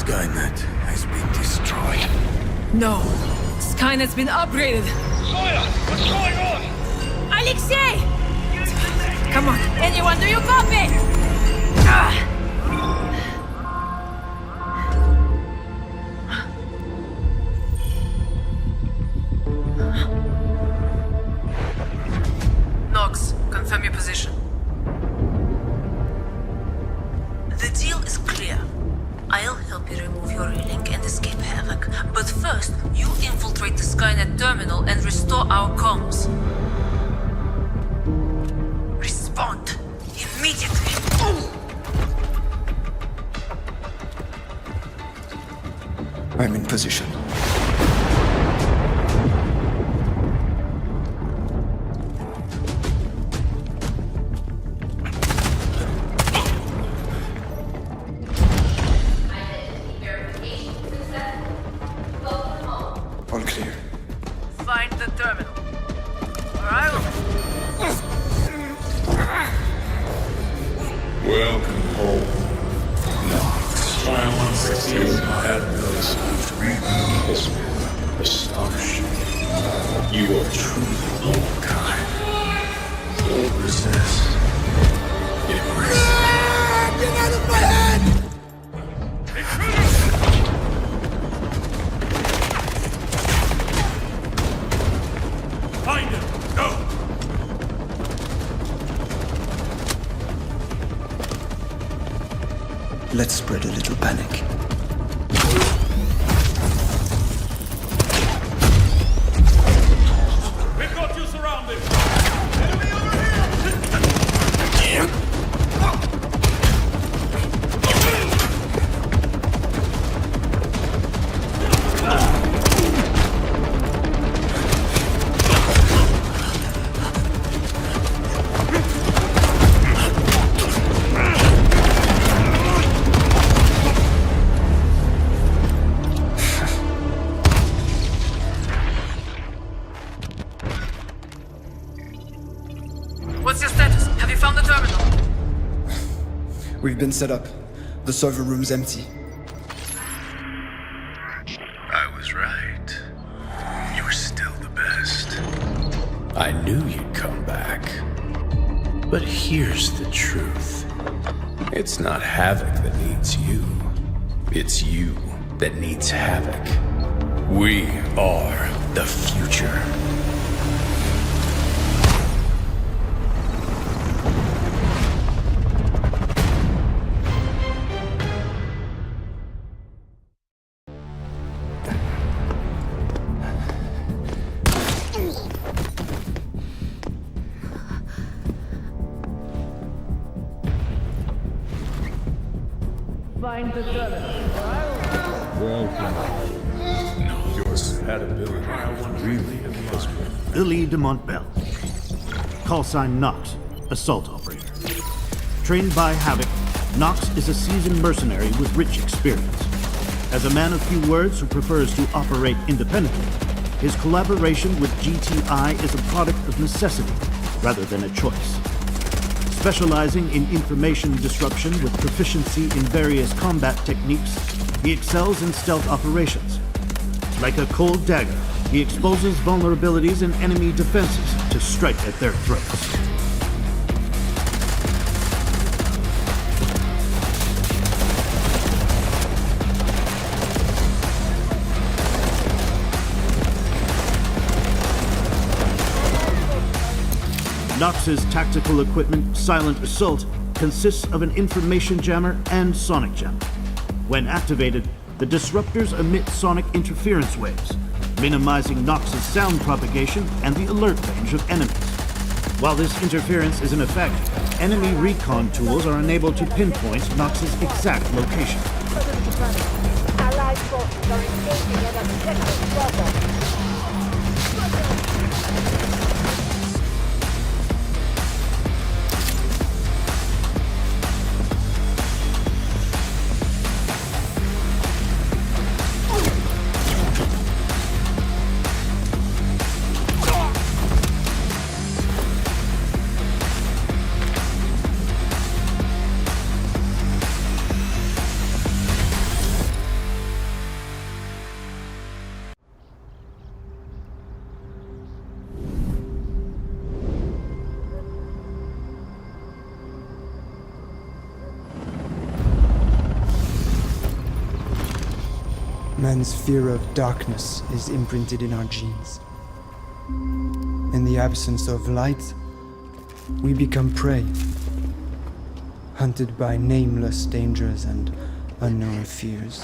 Skynet has been destroyed. No. Skynet's been upgraded. Zoya, what's going on? Alexei! Come on, anyone, do you copy? Nox, confirm your position. The deal is clear. I'll help you remove your relink and escape Havoc. But first, you infiltrate the Skynet terminal and restore our comms. Respond immediately. I'm in position. All clear. Find the terminal. Alright? Welcome home. Trial 116 had those history. Astonishing. You are truly one kind. Resist. Get out of my head! Find him! Go! Let's spread a little panic. We've got you surrounded! Enemy over here! What's your status? Have you found the terminal? We've been set up. The server room's empty. I was right. You're still the best. I knew you'd come back. But here's the truth. It's not Havoc that needs you. It's you that needs Havoc. We are the future. Find the terminal. Your compatibility really impressed me. Billy de Montbell. Call sign Nox, assault operator. Trained by Havoc, Nox is a seasoned mercenary with rich experience. As a man of few words who prefers to operate independently, his collaboration with GTI is a product of necessity rather than a choice. Specializing in information disruption with proficiency in various combat techniques, he excels in stealth operations. Like a cold dagger, he exposes vulnerabilities in enemy defenses to strike at their throats. Nox's tactical equipment, Silent Assault, consists of an information jammer and sonic jammer. When activated, the disruptors emit sonic interference waves, minimizing Nox's sound propagation and the alert range of enemies. While this interference is in effect, enemy recon tools are unable to pinpoint Nox's exact location. Allied forces are engaging at a second level. Man's fear of darkness is imprinted in our genes. In the absence of light, we become prey, hunted by nameless dangers and unknown fears.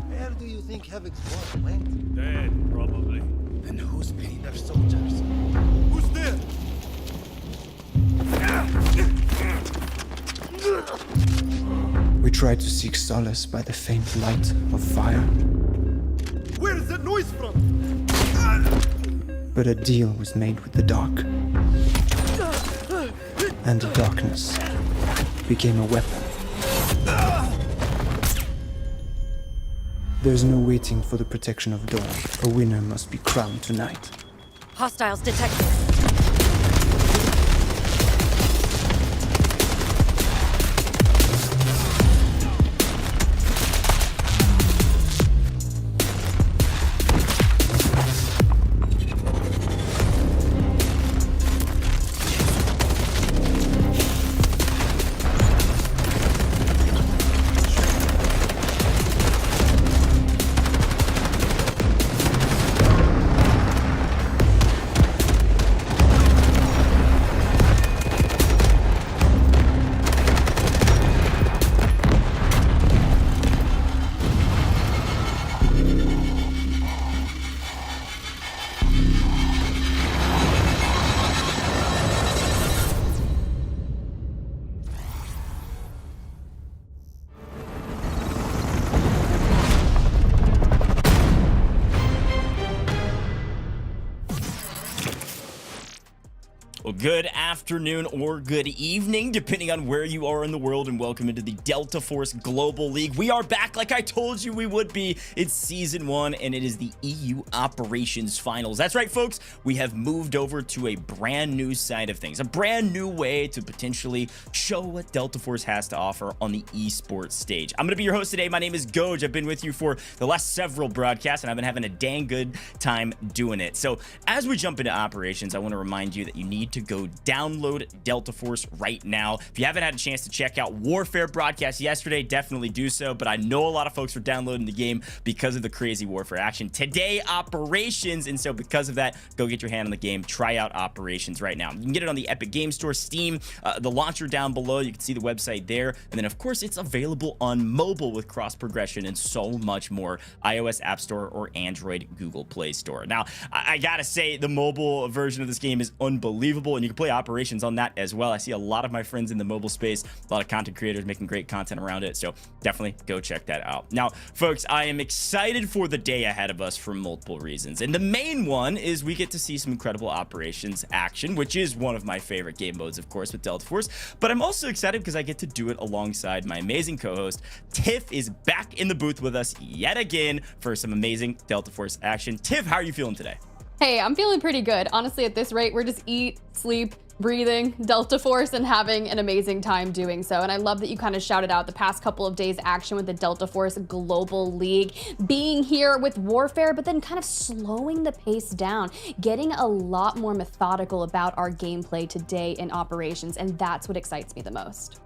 Where do you think Havoc's boss went? Dead, probably. And who's paying their soldiers? Who's there? We try to seek solace by the faint light of fire. Where is that noise from? But a deal was made with the dark. And the darkness became a weapon. There's no waiting for the protection of dawn. A winner must be crowned tonight. Hostiles detected. Well, good afternoon or good evening, depending on where you are in the world, and welcome into the Delta Force Global League. We are back like I told you we would be. It's Season 1, and it is the EU Operations Finals. That's right, folks. We have moved over to a brand new side of things, a brand new way to potentially show what Delta Force has to offer on the esports stage. I'm going to be your host today. My name is Goj. I've been with you for the last several broadcasts, and I've been having a dang good time doing it. So as we jump into operations, I want to remind you that you need to go download Delta Force right now. If you haven't had a chance to check out Warfare broadcast yesterday, definitely do so. But I know a lot of folks are downloading the game because of the crazy Warfare action. Today, Operations. And so because of that, go get your hand on the game. Try out Operations right now. You can get it on the Epic Game Store, Steam, the launcher down below. You can see the website there. And then, of course, it's available on mobile with cross progression and so much more. iOS App Store or Android Google Play Store. Now, I gotta say, the mobile version of this game is unbelievable, and you can play Operations on that as well. I see a lot of my friends in the mobile space, a lot of content creators making great content around it, so definitely go check that out. Now, folks, I am excited for the day ahead of us for multiple reasons, and the main one is we get to see some incredible Operations action, which is one of my favorite game modes, of course, with Delta Force, but I'm also excited because I get to do it alongside my amazing co-host. Tiff is back in the booth with us yet again for some amazing Delta Force action. Tiff, how are you feeling today? Hey, I'm feeling pretty good. Honestly, at this rate, we're just eat, sleep, breathing Delta Force and having an amazing time doing so. And I love that you kind of shouted out the past couple of days action with the Delta Force Global League, being here with Warfare, but then kind of slowing the pace down, getting a lot more methodical about our gameplay today in Operations. And that's what excites me the most.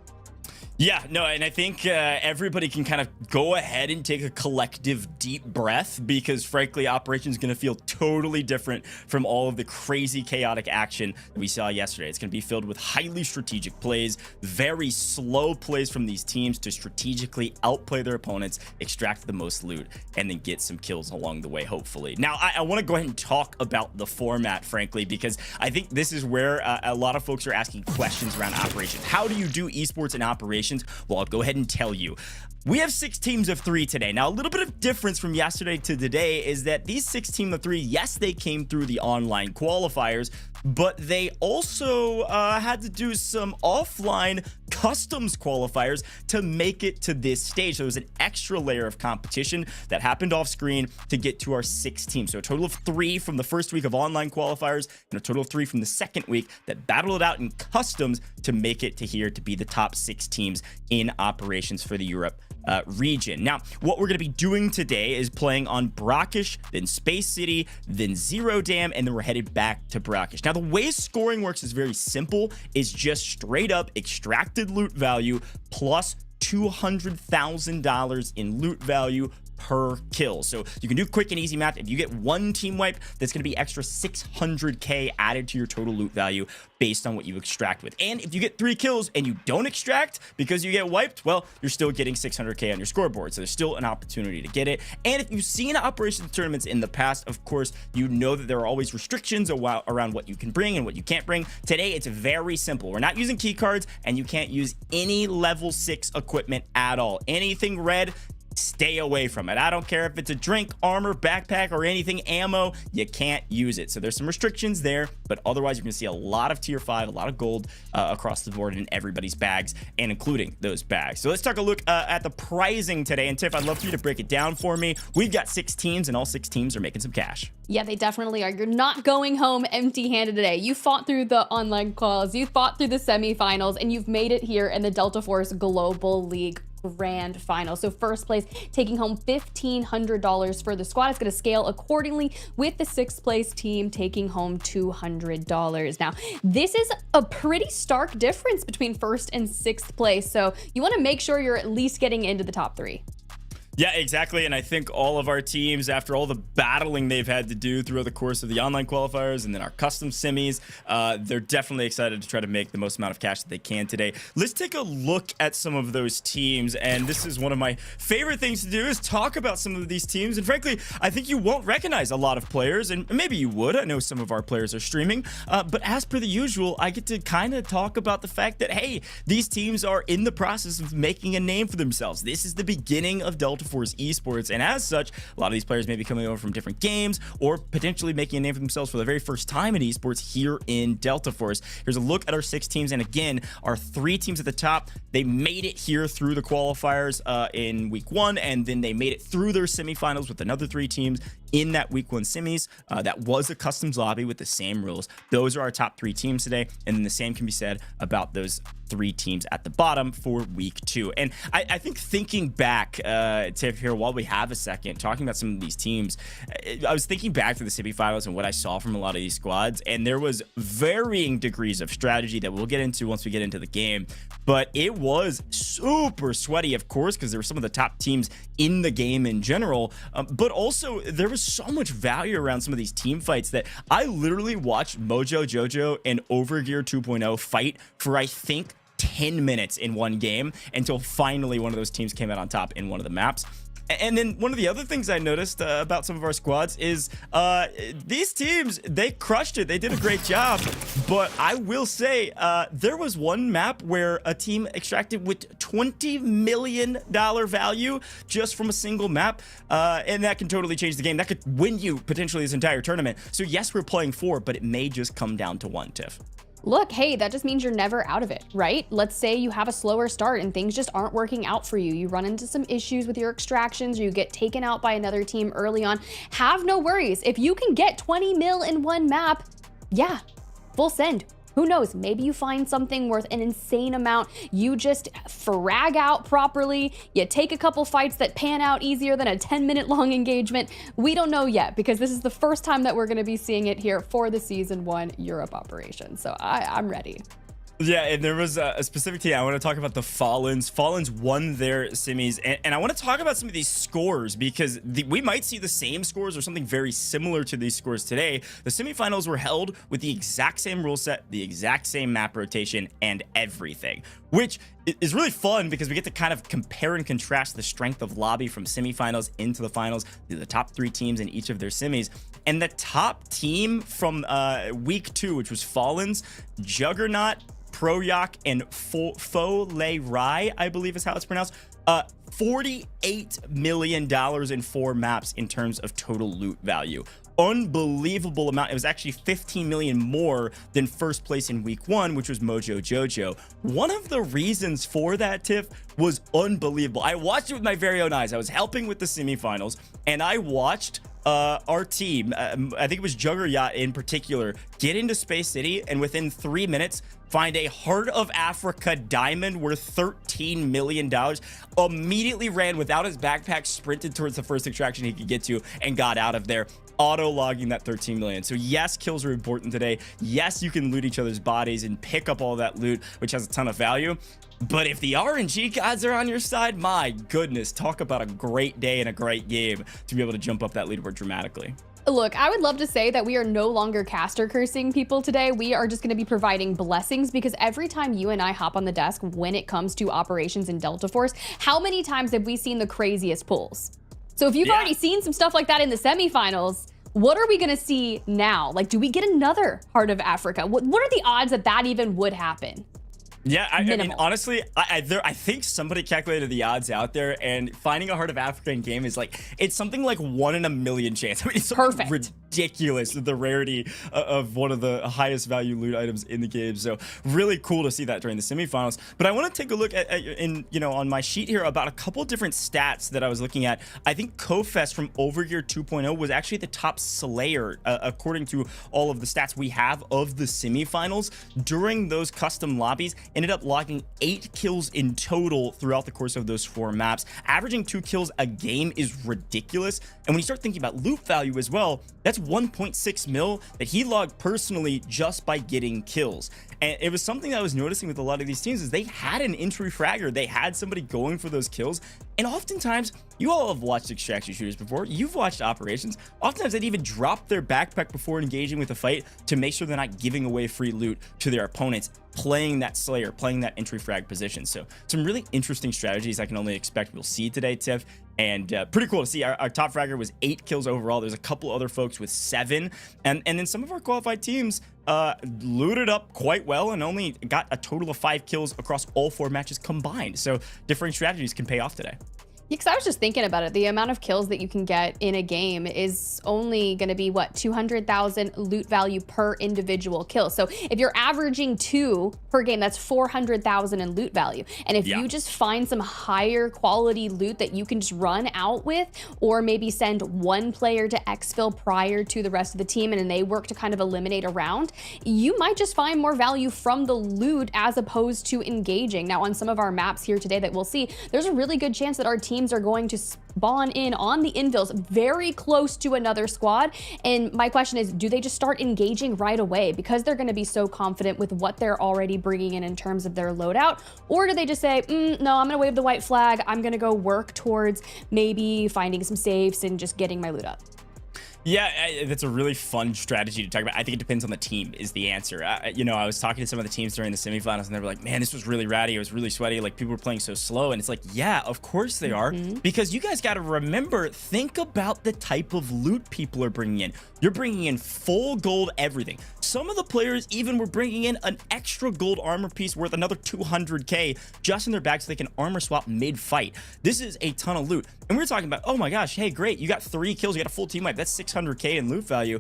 Yeah, no, and I think everybody can kind of go ahead and take a collective deep breath because, frankly, Operations is going to feel totally different from all of the crazy, chaotic action that we saw yesterday. It's going to be filled with highly strategic plays, very slow plays from these teams to strategically outplay their opponents, extract the most loot, and then get some kills along the way, hopefully. Now, I want to go ahead and talk about the format, frankly, because I think this is where a lot of folks are asking questions around Operations. How do you do esports in Operations? Well, I'll go ahead and tell you. We have 6 teams of 3 today. Now, a little bit of difference from yesterday to today is that these 6 teams of 3, yes, they came through the online qualifiers, but they also had to do some offline customs qualifiers to make it to this stage. So it was an extra layer of competition that happened off screen to get to our 6 teams. So a total of 3 from the first week of online qualifiers and a total of 3 from the second week that battled it out in customs to make it to here to be the top 6 teams in Operations for the Europe region. Now, what we're going to be doing today is playing on Brackish, then Space City, then Zero Dam, and then we're headed back to Brackish. Now, the way scoring works is very simple. It's just straight up extracted loot value plus $200,000 in loot value per kill. So you can do quick and easy math. If you get one team wipe, that's going to be extra 600k added to your total loot value based on what you extract with. And if you get 3 kills and you don't extract because you get wiped, well, you're still getting 600k on your scoreboard. So there's still an opportunity to get it. And if you've seen operations tournaments in the past, of course, you know that there are always restrictions around what you can bring and what you can't bring. Today, it's very simple. We're not using key cards, and you can't use any level 6 equipment at all. Anything red, stay away from it. I don't care if it's a drink, armor, backpack, or anything ammo, you can't use it. So there's some restrictions there, but otherwise you're gonna see a lot of tier 5, a lot of gold across the board in everybody's bags, and including those bags. So let's take a look at the pricing today. And Tiff, I'd love for you to break it down for me. We've got 6 teams, and all 6 teams are making some cash. Yeah, they definitely are. You're not going home empty-handed today. You fought through the online calls, you fought through the semifinals, and you've made it here in the Delta Force Global League Grand Final. So first place taking home $1,500 for the squad. It's going to scale accordingly, with the 6th place team taking home $200. Now, this is a pretty stark difference between 1st and 6th place. So you want to make sure you're at least getting into the top 3. Yeah, exactly. And I think all of our teams, after all the battling they've had to do throughout the course of the online qualifiers and then our custom semis, they're definitely excited to try to make the most amount of cash that they can today. Let's take a look at some of those teams. And this is one of my favorite things to do, is talk about some of these teams. And frankly, I think you won't recognize a lot of players, and maybe you would. I know some of our players are streaming, but as per the usual, I get to kind of talk about the fact that, hey, these teams are in the process of making a name for themselves. This is the beginning of Delta Force esports, and as such, a lot of these players may be coming over from different games or potentially making a name for themselves for the very first time in esports here in Delta Force. Here's a look at our 6 teams, and again, our 3 teams at the top, they made it here through the qualifiers in week 1, and then they made it through their semifinals with another 3 teams in that week 1 semis. That was a customs lobby with the same rules. Those are our top 3 teams today, and then the same can be said about those 3 teams at the bottom for week 2. And I think thinking back to here, while we have a second, talking about some of these teams, I was thinking back to the semifinals and what I saw from a lot of these squads, and there was varying degrees of strategy that we'll get into once we get into the game, but it was super sweaty, of course, because there were some of the top teams in the game in general, but also there was so much value around some of these team fights that I literally watched MOJO, JOJO, and OVERGEAR 2.0 fight for, I think, 10 minutes in one game until finally one of those teams came out on top in one of the maps. And then one of the other things I noticed about some of our squads is these teams, they crushed it. They did a great job. But I will say there was one map where a team extracted with $20 million value just from a single map. And that can totally change the game. That could win you potentially this entire tournament. So yes, we're playing 4, but it may just come down to 1, Tiff. Look, hey, that just means you're never out of it, right? Let's say you have a slower start and things just aren't working out for you. You run into some issues with your extractions, or you get taken out by another team early on. Have no worries. If you can get 20 mil in one map, yeah, full send. Who knows? Maybe you find something worth an insane amount. You just frag out properly. You take a couple fights that pan out easier than a 10-minute long engagement. We don't know yet, because this is the first time that we're going to be seeing it here for the Season 1 Europe operation. So I'm ready. Yeah, and there was a specific team. I want to talk about the Fallens. Fallens won their semis, and I want to talk about some of these scores, because we might see the same scores or something very similar to these scores today. The semifinals were held with the exact same rule set, the exact same map rotation, and everything, which is really fun because we get to kind of compare and contrast the strength of lobby from semifinals into the finals, the top 3 teams in each of their semis. And the top team from week 2, which was Fallens, Juggernaut, Proyak, and Foley Rai, I believe is how it's pronounced, $48 million in 4 maps in terms of total loot value. Unbelievable amount. It was actually 15 million more than first place in week 1, which was MOJO JOJO. One of the reasons for that, Tiff, was unbelievable. I watched it with my very own eyes. I was helping with the semifinals, and I watched our team, I think it was Juggernaut in particular, get into Space City, and within 3 minutes, find a Heart of Africa diamond worth $13 million, immediately ran without his backpack, sprinted towards the first extraction he could get to, and got out of there, auto-logging that 13 million. So yes, kills are important today. Yes, you can loot each other's bodies and pick up all that loot, which has a ton of value. But if the RNG gods are on your side, my goodness, talk about a great day and a great game to be able to jump up that leaderboard dramatically. Look, I would love to say that we are no longer caster cursing people today. We are just going to be providing blessings, because every time you and I hop on the desk when it comes to operations in Delta Force, how many times have we seen the craziest pulls? So if you've already seen some stuff like that in the semifinals, what are we going to see now? Like, do we get another Heart of Africa? What are the odds that that even would happen? Yeah, I mean, honestly, I think somebody calculated the odds out there, and finding a Heart of Africa in game is like, it's something like 1 in a million chance. I mean, it's something ridiculous, the rarity of one of the highest value loot items in the game. So really cool to see that during the semifinals. But I want to take a look at on my sheet here about a couple different stats that I was looking at. I think Kofest from Overgear 2.0 was actually the top slayer according to all of the stats we have of the semifinals. During those custom lobbies, ended up logging 8 kills in total throughout the course of those 4 maps. Averaging 2 kills a game is ridiculous. And when you start thinking about loot value as well, that's 1.6 mil that he logged personally just by getting kills. And it was something that I was noticing with a lot of these teams is they had an entry fragger. They had somebody going for those kills. And oftentimes, you all have watched extraction shooters before. You've watched operations. Oftentimes, they'd even drop their backpack before engaging with a fight to make sure they're not giving away free loot to their opponents, playing that Slayer, playing that entry frag position. So some really interesting strategies I can only expect we'll see today, Tiff. And pretty cool to see. Our top fragger was 8 kills overall. There's a couple other folks with 7. And then some of our qualified teams looted up quite well and only got a total of 5 kills across all 4 matches combined. So different strategies can pay off today. Yeah, because I was just thinking about it. The amount of kills that you can get in a game is only going to be, what, 200,000 loot value per individual kill. So if you're averaging 2 per game, that's 400,000 in loot value. And if you just find some higher quality loot that you can just run out with, or maybe send one player to exfil prior to the rest of the team, and then they work to kind of eliminate a round, you might just find more value from the loot as opposed to engaging. Now, on some of our maps here today that we'll see, there's a really good chance that our teams are going to spawn in on the infills very close to another squad. And my question is, do they just start engaging right away because they're going to be so confident with what they're already bringing in terms of their loadout? Or do they just say, no, I'm going to wave the white flag. I'm going to go work towards maybe finding some safes and just getting my loot up? Yeah, that's a really fun strategy to talk about. I think it depends on the team is the answer. I was talking to some of the teams during the semifinals and they were like, man, this was really ratty. It was really sweaty. Like, people were playing so slow. And it's like, yeah, of course they are. Because you guys got to remember, think about the type of loot people are bringing in. You're bringing in full gold everything. Some of the players even were bringing in an extra gold armor piece worth another 200k just in their bag so they can armor swap mid-fight. This is a ton of loot. And we're talking about, oh my gosh, hey, great, you got 3 kills, you got a full team wipe. That's 600k in loot value.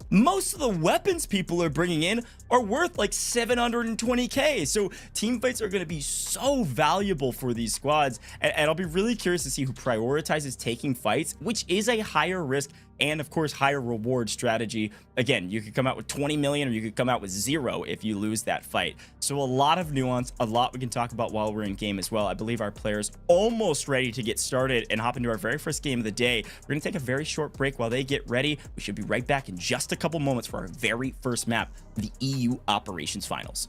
Most of the weapons people are bringing in are worth like 720k. So team fights are going to be so valuable for these squads. And I'll be really curious to see who prioritizes taking fights, which is a higher risk and of course higher reward strategy. Again, you could come out with 20 million or you could come out with 0 if you lose that fight. So a lot of nuance, a lot we can talk about while we're in game as well. I believe our players almost ready to get started and hop into our very first game of the day. We're going to take a very short break while they get ready. We should be right back in just a couple moments for our very first map, the EU Operations Finals.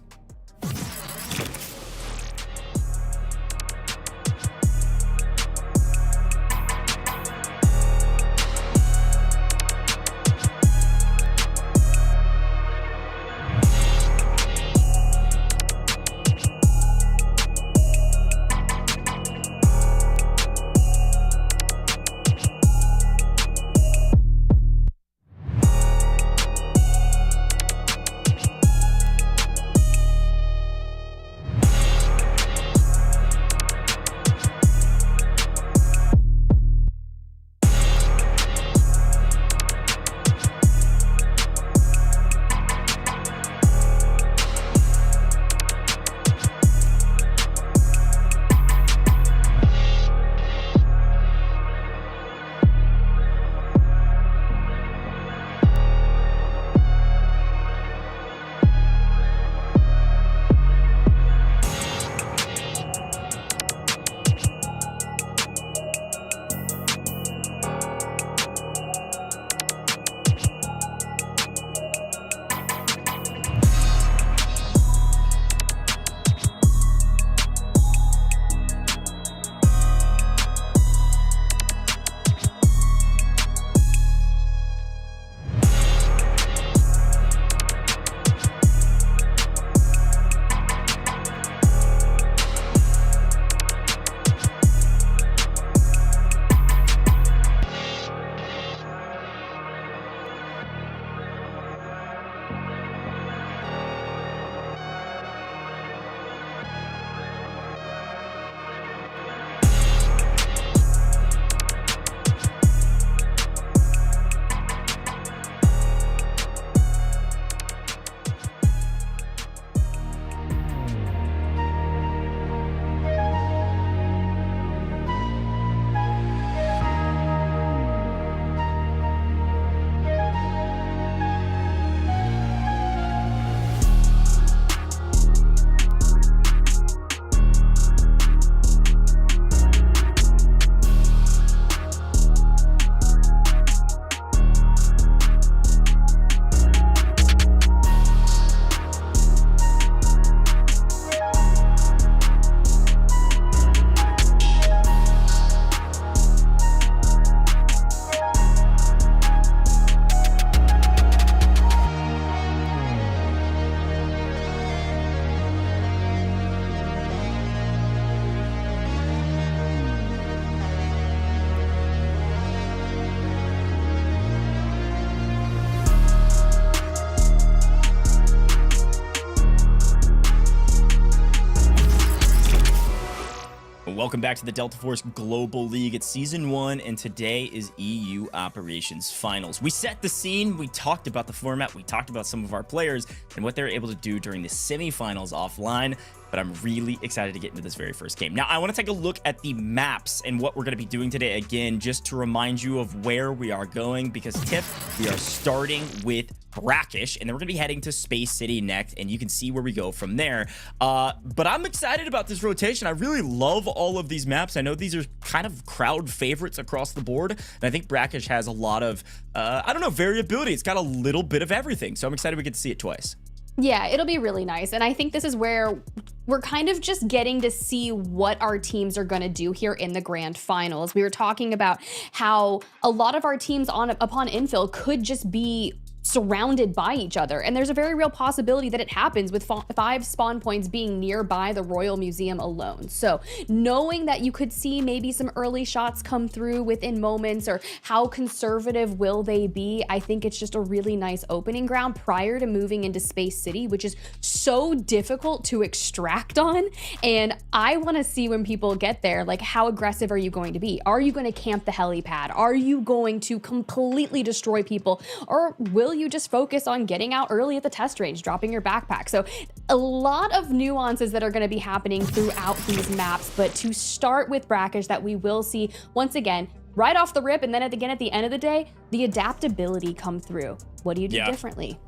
Welcome back to the Delta Force Global League. It's Season 1, and today is EU Operations Finals. We set the scene, we talked about the format, we talked about some of our players and what they're able to do during the semifinals offline, but I'm really excited to get into this very first game. Now, I want to take a look at the maps and what we're going to be doing today again, just to remind you of where we are going, because Tiff, we are starting with Brackish, and then we're gonna be heading to Space City next, and you can see where we go from there. But I'm excited about this rotation. I really love all of these maps. I know these are kind of crowd favorites across the board, and I think Brackish has a lot of I don't know, variability. It's got a little bit of everything, so I'm excited we get to see it twice. Yeah, it'll be really nice. And I think this is where we're kind of just getting to see what our teams are going to do here in the grand finals. We were talking about how a lot of our teams upon infill could just be surrounded by each other, and there's a very real possibility that it happens with 5 spawn points being nearby the Royal Museum alone. So knowing that you could see maybe some early shots come through within moments, or how conservative will they be, I think it's just a really nice opening ground prior to moving into Space City, which is so difficult to extract on. And I want to see when people get there, like, how aggressive are you going to be? Are you going to camp the helipad? Are you going to completely destroy people, or will you just focus on getting out early at the test range, dropping your backpack? So a lot of nuances that are going to be happening throughout these maps, but to start with Brackish, that we will see once again right off the rip, and then again at the end of the day, the adaptability come through. What do you do differently?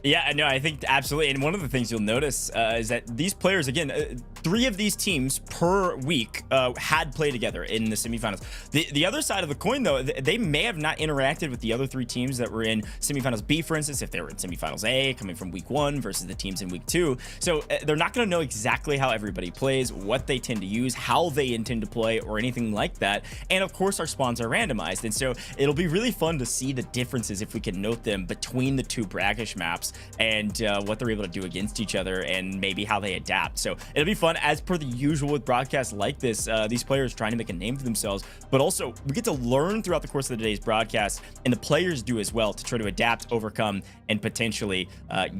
Yeah, no, I think absolutely. And one of the things you'll notice is that these players, again, 3 of these teams per week had played together in the semifinals. The other side of the coin, though, they may have not interacted with the other 3 teams that were in semifinals B, for instance, if they were in semifinals A, coming from week 1 versus the teams in week 2. So they're not going to know exactly how everybody plays, what they tend to use, how they intend to play, or anything like that. And of course, our spawns are randomized. And so it'll be really fun to see the differences, if we can note them, between the 2 Brackish maps and what they're able to do against each other, and maybe how they adapt. So it'll be fun, as per the usual with broadcasts like this, these players trying to make a name for themselves, but also we get to learn throughout the course of today's broadcast, and the players do as well, to try to adapt, overcome, and potentially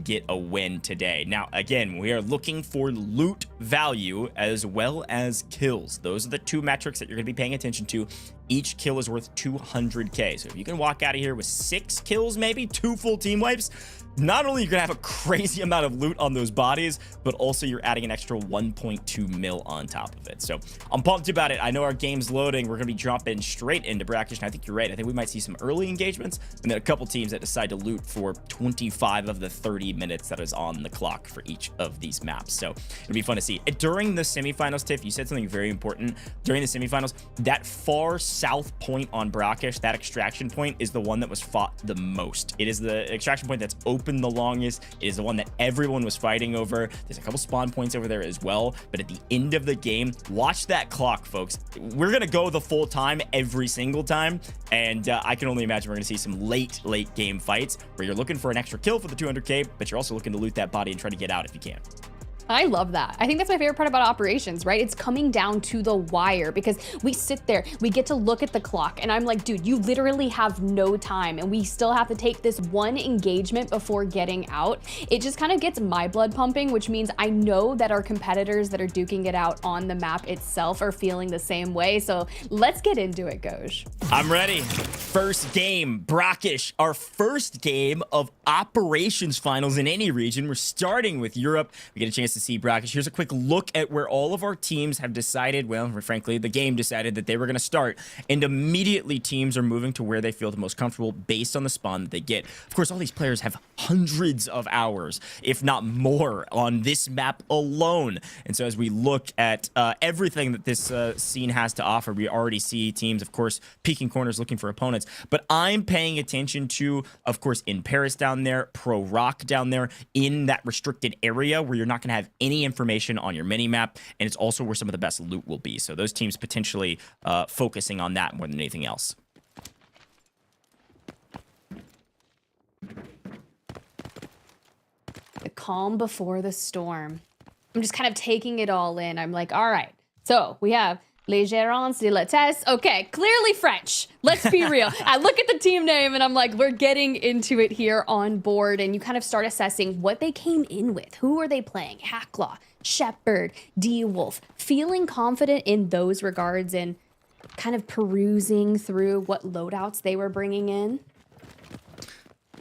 get a win today. Now, again, we are looking for loot value as well as kills. Those are the 2 metrics that you're going to be paying attention to. Each kill is worth 200k. So if you can walk out of here with 6 kills, maybe 2 full team wipes, not only are you gonna have a crazy amount of loot on those bodies, but also you're adding an extra 1.2 mil on top of it. So I'm pumped about it. I know our game's loading. We're gonna be jumping straight into Brackish, and I think you're right. I think we might see some early engagements, and then a couple teams that decide to loot for 25 of the 30 minutes that is on the clock for each of these maps. So it'll be fun to see. During the semifinals, Tiff, you said something very important. During the semifinals, that far south point on Brackish, that extraction point, is the one that was fought the most. It is the extraction point that's open the longest. It is the one that everyone was fighting over. There's a couple spawn points over there as well, but at the end of the game, watch that clock, folks. We're gonna go the full time every single time, and I can only imagine we're gonna see some late game fights where you're looking for an extra kill for the 200k, but you're also looking to loot that body and try to get out if you can. I love that. I think that's my favorite part about operations, right? It's coming down to the wire, because we sit there, we get to look at the clock, and I'm like, dude, you literally have no time, and we still have to take this one engagement before getting out. It just kind of gets my blood pumping, which means I know that our competitors that are duking it out on the map itself are feeling the same way. So let's get into it, Goj. I'm ready. First game, Brackish, our first game of operations finals in any region. We're starting with Europe. We get a chance to see Brackish. Here's a quick look at where all of our teams have decided, well, frankly, the game decided that they were going to start, and immediately teams are moving to where they feel the most comfortable based on the spawn that they get. Of course, all these players have hundreds of hours, if not more, on this map alone. And so as we look at everything that this scene has to offer, we already see teams, of course, peeking corners looking for opponents, but I'm paying attention to, of course, in Paris down there, Pro Rock down there, in that restricted area where you're not going to have any information on your mini map, and it's also where some of the best loot will be. So those teams potentially focusing on that more than anything else. The calm before the storm. I'm just kind of taking it all in. I'm like, all right, so we have Les Gérants de la TESS. Okay, clearly French. Let's be real. I look at the team name and I'm like, we're getting into it here on board. And you kind of start assessing what they came in with. Who are they playing? Hacklaw, Shepherd, D-Wolf. Feeling confident in those regards and kind of perusing through what loadouts they were bringing in.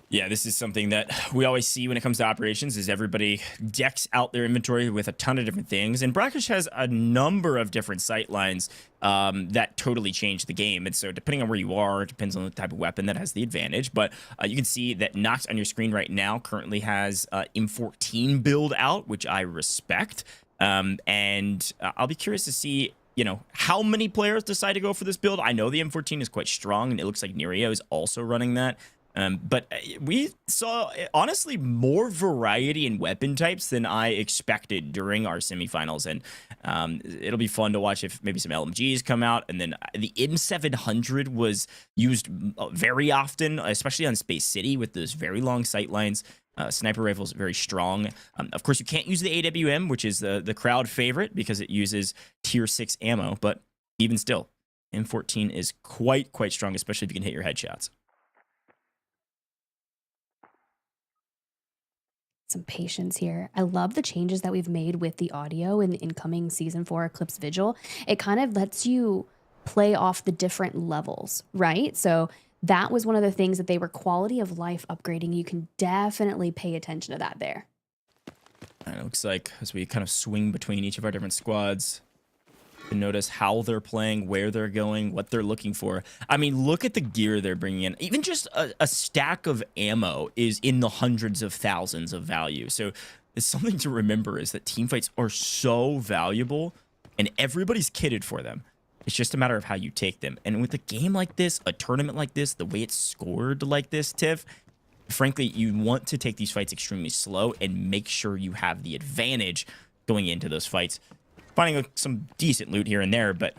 Yeah, this is something that we always see when it comes to operations is everybody decks out their inventory with a ton of different things. And Brackish has a number of different sight lines that totally change the game. And so depending on where you are, it depends on the type of weapon that has the advantage. But you can see that Nox on your screen right now currently has M14 build out, which I respect. And I'll be curious to see, you know, how many players decide to go for this build. I know the M14 is quite strong, and it looks like Nerio is also running that. But we saw, honestly, more variety in weapon types than I expected during our semifinals. And it'll be fun to watch if maybe some LMGs come out. And then the M700 was used very often, especially on Space City with those very long sight lines. Sniper rifles very strong. Of course, you can't use the AWM, which is the crowd favorite because it uses tier 6 ammo. But even still, M14 is quite strong, especially if you can hit your headshots. Some patience here. I love the changes that we've made with the audio in the incoming Season 4 Eclipse Vigil. It kind of lets you play off the different levels, right? So that was one of the things that they were quality of life upgrading. You can definitely pay attention to that there. And it looks like as we kind of swing between each of our different squads, to notice how they're playing, where they're going, what they're looking for. I mean, look at the gear they're bringing in. Even just a stack of ammo is in the hundreds of thousands of value. So it's something to remember is that teamfights are so valuable and everybody's kitted for them. It's just a matter of how you take them. And with a game like this, a tournament like this, the way it's scored like this, Tiff, frankly, you want to take these fights extremely slow and make sure you have the advantage going into those fights. Finding some decent loot here and there, but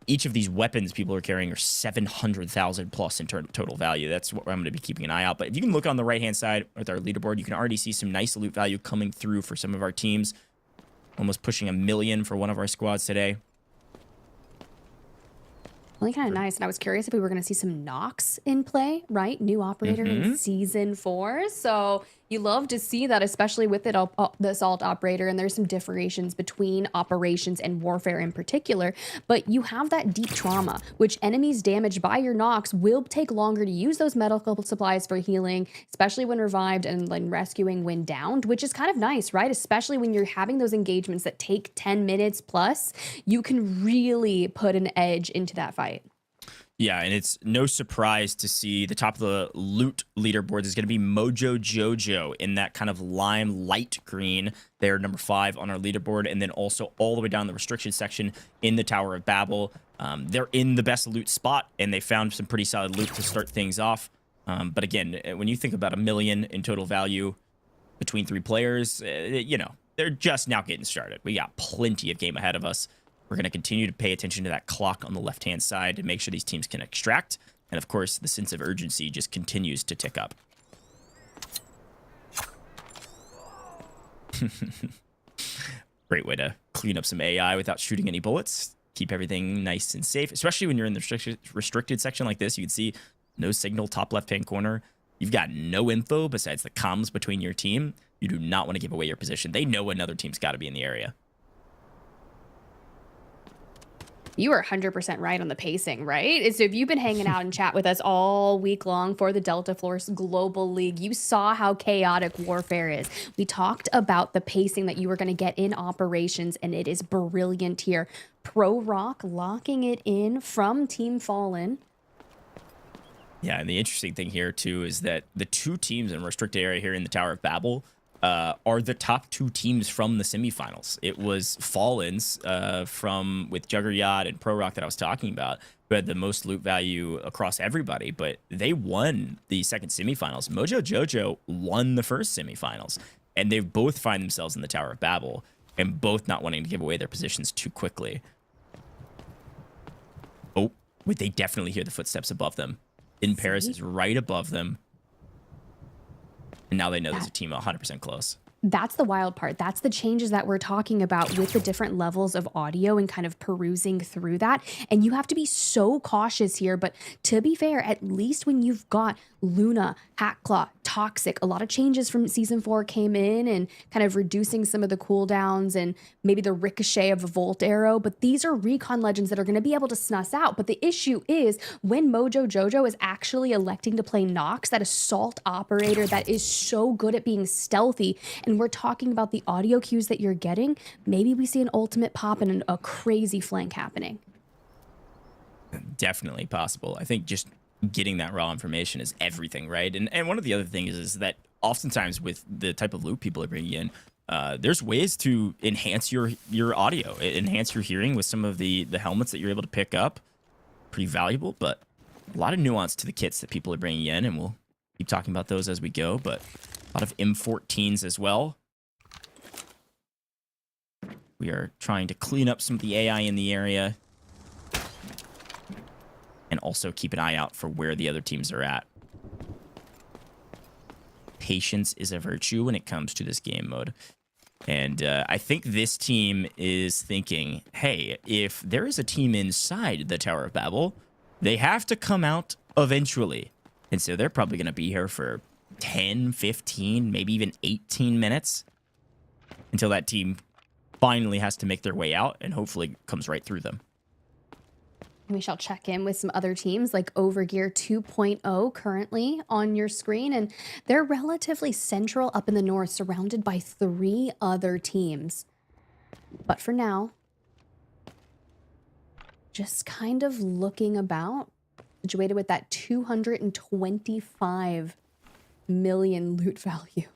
each of these weapons people are carrying are 700,000 plus in total value. That's what I'm going to be keeping an eye out. But if you can look on the right-hand side with our leaderboard, you can already see some nice loot value coming through for some of our teams. Almost pushing 1 million for one of our squads today. Really kind of nice. And I was curious if we were going to see some Nox in play, right? New operator in Season 4. So you love to see that, especially with it, the assault operator. And there's some differentiations between operations and warfare in particular. But you have that deep trauma, which enemies damaged by your Nox will take longer to use those medical supplies for healing, especially when revived and then rescuing when downed, which is kind of nice, right? Especially when you're having those engagements that take 10 minutes plus, you can really put an edge into that fight. Yeah, and it's no surprise to see the top of the loot leaderboards is going to be MOJO JOJO in that kind of lime light green. They're number 5 on our leaderboard, and then also all the way down the restriction section in the Tower of Babel. They're in the best loot spot, and they found some pretty solid loot to start things off. But again, when you think about 1 million in total value between 3 players, you know, they're just now getting started. We got plenty of game ahead of us. We're going to continue to pay attention to that clock on the left-hand side to make sure these teams can extract. And of course, the sense of urgency just continues to tick up. Great way to clean up some AI without shooting any bullets. Keep everything nice and safe, especially when you're in the restricted section like this. You can see no signal, top left-hand corner. You've got no info besides the comms between your team. You do not want to give away your position. They know another team's got to be in the area. You are 100% right on the pacing, right? So if you've been hanging out and chat with us all week long for the Delta Force Global League, you saw how chaotic warfare is. We talked about the pacing that you were going to get in operations, and it is brilliant here. Pro Rock locking it in from Team Fallen. Yeah, and the interesting thing here, too, is that the 2 teams in restricted area here in the Tower of Babel are the top 2 teams from the semifinals. It was Fallen's with Juggernaut and Pro Rock that I was talking about, who had the most loot value across everybody, but they won the second semifinals. MOJO JOJO won the first semifinals, and they both find themselves in the Tower of Babel, and both not wanting to give away their positions too quickly. Oh, wait, they definitely hear the footsteps above them. In Paris is right above them. And now they know there's a team 100% close. That's the wild part. That's the changes that we're talking about with the different levels of audio and kind of perusing through that. And you have to be so cautious here. But to be fair, at least when you've got Luna, Hackclaw, Toxic, a lot of changes from season 4 came in and kind of reducing some of the cooldowns and maybe the ricochet of a Volt Arrow. But these are recon legends that are going to be able to snuff out. But the issue is when MOJO JOJO is actually electing to play Nox, that assault operator that is so good at being stealthy, and we're talking about the audio cues that you're getting, maybe we see an ultimate pop and a crazy flank happening. Definitely possible. I think just getting that raw information is everything, right? And one of the other things is that oftentimes with the type of loot people are bringing in, there's ways to enhance your audio, enhance your hearing with some of the helmets that you're able to pick up. Pretty valuable, but a lot of nuance to the kits that people are bringing in, and we'll keep talking about those as we go, but a lot of M14s as well. We are trying to clean up some of the AI in the area and also keep an eye out for where the other teams are at. Patience is a virtue when it comes to this game mode. And I think this team is thinking, hey, if there is a team inside the Tower of Babel, they have to come out eventually. And so they're probably going to be here for 10, 15, maybe even 18 minutes until that team finally has to make their way out and hopefully comes right through them. We shall check in with some other teams like Overgear 2.0 currently on your screen, and they're relatively central up in the north, surrounded by 3 other teams. But for now, just kind of looking about, situated with that 225 million loot value.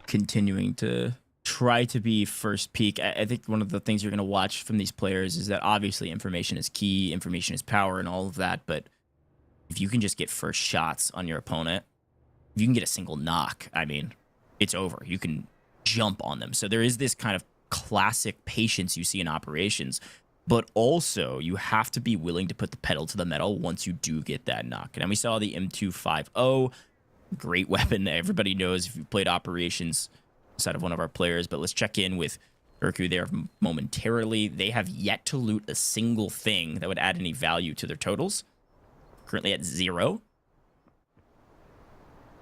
Continuing to try to be first peak. I think one of the things you're going to watch from these players is that obviously information is key, information is power and all of that, but if you can just get first shots on your opponent, if you can get a single knock, I mean, it's over. You can jump on them. So there is this kind of classic patience you see in operations, but also you have to be willing to put the pedal to the metal once you do get that knock. And we saw the M250, great weapon that everybody knows if you played operations side of one of our players. But let's check in with Urku there momentarily. They have yet to loot a single thing that would add any value to their totals. Currently at 0.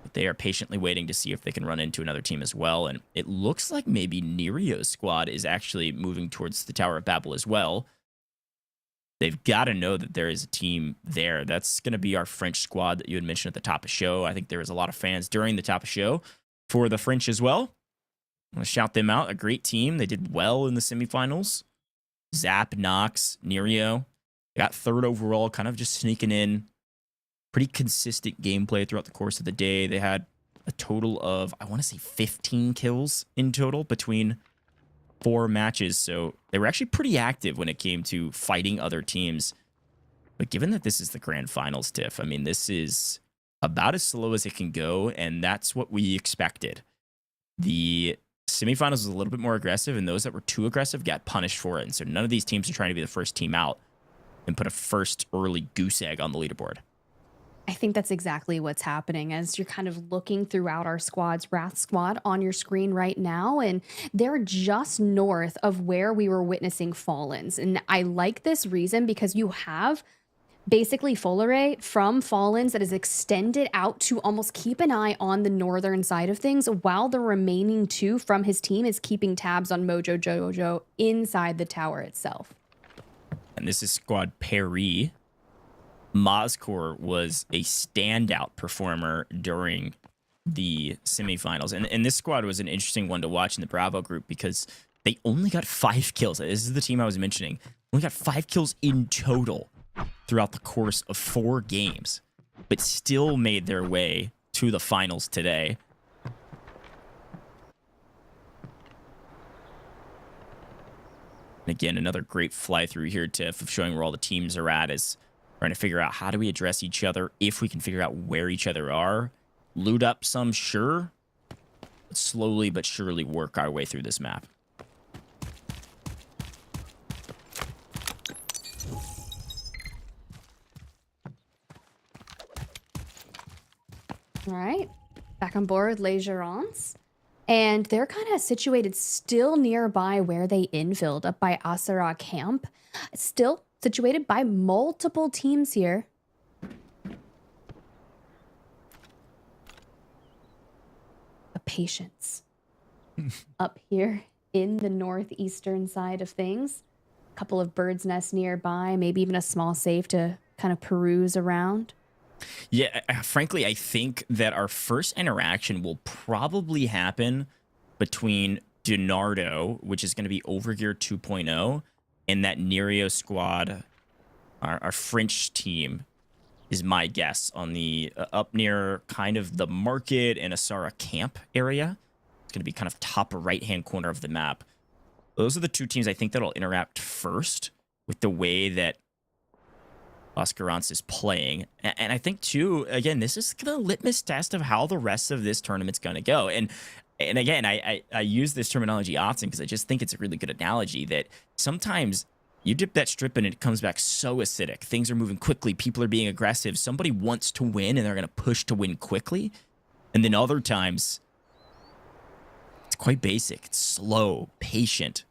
But they are patiently waiting to see if they can run into another team as well. And it looks like maybe Nerio's squad is actually moving towards the Tower of Babel as well. They've got to know that there is a team there. That's going to be our French squad that you had mentioned at the top of show. I think there was a lot of fans during the top of show for the French as well. I'm going to shout them out. A great team. They did well in the semifinals. Zap, Nox, Nerio. They got 3rd overall, kind of just sneaking in. Pretty consistent gameplay throughout the course of the day. They had a total of, I want to say 15 kills in total between 4 matches. So they were actually pretty active when it came to fighting other teams. But given that this is the grand finals, Tiff, I mean, this is about as slow as it can go, and that's what we expected. The semifinals was a little bit more aggressive, and those that were too aggressive got punished for it. And so none of these teams are trying to be the first team out and put a first early goose egg on the leaderboard. I think that's exactly what's happening as you're kind of looking throughout our squads, WrathSquad on your screen right now, and they're just north of where we were witnessing Fallens. And I like this reason because you have basically full array from Fallens that is extended out to almost keep an eye on the northern side of things, while the remaining 2 from his team is keeping tabs on MOJO JOJO inside the tower itself. And this is squad PARI. Mazkor was a standout performer during the semifinals. And this squad was an interesting one to watch in the Bravo group because they only got 5 kills. This is the team I was mentioning. Only got 5 kills in total throughout the course of 4 games, but still made their way to the finals today. And again, another great fly through here, Tiff, of showing where all the teams are at is trying to figure out how do we address each other if we can figure out where each other are. Loot up some, sure. But slowly but surely work our way through this map. All right, back on board with Les Gerants. And they're kind of situated still nearby where they infilled, up by Asara Camp. Still situated by multiple teams here. But patience. Up here in the northeastern side of things. A couple of birds' nests nearby, maybe even a small safe to kind of peruse around. Yeah, frankly, I think that our first interaction will probably happen between Donardo, which is going to be Overgear 2.0, and that Nerio squad, our French team, is my guess, on the up near kind of the market and Asara camp area. It's going to be kind of top right-hand corner of the map. Those are the two teams I think that'll interact first with the way that GERANTS is playing. And I think, too, again, this is the litmus test of how the rest of this tournament's going to go. And again, I use this terminology often because I just think it's a really good analogy that sometimes you dip that strip and it comes back so acidic. Things are moving quickly. People are being aggressive. Somebody wants to win and they're going to push to win quickly. And then other times, it's quite basic. It's slow, patient,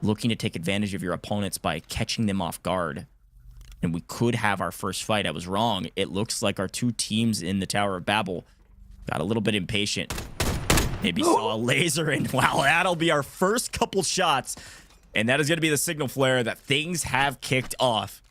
looking to take advantage of your opponents by catching them off guard. And we could have our first fight. I was wrong. It looks like our two teams in the Tower of Babel got a little bit impatient. Maybe saw a laser, and wow, that'll be our first couple shots. And that is going to be the signal flare that things have kicked off.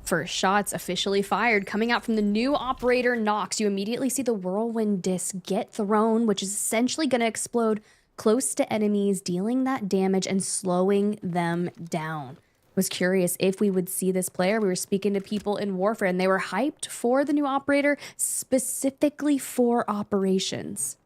First shots officially fired, coming out from the new operator Nox. You immediately see the whirlwind disc get thrown, which is essentially going to explode close to enemies, dealing that damage and slowing them down. Was curious if we would see this player. We were speaking to people in Warfare, and they were hyped for the new operator, specifically for operations.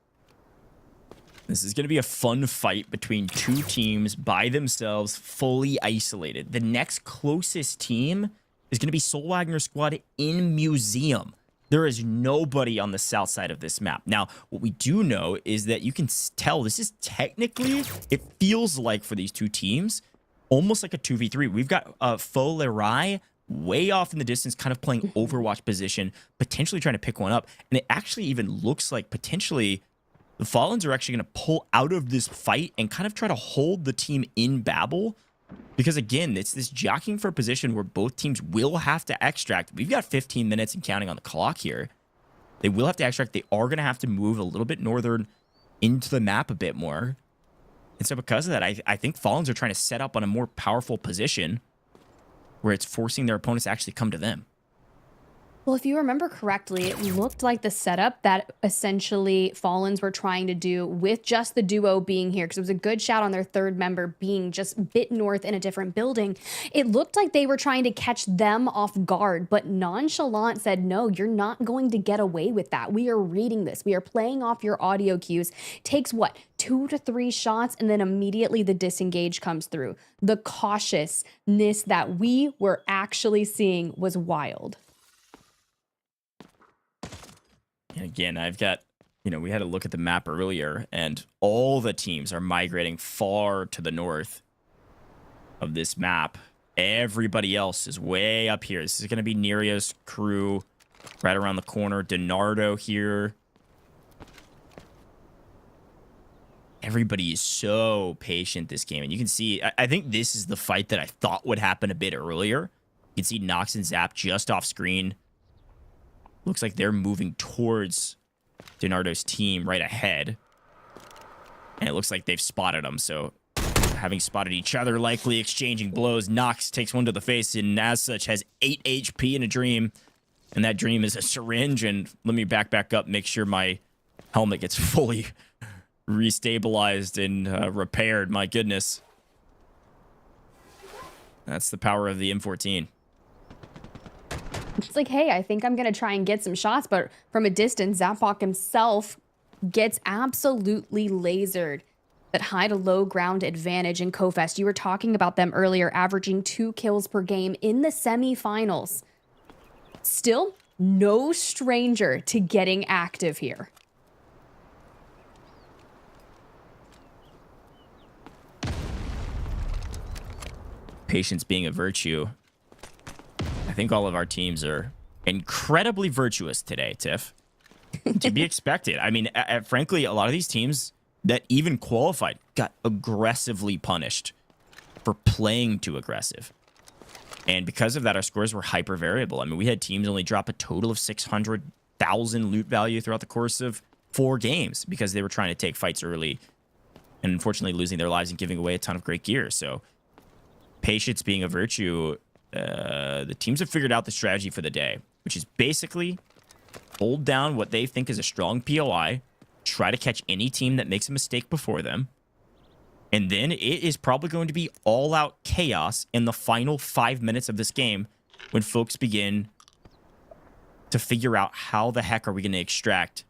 This is going to be a fun fight between two teams by themselves, fully isolated. The next closest team is going to be Soul Wagner Squad in Museum. There is nobody on the south side of this map. Now, what we do know is that you can tell this is technically, it feels like for these two teams, almost like a 2v3. We've got Faux Lerai way off in the distance, kind of playing Overwatch position, potentially trying to pick one up. And it actually even looks like potentially the Fallens are actually going to pull out of this fight and kind of try to hold the team in Babel. Because again, it's this jockeying for a position where both teams will have to extract. We've got 15 minutes and counting on the clock here. They will have to extract. They are going to have to move a little bit northern into the map a bit more. And so because of that, I think Fallens are trying to set up on a more powerful position where it's forcing their opponents to actually come to them. Well, if you remember correctly, it looked like the setup that essentially Fallens were trying to do with just the duo being here, because it was a good shout on their third member being just a bit north in a different building. It looked like they were trying to catch them off guard, but Nonchalant said, no, you're not going to get away with that. We are reading this. We are playing off your audio cues. Takes what? 2 to 3 shots, and then immediately the disengage comes through. The cautiousness that we were actually seeing was wild. And again, I've got, we had a look at the map earlier, and all the teams are migrating far to the north of this map. Everybody else is way up here. This is going to be Nerio's crew right around the corner. Donardo here. Everybody is so patient this game. And you can see, I think this is the fight that I thought would happen a bit earlier. You can see Nox and Zap just off screen. Looks like they're moving towards Donardo's team right ahead. And it looks like they've spotted them. So having spotted each other, likely exchanging blows, Nox takes one to the face and as such has 8 HP in a dream. And that dream is a syringe. And let me back up, make sure my helmet gets fully restabilized and repaired. My goodness. That's the power of the M14. It's like, hey, I think I'm going to try and get some shots, but from a distance, Zapok himself gets absolutely lasered. That high to low ground advantage in Kofest. You were talking about them earlier, averaging 2 kills per game in the semifinals. Still, no stranger to getting active here. Patience being a virtue. I think all of our teams are incredibly virtuous today, Tiff. To be expected. I mean, frankly, a lot of these teams that even qualified got aggressively punished for playing too aggressive. And because of that, our scores were hyper variable. I mean, we had teams only drop a total of 600,000 loot value throughout the course of 4 games because they were trying to take fights early and unfortunately losing their lives and giving away a ton of great gear. So patience being a virtue, the teams have figured out the strategy for the day, which is basically hold down what they think is a strong POI, try to catch any team that makes a mistake before them, and then it is probably going to be all-out chaos in the final 5 minutes of this game when folks begin to figure out how the heck are we going to extract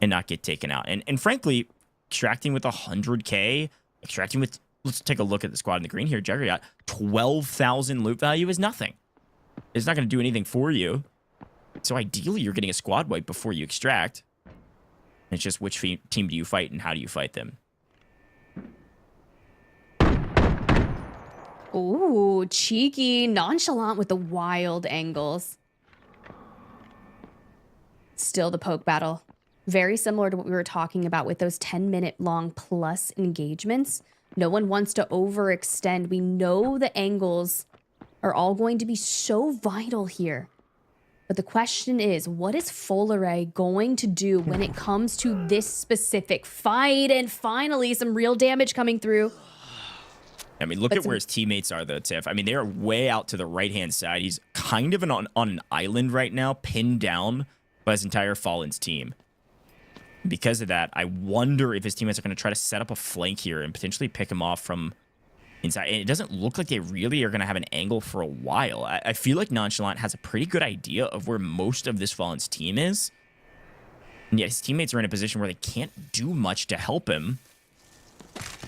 and not get taken out. And frankly, extracting with 100K, extracting with, let's take a look at the squad in the green here, Juggernaut, 12,000 loot value is nothing. It's not going to do anything for you. So ideally, you're getting a squad wipe before you extract. It's just which team do you fight and how do you fight them. Ooh, cheeky, nonchalant with the wild angles. Still the poke battle. Very similar to what we were talking about with those 10-minute long plus engagements. No one wants to overextend. We know the angles are all going to be so vital here. But the question is, what is Folare going to do when it comes to this specific fight? And finally, some real damage coming through. I mean, look at where his teammates are, though, Tiff. I mean, they are way out to the right-hand side. He's kind of on an island right now, pinned down by his entire Fallen's team. Because of that, I wonder if his teammates are going to try to set up a flank here and potentially pick him off from inside. And it doesn't look like they really are going to have an angle for a while. I feel like Nonchalant has a pretty good idea of where most of this Fallen's team is. And yet his teammates are in a position where they can't do much to help him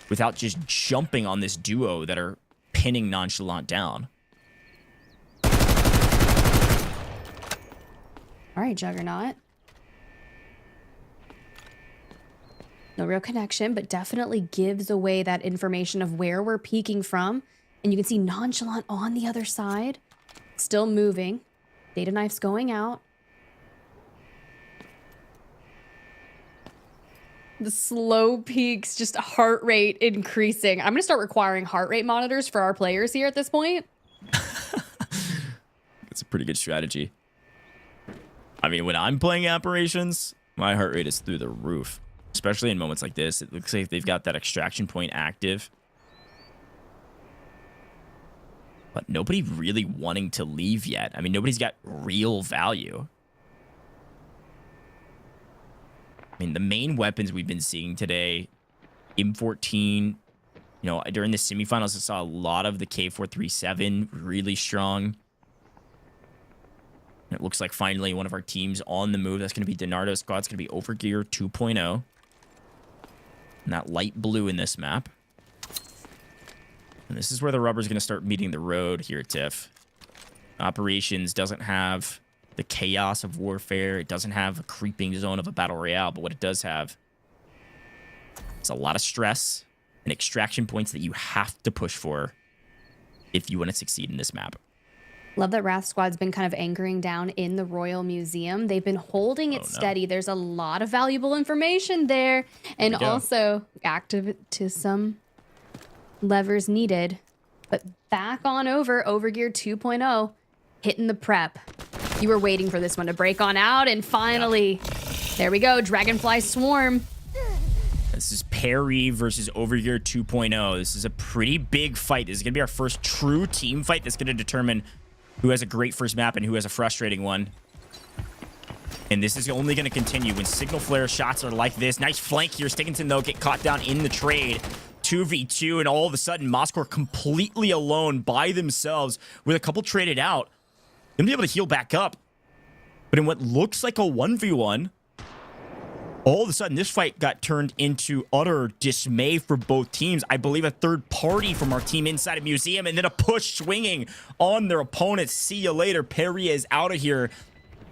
without just jumping on this duo that are pinning Nonchalant down. All right, Juggernaut. No real connection, but definitely gives away that information of where we're peeking from. And you can see Nonchalant on the other side, still moving. Data knife's going out. The slow peaks, just heart rate increasing. I'm going to start requiring heart rate monitors for our players here at this point. It's a pretty good strategy. I mean, when I'm playing operations, my heart rate is through the roof. Especially in moments like this. It looks like they've got that extraction point active. But nobody really wanting to leave yet. I mean, nobody's got real value. I mean, the main weapons we've been seeing today, M14, you know, during the semifinals, I saw a lot of the K437 really strong. And it looks like finally one of our teams on the move. That's going to be Donardo's squad's going to be Overgear 2.0. And that light blue in this map. And this is where the rubber's going to start meeting the road here, Tiff. Operations doesn't have the chaos of warfare. It doesn't have a creeping zone of a battle royale. But what it does have is a lot of stress and extraction points that you have to push for if you want to succeed in this map. Love that WrathSquad's been kind of anchoring down in the Royal Museum. They've been holding it steady. There's a lot of valuable information there. And also activism levers needed. But back on over, Overgear 2.0, hitting the prep. You were waiting for this one to break on out, and finally, there we go, Dragonfly Swarm. This is PARI versus Overgear 2.0. This is a pretty big fight. This is going to be our first true team fight that's going to determine who has a great first map and who has a frustrating one. And this is only going to continue when signal flare shots are like this. Nice flank here. Stickinson, though, get caught down in the trade. 2v2, and all of a sudden, Moskor completely alone by themselves with a couple traded out. Gonna be able to heal back up. But in what looks like a 1v1, all of a sudden, this fight got turned into utter dismay for both teams. I believe a third party from our team inside a museum, and then a push swinging on their opponents. See you later. PARI is out of here.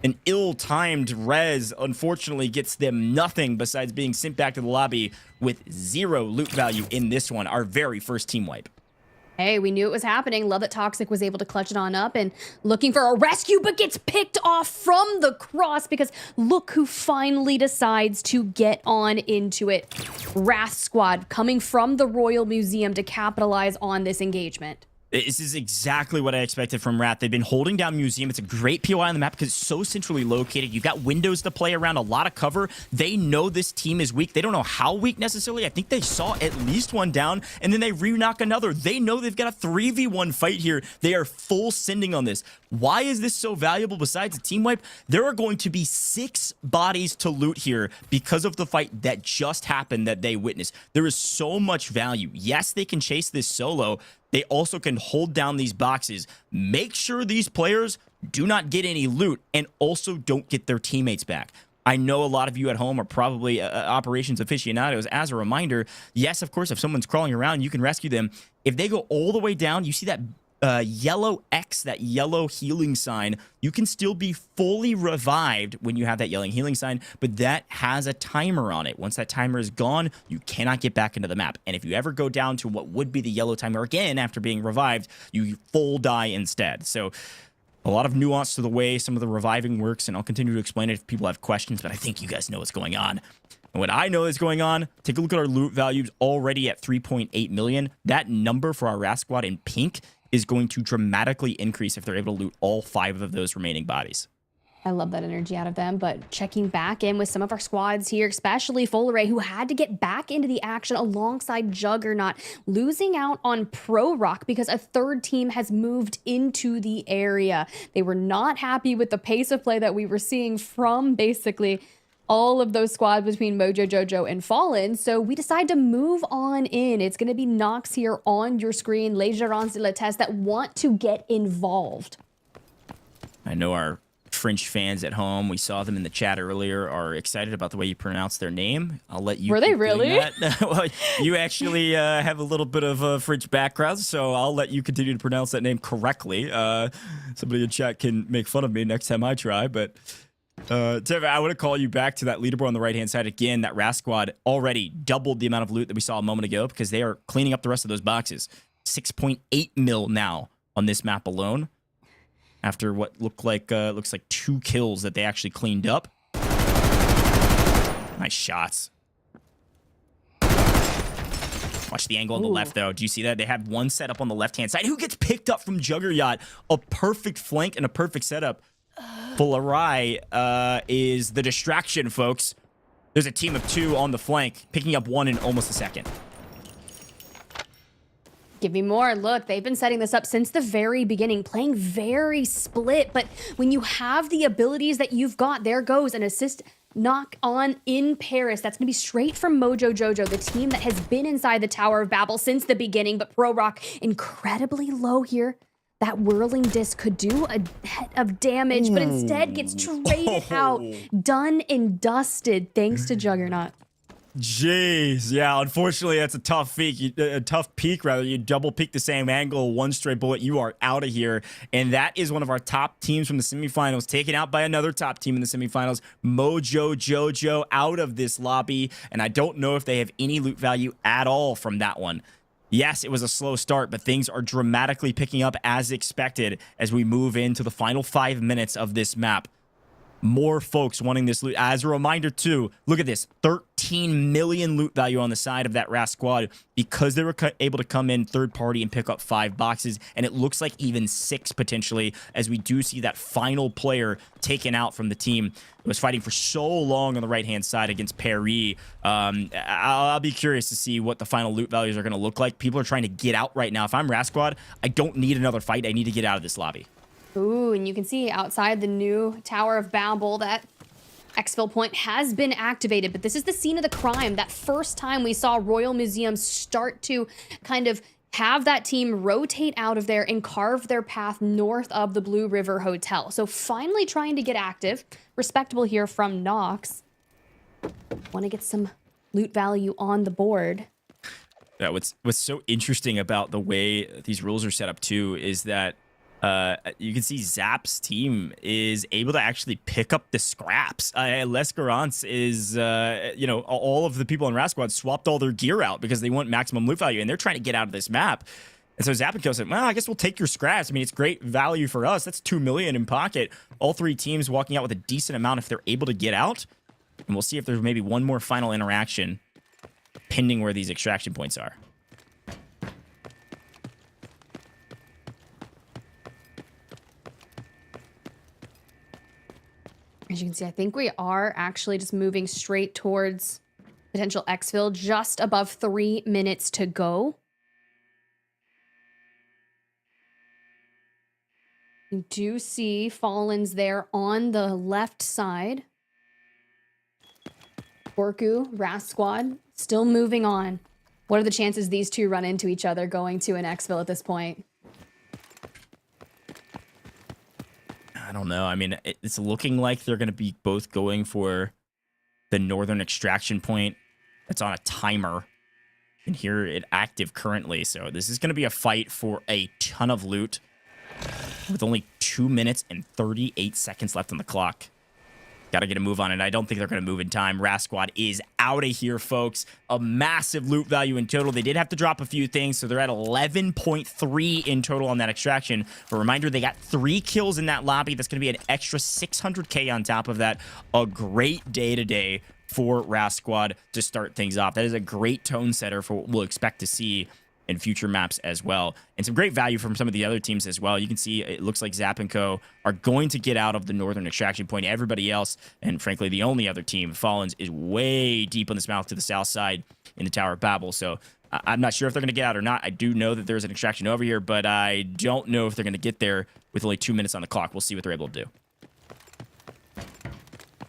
An ill-timed res, unfortunately, gets them nothing besides being sent back to the lobby with 0 loot value in this one. Our very first team wipe. Hey, we knew it was happening. Love that Toxic was able to clutch it on up and looking for a rescue, but gets picked off from the cross because look who finally decides to get on into it. WrathSquad coming from the Royal Museum to capitalize on this engagement. This is exactly what I expected from Wrath. They've been holding down Museum. It's a great POI on the map because it's so centrally located. You've got windows to play around, a lot of cover. They know this team is weak. They don't know how weak necessarily. I think they saw at least one down, and then they re-knock another. They know they've got a 3v1 fight here. They are full sending on this. Why is this so valuable besides a team wipe? There are going to be 6 bodies to loot here because of the fight that just happened that they witnessed. There is so much value. Yes, they can chase this solo. They also can hold down these boxes, make sure these players do not get any loot, and also don't get their teammates back. I know a lot of you at home are probably operations aficionados. As a reminder, yes, of course, if someone's crawling around, you can rescue them. If they go all the way down, you see that yellow X, that yellow healing sign, you can still be fully revived when you have that yellow healing sign, but that has a timer on it. Once that timer is gone, you cannot get back into the map. And if you ever go down to what would be the yellow timer again after being revived, you full die instead. So a lot of nuance to the way some of the reviving works, and I'll continue to explain it if people have questions, but I think you guys know what's going on. And what I know is going on, take a look at our loot values already at 3.8 million. That number for our WrathSquad in pink is going to dramatically increase if they're able to loot all 5 of those remaining bodies. I love that energy out of them, but checking back in with some of our squads here, especially Full Array, who had to get back into the action alongside Juggernaut, losing out on Pro Rock because a third team has moved into the area. They were not happy with the pace of play that we were seeing from basically all of those squads between MOJO, JOJO, and Fallen. So we decide to move on in. It's going to be Nox here on your screen, les Gerants de la TESS that want to get involved. I know our French fans at home, we saw them in the chat earlier, are excited about the way you pronounce their name. I'll let you. Were they really? Well, you actually have a little bit of a French background, so I'll let you continue to pronounce that name correctly. Somebody in chat can make fun of me next time I try, but Tevin, I want to call you back to that leaderboard on the right-hand side again. That WrathSquad already doubled the amount of loot that we saw a moment ago because they are cleaning up the rest of those boxes. 6.8 mil now on this map alone, after what looks like 2 kills that they actually cleaned up. Nice shots. Watch the angle on the left, though. Do you see that? They have one setup on the left-hand side. Who gets picked up from Juggernaut? A perfect flank and a perfect setup. Full Array is the distraction, folks. There's a team of 2 on the flank, picking up 1 in almost a second. Give me more. Look, they've been setting this up since the very beginning, playing very split. But when you have the abilities that you've got, there goes an assist knock on in Paris. That's going to be straight from MOJO JOJO, the team that has been inside the Tower of Babel since the beginning. But Pro Rock incredibly low here. That whirling disc could do a head of damage, but instead gets traded out, done and dusted, thanks to Juggernaut. Jeez, yeah, unfortunately, that's a tough peak, rather. You double peek the same angle, 1 straight bullet, you are out of here. And that is one of our top teams from the semifinals, taken out by another top team in the semifinals, MOJO JOJO, out of this lobby. And I don't know if they have any loot value at all from that one. Yes, it was a slow start, but things are dramatically picking up as expected as we move into the final 5 minutes of this map. More folks wanting this loot. As a reminder, too, look at this. 13 million loot value on the side of that WrathSquad because they were able to come in third party and pick up 5 boxes, and it looks like even 6 potentially as we do see that final player taken out from the team. It was fighting for so long on the right-hand side against PARI. I'll be curious to see what the final loot values are going to look like. People are trying to get out right now. If I'm WrathSquad, I don't need another fight. I need to get out of this lobby. Ooh, and you can see outside the new Tower of Babel that exfil point has been activated, but this is the scene of the crime. That first time we saw Royal Museum start to kind of have that team rotate out of there and carve their path north of the Blue River Hotel. So finally trying to get active. Respectable here from Nox. Want to get some loot value on the board. Yeah, what's so interesting about the way these rules are set up too is that you can see Zap's team is able to actually pick up the scraps. Les Gerants is, all of the people in WrathSquad swapped all their gear out because they want maximum loot value, and they're trying to get out of this map. And so Zapico said, well, I guess we'll take your scraps. I mean, it's great value for us. That's $2 million in pocket. All three teams walking out with a decent amount if they're able to get out. And we'll see if there's maybe one more final interaction pending where these extraction points are. As you can see, I think we are actually just moving straight towards potential exfil, just above 3 minutes to go. You do see Fallens there on the left side. Borku, WrathSquad, still moving on. What are the chances these two run into each other going to an exfil at this point? I don't know. I mean, it's looking like they're going to be both going for the northern extraction point. It's on a timer. And here it active currently. So this is going to be a fight for a ton of loot with only 2 minutes and 38 seconds left on the clock. Got to get a move on it. I don't think they're going to move in time. WrathSquad is out of here, folks. A massive loot value in total. They did have to drop a few things, so they're at 11.3 in total on that extraction. A reminder, they got 3 kills in that lobby. That's going to be an extra 600K on top of that. A great day today for WrathSquad to start things off. That is a great tone setter for what we'll expect to see in future maps as well. And some great value from some of the other teams as well. You can see it looks like Zap and Co. are going to get out of the northern extraction point. Everybody else, and frankly, the only other team, Fallens, is way deep on this mouth to the south side in the Tower of Babel. So I'm not sure if they're going to get out or not. I do know that there's an extraction over here, but I don't know if they're going to get there with only 2 minutes on the clock. We'll see what they're able to do.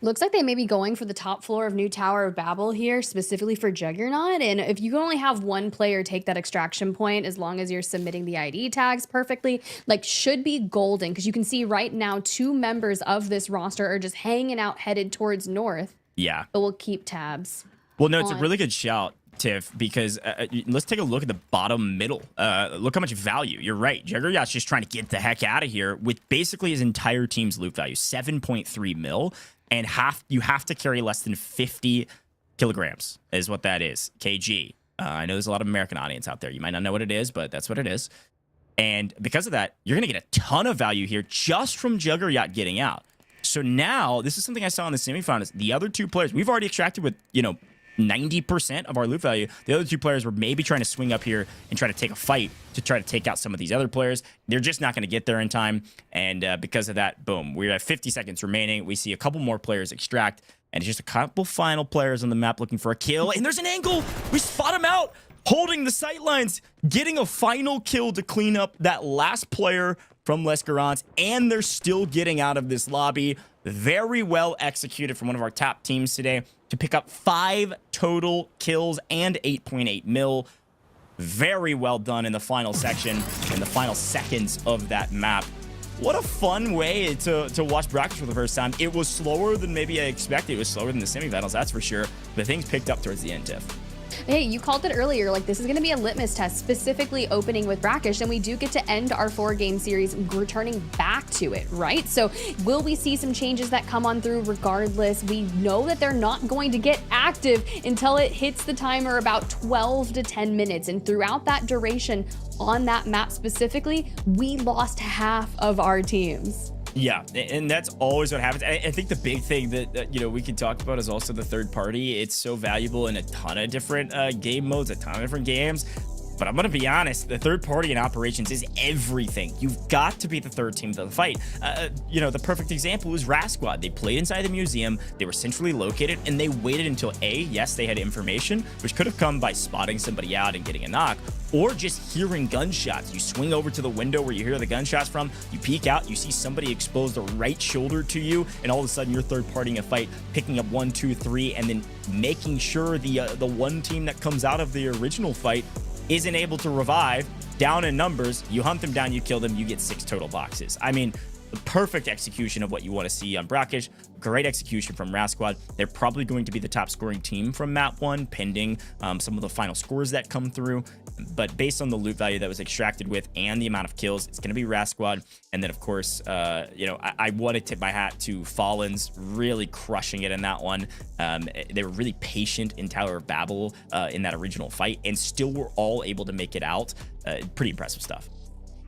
Looks like they may be going for the top floor of New Tower of Babel here, specifically for Juggernaut. And if you can only have one player take that extraction point, as long as you're submitting the ID tags perfectly, like, should be golden. Because you can see right now 2 members of this roster are just hanging out headed towards north. Yeah. But we'll keep tabs. Well, no, it's a really good shout, Tiff, because let's take a look at the bottom middle. Look how much value. You're right. Juggernaut's just trying to get the heck out of here with basically his entire team's loot value, 7.3 mil. And you have to carry less than 50 kilograms is what that is, kg. I know there's a lot of American audience out there. You might not know what it is, but that's what it is. And because of that, you're going to get a ton of value here just from Juggernaut getting out. So now, this is something I saw in the semifinals. The other 2 players, we've already extracted with, 90% of our loot value. The other 2 players were maybe trying to swing up here and try to take a fight to try to take out some of these other players. They're just not going to get there in time. And because of that, boom, we're at 50 seconds remaining. We see a couple more players extract, and it's just a couple final players on the map looking for a kill. And there's an angle. We spot him out, holding the sight lines, getting a final kill to clean up that last player from Les Gerants, and they're still getting out of this lobby. Very well executed from one of our top teams today to pick up 5 total kills and 8.8 mil. Very well done in the final section, in the final seconds of that map. What a fun way to watch brackets for the first time. It was slower than maybe I expected. It was slower than the semifinals, that's for sure. But things picked up towards the end, Tiff. Hey, you called it earlier, like, this is going to be a litmus test, specifically opening with Brackish, and we do get to end our 4-game series returning back to it, right? So will we see some changes that come on through regardless? We know that they're not going to get active until it hits the timer about 12 to 10 minutes, and throughout that duration on that map specifically, we lost half of our teams. Yeah, and that's always what happens. I think the big thing that we can talk about is also the third party. It's so valuable in a ton of different game modes, a ton of different games. But I'm going to be honest, the third party in operations is everything. You've got to be the third team to the fight. The perfect example is WrathSquad. They played inside the museum. They were centrally located, and they waited until yes, they had information, which could have come by spotting somebody out and getting a knock, or just hearing gunshots. You swing over to the window where you hear the gunshots from, you peek out, you see somebody expose the right shoulder to you, and all of a sudden you're third partying a fight, picking up 1, 2, 3, and then making sure the one team that comes out of the original fight isn't able to revive. Down in numbers, you hunt them down, you kill them, you get 6 total boxes. I mean, the perfect execution of what you want to see on Brackish. Great execution from WrathSquad. They're probably going to be the top scoring team from map 1, pending some of the final scores that come through. But based on the loot value that was extracted with and the amount of kills, it's going to be WrathSquad. And then, of course, you know, I want to tip my hat to Fallens, really crushing it in that one. They were really patient in Tower of Babel in that original fight, and still were all able to make it out. Pretty impressive stuff.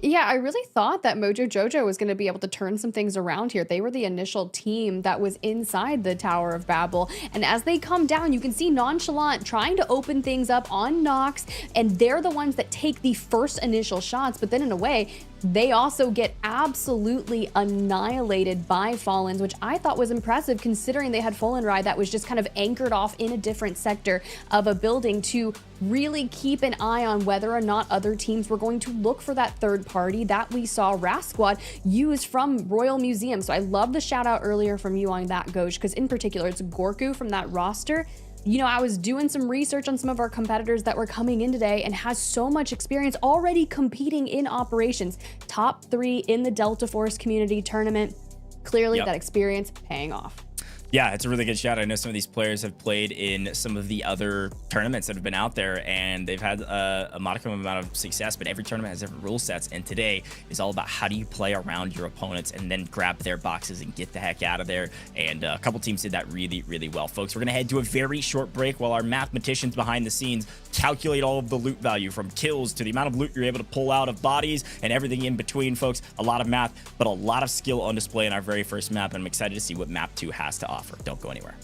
Yeah, I really thought that MOJO JOJO was going to be able to turn some things around here. They were the initial team that was inside the Tower of Babel. And as they come down, you can see Nonchalant trying to open things up on Nox, and they're the ones that take the first initial shots. But then in a way, they also get absolutely annihilated by Fallens, which I thought was impressive considering they had Fallenride that was just kind of anchored off in a different sector of a building to really keep an eye on whether or not other teams were going to look for that third party that we saw WrathSquad use from Royal Museum. So I love the shout out earlier from you on that, Goj, because in particular, it's Gorku from that roster. You know, I was doing some research on some of our competitors that were coming in today and has so much experience already competing in operations. Top 3 in the Delta Force community tournament. Clearly that experience paying off. Yeah, it's a really good shout. I know some of these players have played in some of the other tournaments that have been out there, and they've had a modicum amount of success, but every tournament has different rule sets, and today is all about how do you play around your opponents and then grab their boxes and get the heck out of there, and a couple teams did that really, really well. Folks, we're going to head to a very short break while our mathematicians behind the scenes calculate all of the loot value, from kills to the amount of loot you're able to pull out of bodies and everything in between, folks. A lot of math, but a lot of skill on display in our very first map, and I'm excited to see what map 2 has to offer. Don't go anywhere.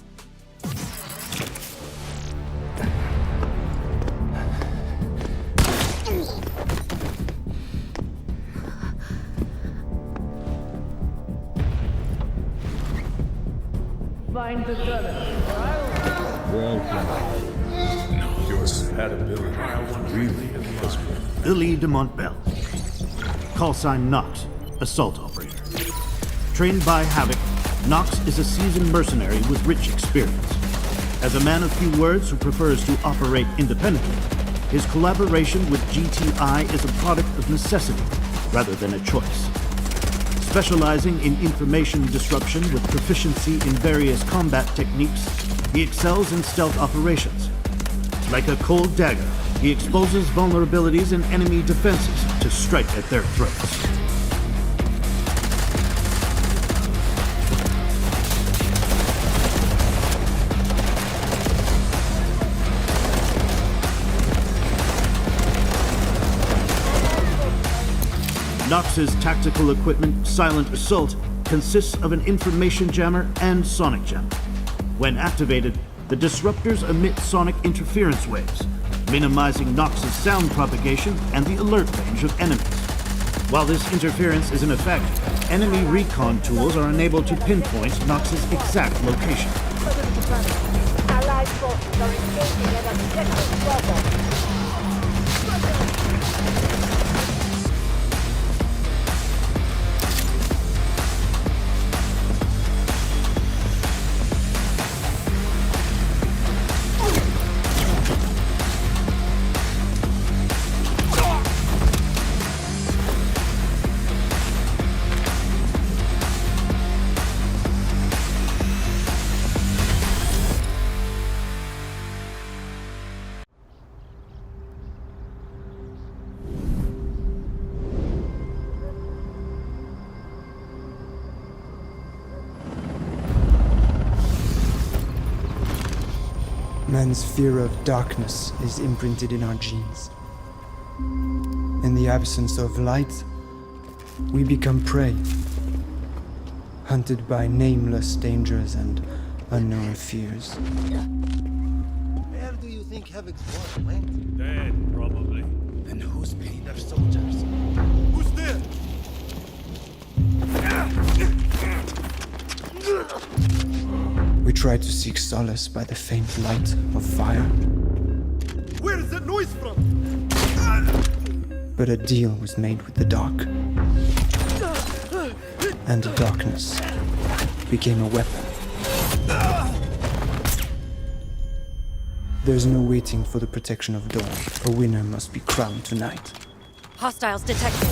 Find the terminal. Your compatibility really impressed me. Illy de Montbel. Call sign Nox, assault operator. Trained by Havoc, Nox is a seasoned mercenary with rich experience. As a man of few words who prefers to operate independently, his collaboration with GTI is a product of necessity rather than a choice. Specializing in information disruption with proficiency in various combat techniques, he excels in stealth operations. Like a cold dagger, he exposes vulnerabilities in enemy defenses to strike at their throats. Nox's tactical equipment, Silent Assault, consists of an information jammer and sonic jammer. When activated, the disruptors emit sonic interference waves, minimizing Nox's sound propagation and the alert range of enemies. While this interference is in effect, enemy recon tools are unable to pinpoint Nox's exact location. Allied forces are engaging at objective Bravo. Man's fear of darkness is imprinted in our genes. In the absence of light, we become prey, hunted by nameless dangers and unknown fears. Where do you think Havoc's boss went? Dead, probably. Then who's paying their soldiers? Who's there? We try to seek solace by the faint light of fire. Where is that noise from? But a deal was made with the dark. And the darkness became a weapon. There's no waiting for the protection of dawn. A winner must be crowned tonight. Hostiles detected.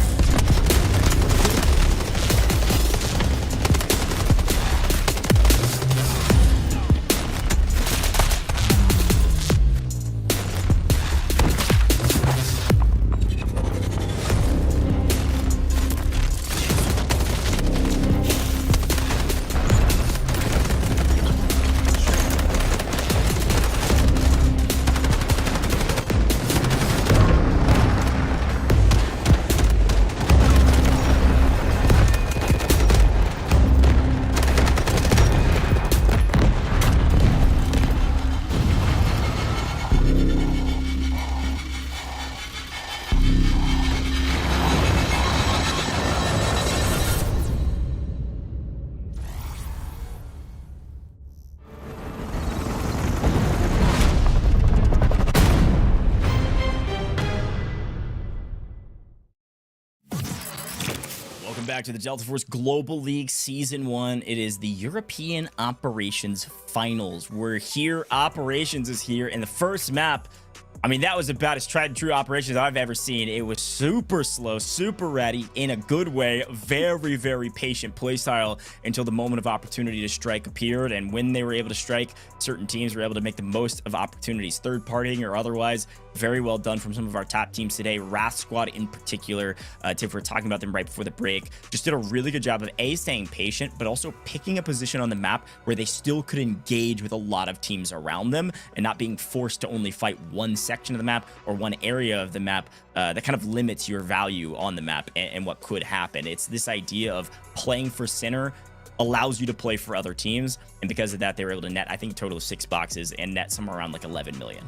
back to the Delta Force Global League Season 1. It is the European Operations Finals. We're here. Operations is here. And the first map, I mean, that was about as tried and true operations I've ever seen. It was super slow, super ready, in a good way. Very, very patient playstyle until the moment of opportunity to strike appeared. And when they were able to strike, certain teams were able to make the most of opportunities, third partying or otherwise. Very well done from some of our top teams today. WrathSquad in particular, Tiff, we were talking about them right before the break, just did a really good job of staying patient, but also picking a position on the map where they still could engage with a lot of teams around them and not being forced to only fight one section of the map or one area of the map. That kind of limits your value on the map and what could happen. It's this idea of playing for center allows you to play for other teams, and because of that, they were able to net, I think, a total of 6 boxes and net somewhere around like 11 million.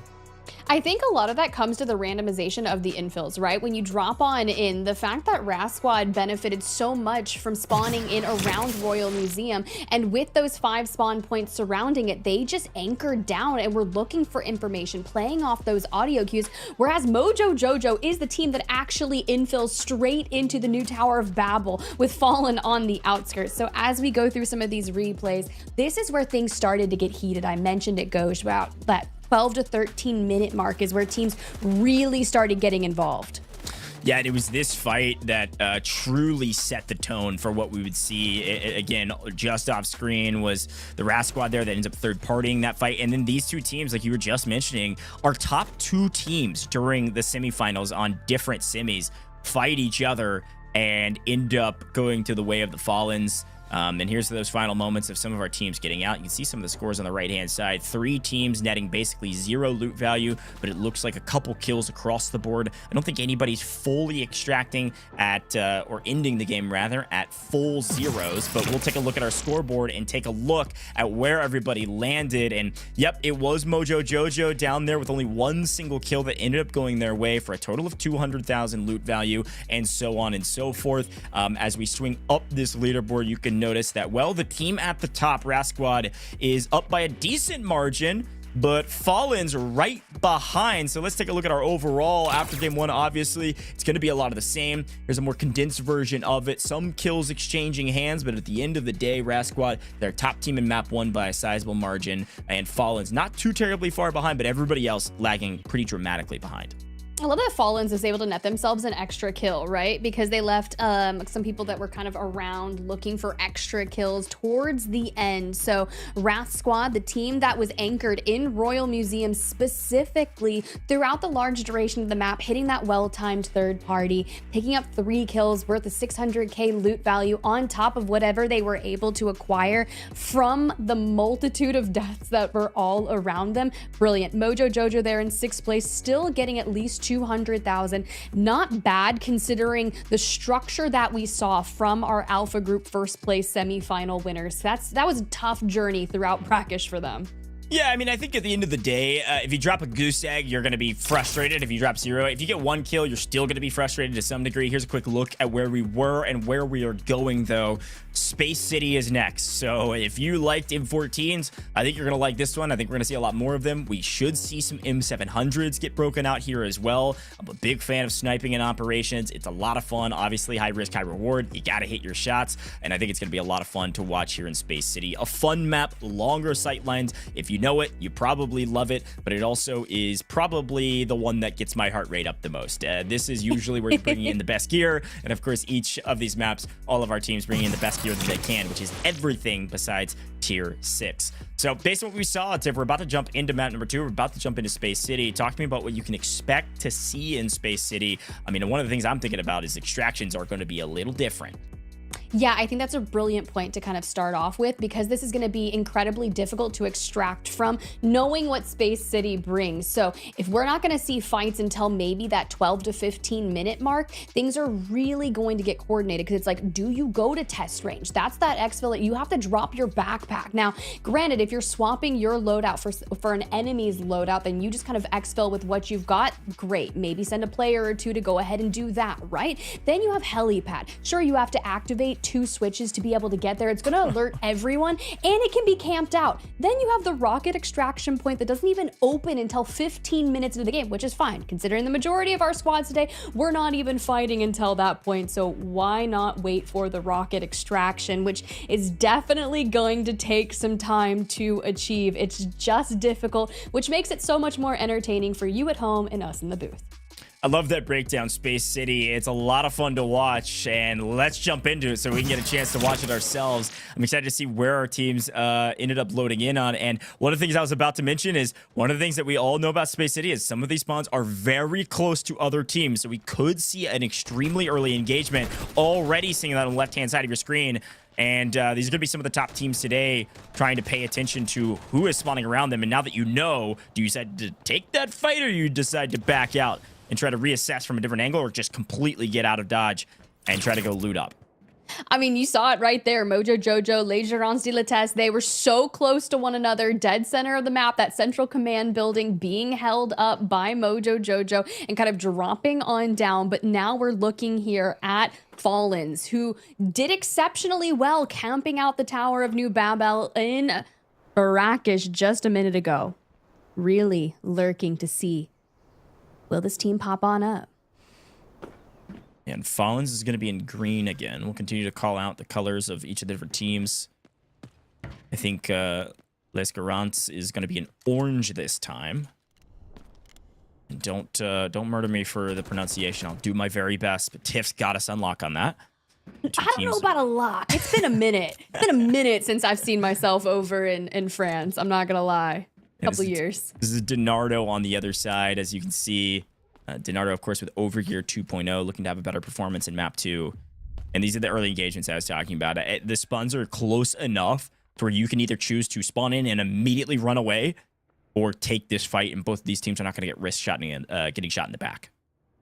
I think a lot of that comes to the randomization of the infills, right? When you drop on in, the fact that WrathSquad benefited so much from spawning in around Royal Museum, and with those 5 spawn points surrounding it, they just anchored down and were looking for information, playing off those audio cues, whereas MOJO JOJO is the team that actually infills straight into the new Tower of Babel with Fallen on the outskirts. So as we go through some of these replays, this is where things started to get heated. I mentioned it goes about that 12 to 13 minute mark is where teams really started getting involved. Yeah, and it was this fight that truly set the tone for what we would see. Again, just off screen was the WrathSquad there that ends up third partying that fight. And then these two teams, like you were just mentioning, are top 2 teams during the semifinals on different semis, fight each other and end up going to the way of the Fallens. And here's those final moments of some of our teams getting out. You can see some of the scores on the right-hand side. 3 teams netting basically 0 loot value, but it looks like a couple kills across the board. I don't think anybody's fully extracting at, or ending the game rather, at full zeros, but we'll take a look at our scoreboard and take a look at where everybody landed. And yep, it was MOJO JOJO down there with only 1 single kill that ended up going their way for a total of 200,000 loot value, and so on and so forth. As we swing up this leaderboard, you can notice that, well, the team at the top, WrathSquad, is up by a decent margin, but Fallen's right behind. So let's take a look at our overall after game 1. Obviously, it's going to be a lot of the same. Here's a more condensed version of it. Some kills exchanging hands, but at the end of the day, WrathSquad, their top team in map 1 by a sizable margin, and Fallen's not too terribly far behind, but everybody else lagging pretty dramatically behind. I love that Fallens is able to net themselves an extra kill, right? Because they left some people that were kind of around looking for extra kills towards the end. So WrathSquad, the team that was anchored in Royal Museum specifically throughout the large duration of the map, hitting that well-timed third party, picking up 3 kills worth of 600k loot value on top of whatever they were able to acquire from the multitude of deaths that were all around them. Brilliant. MOJO JOJO there in 6th place, still getting at least 200,000. Not bad considering the structure that we saw from our Alpha Group first place semi-final winners. That was a tough journey throughout Brackish for them. Yeah, I mean, I think at the end of the day, if you drop a goose egg, you're going to be frustrated. If you drop 0, if you get 1 kill, you're still going to be frustrated to some degree. Here's a quick look at where we were and where we are going, though. Space City is next. So if you liked M14s, I think you're going to like this one. I think we're going to see a lot more of them. We should see some M700s get broken out here as well. I'm a big fan of sniping in operations. It's a lot of fun. Obviously, high risk, high reward. You got to hit your shots. And I think it's going to be a lot of fun to watch here in Space City. A fun map, longer sight lines. If you know it, you probably love it, but it also is probably the one that gets my heart rate up the most. This is usually where you're bringing in the best gear. And of course, each of these maps, all of our teams bringing in the best gear that they can, which is everything besides tier 6. So based on what we saw, Tiff, we're about to jump into map number 2. We're about to jump into Space City. Talk to me about what you can expect to see in Space City. I mean, one of the things I'm thinking about is extractions are going to be a little different. Yeah, I think that's a brilliant point to kind of start off with, because this is going to be incredibly difficult to extract from, knowing what Space City brings. So if we're not going to see fights until maybe that 12 to 15 minute mark, things are really going to get coordinated, because it's like, do you go to test range? That's that exfil that you have to drop your backpack. Now, granted, if you're swapping your loadout for an enemy's loadout, then you just kind of exfil with what you've got. Great. Maybe send a player or 2 to go ahead and do that, right? Then you have helipad. Sure, you have to activate make 2 switches to be able to get there. It's gonna alert everyone, and it can be camped out. Then you have the rocket extraction point that doesn't even open until 15 minutes into the game, which is fine. Considering the majority of our squads today, we're not even fighting until that point, so why not wait for the rocket extraction, which is definitely going to take some time to achieve. It's just difficult, which makes it so much more entertaining for you at home and us in the booth. I love that breakdown, Space City. It's a lot of fun to watch, and let's jump into it so we can get a chance to watch it ourselves. I'm excited to see where our teams ended up loading in on, and one of the things I was about to mention is one of the things that we all know about Space City is some of these spawns are very close to other teams, so we could see an extremely early engagement. Already seeing that on the left-hand side of your screen. And these are going to be some of the top teams today trying to pay attention to who is spawning around them. And now that you know, do you decide to take that fight or you decide to back out and try to reassess from a different angle, or just completely get out of dodge and try to go loot up? I mean, you saw it right there. MOJO, JOJO, Les Gerants de la TESS, they were so close to one another, dead center of the map, that central command building being held up by MOJO, JOJO, and kind of dropping on down. But now we're looking here at Fallens, who did exceptionally well camping out the Tower of New Babel in Barakish just a minute ago. Really lurking to see, will this team pop on up? And Fallens is going to be in green again. We'll continue to call out the colors of each of the different teams. I think Les Gerants is going to be in orange this time. And don't murder me for the pronunciation. I'll do my very best, but Tiff's got us unlock on that. I don't know about a lock. It's been a minute. It's been a minute since I've seen myself over in France. I'm not going to lie. A couple years. This is Donardo on the other side, as you can see. Donardo, of course, with Overgear 2.0, looking to have a better performance in map 2. And these are the early engagements I was talking about. The spawns are close enough to where you can either choose to spawn in and immediately run away, or take this fight, and both of these teams are not going to get risk shot getting shot in the back.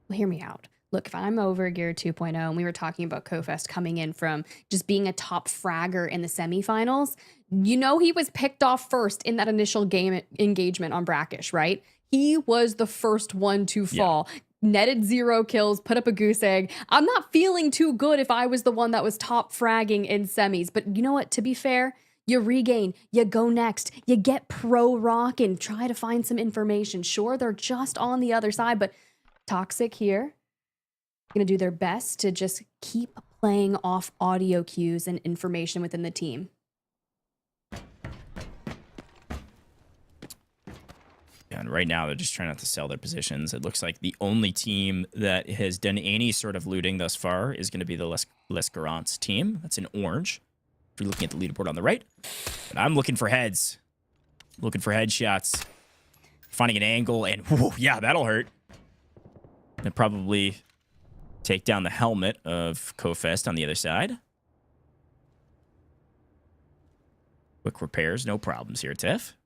Well, hear me out. Look, if I'm Overgear 2.0, and we were talking about Kofest coming in from just being a top fragger in the semifinals, you know he was picked off first in that initial game engagement on Brackish, right? He was the first one to fall. Yeah. Netted 0 kills, put up a goose egg. I'm not feeling too good if I was the one that was top fragging in semis. But you know what? To be fair, you regain, you go next, you get pro rock and try to find some information. Sure, they're just on the other side, but Toxic here, going to do their best to just keep playing off audio cues and information within the team. And right now, they're just trying not to sell their positions. It looks like the only team that has done any sort of looting thus far is going to be the Les Gerants team. That's in orange. If you're looking at the leaderboard on the right. But I'm looking for heads. Looking for headshots. Finding an angle, and whoa, yeah, that'll hurt. And probably take down the helmet of Kofest on the other side. Quick repairs, no problems here, Tiff.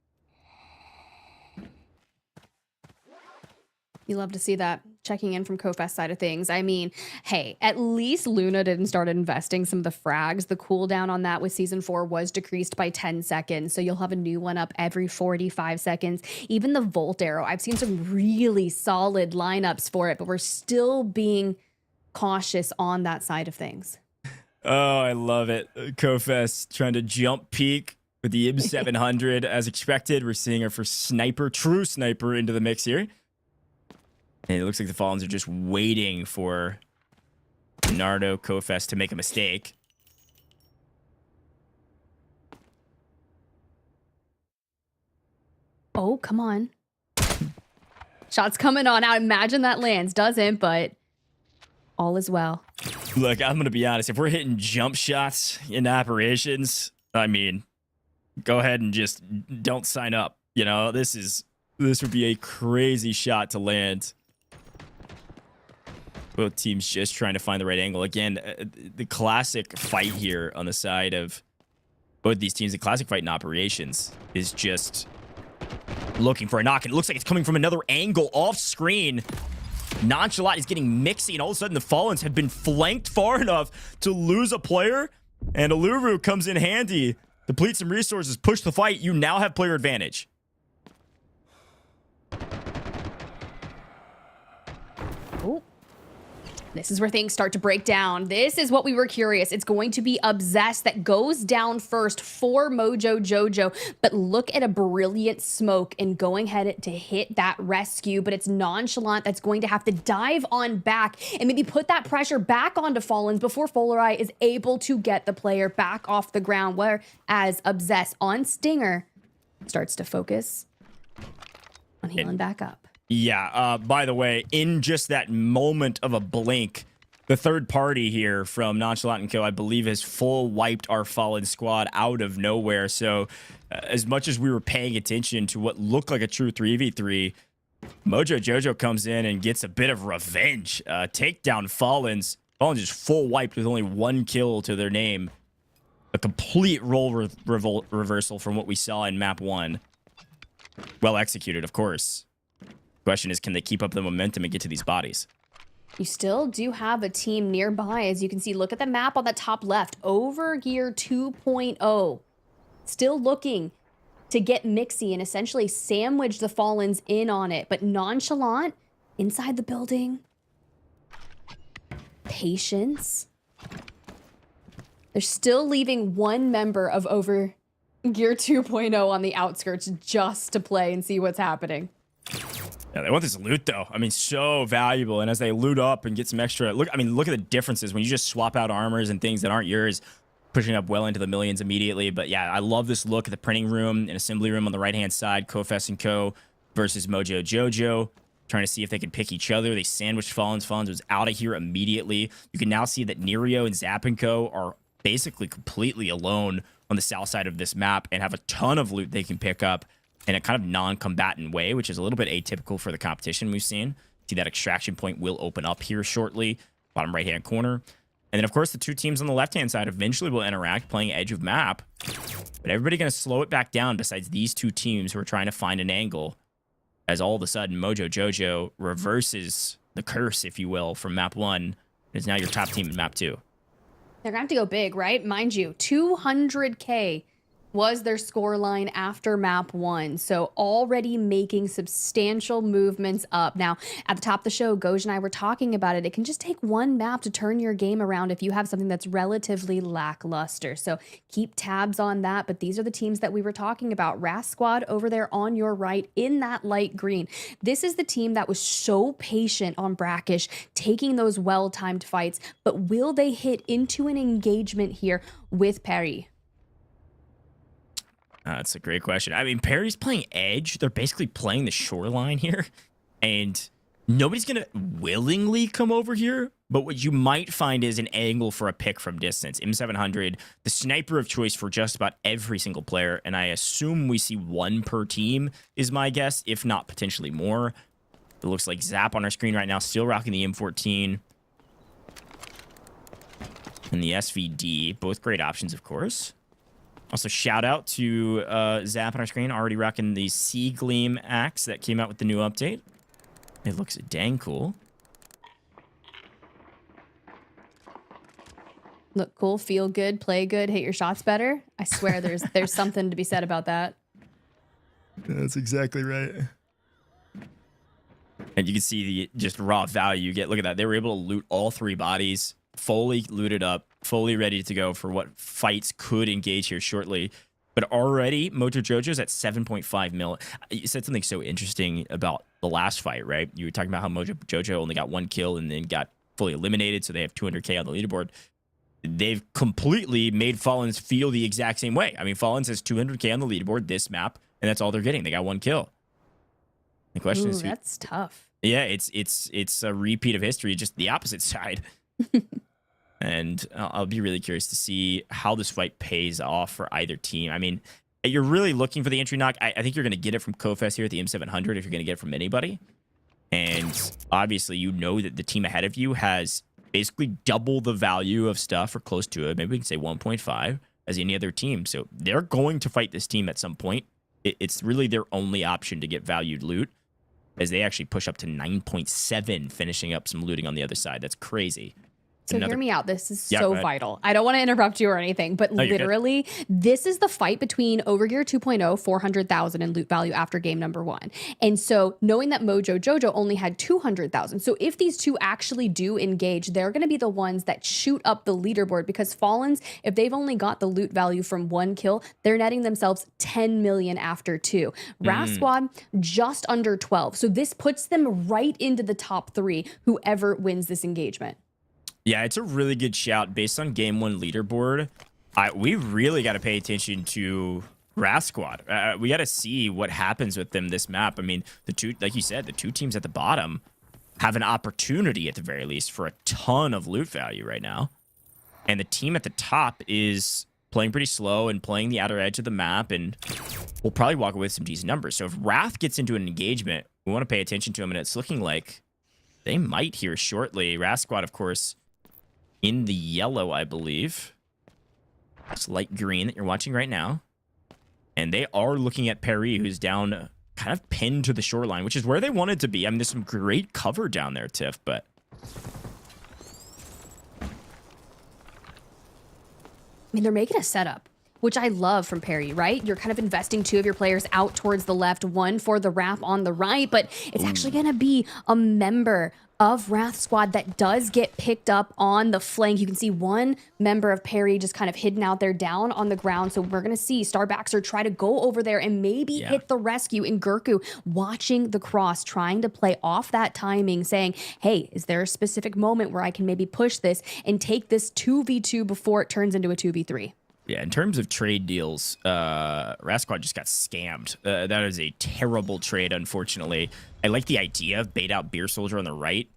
You love to see that checking in from Kofest side of things. I mean, hey, at least Luna didn't start investing some of the frags. The cooldown on that with Season 4 was decreased by 10 seconds, so you'll have a new one up every 45 seconds. Even the Volt Arrow, I've seen some really solid lineups for it, but we're still being cautious on that side of things. Oh, I love it. Kofest trying to jump peek with the IB 700 as expected. We're seeing our first sniper, true sniper, into the mix here. And it looks like the Fallens are just waiting for Nardo Kofest to make a mistake. Oh, come on. Shots coming on out. Imagine that lands. Doesn't, but all is well. Look, I'm going to be honest. If we're hitting jump shots in operations, I mean, go ahead and just don't sign up. You know, this would be a crazy shot to land. Both teams just trying to find the right angle. Again, the classic fight here on the side of both these teams, the classic fight in operations is just looking for a knock. And it looks like it's coming from another angle off screen. Nonchalant is getting mixy, and all of a sudden the Fallens have been flanked far enough to lose a player. And Aluru comes in handy, deplete some resources, push the fight. You now have player advantage. Oh. This is where things start to break down. This is what we were curious. It's going to be Obsessed that goes down first for MOJO JOJO. But look at a brilliant smoke and going ahead to hit that rescue. But it's Nonchalant that's going to have to dive on back and maybe put that pressure back onto Fallens before Folari is able to get the player back off the ground. Whereas Obsessed on Stinger starts to focus on healing back up. Yeah, by the way, in just that moment of a blink, the third party here from Nonchalant & Co., I believe, has full wiped our Fallen squad out of nowhere. So as much as we were paying attention to what looked like a true 3v3, MOJO JOJO comes in and gets a bit of revenge. Take down Fallens. Fallens just full wiped with only 1 kill to their name. A complete role reversal from what we saw in map 1. Well executed, of course. Question is, can they keep up the momentum and get to these bodies? You still do have a team nearby. As you can see, look at the map on the top left. Overgear 2.0. Still looking to get mixy and essentially sandwich the Fallens in on it. But Nonchalant inside the building. Patience. They're still leaving one member of Overgear 2.0 on the outskirts just to play and see what's happening. Yeah, they want this loot though. I mean, so valuable. And as they loot up and get some extra, look at the differences when you just swap out armors and things that aren't yours, pushing up well into the millions immediately. But yeah, I love this look at the printing room and assembly room on the right-hand side. KOFES & Co. versus MOJO JOJO. Trying to see if they could pick each other. They sandwiched Fallens. Fallens was out of here immediately. You can now see that Nerio and Zap & Co. are basically completely alone on the south side of this map and have a ton of loot they can pick up in a kind of non-combatant way, which is a little bit atypical for the competition we've seen. See that extraction point will open up here shortly, bottom right-hand corner. And then, of course, the two teams on the left-hand side eventually will interact, playing edge of map. But everybody going to slow it back down besides these two teams who are trying to find an angle, as all of a sudden MOJO JOJO reverses the curse, if you will, from map 1. It's now your top team in map 2. They're going to have to go big, right? Mind you, 200K was their scoreline after map 1. So already making substantial movements up. Now, at the top of the show, Goj and I were talking about it. It can just take one map to turn your game around if you have something that's relatively lackluster. So keep tabs on that. But these are the teams that we were talking about. WrathSquad over there on your right in that light green. This is the team that was so patient on Brackish, taking those well-timed fights. But will they hit into an engagement here with PARI? That's a great question. I mean, PARI's playing edge. They're basically playing the shoreline here. And nobody's going to willingly come over here. But what you might find is an angle for a pick from distance. M700, the sniper of choice for just about every single player. And I assume we see one per team is my guess, if not potentially more. It looks like Zap on our screen right now, still rocking the M14. And the SVD, both great options, of course. Also, shout out to Zap on our screen, already rocking the Sea Gleam axe that came out with the new update. It looks dang cool. Look cool, feel good, play good, hit your shots better. I swear there's something to be said about that. That's exactly right. And you can see the just raw value you get. Look at that. They were able to loot all 3 bodies, fully looted up, fully ready to go for what fights could engage here shortly. But already, MOJO JOJO's at 7.5 mil. You said something so interesting about the last fight, right? You were talking about how MOJO JOJO only got 1 kill and then got fully eliminated, so they have 200K on the leaderboard. They've completely made Fallens feel the exact same way. I mean, Fallens has 200K on the leaderboard this map, and that's all they're getting. They got 1 kill. The question is, that's tough. Yeah, it's a repeat of history, just the opposite side. And I'll be really curious to see how this fight pays off for either team. I mean, you're really looking for the entry knock. I think you're going to get it from KOFES here at the M700 if you're going to get it from anybody. And obviously, you know that the team ahead of you has basically double the value of stuff or close to it. Maybe we can say 1.5 as any other team. So they're going to fight this team at some point. It's really their only option to get valued loot, as they actually push up to 9.7, finishing up some looting on the other side. That's crazy. So hear me out. This is Yeah, so go ahead. vital. I don't want to interrupt you or anything, but No, you're good. literally, this is the fight between Overgear 2.0, 400,000 in loot value after game number 1. And so knowing that MOJO JOJO only had 200,000. So if these two actually do engage, they're going to be the ones that shoot up the leaderboard, because Fallens, if they've only got the loot value from 1 kill, they're netting themselves 10 million after 2. WrathSquad just under 12. So this puts them right into the top 3, whoever wins this engagement. Yeah, it's a really good shout based on game 1 leaderboard. We really got to pay attention to WrathSquad. We got to see what happens with them this map. I mean, the two, like you said, the two teams at the bottom have an opportunity at the very least for a ton of loot value right now. And the team at the top is playing pretty slow and playing the outer edge of the map, and we'll probably walk away with some decent numbers. So if Wrath gets into an engagement, we want to pay attention to them, and it's looking like they might here shortly. WrathSquad, of course, in the yellow, I believe. It's light green that you're watching right now. And they are looking at PARI, who's down kind of pinned to the shoreline, which is where they wanted to be. I mean, there's some great cover down there, Tiff, but... I mean, they're making a setup, which I love from PARI, right? You're kind of investing 2 of your players out towards the left, 1 for the wrap on the right, but it's actually going to be a member of WrathSquad that does get picked up on the flank. You can see 1 member of PARI just kind of hidden out there down on the ground. So we're going to see Starbaxer try to go over there and maybe hit the rescue. In Gurku watching the cross, trying to play off that timing, saying, hey, is there a specific moment where I can maybe push this and take this 2v2 before it turns into a 2v3? Yeah, in terms of trade deals, WrathSquad just got scammed. That is a terrible trade, unfortunately. I like the idea of bait out Beer Soldier on the right,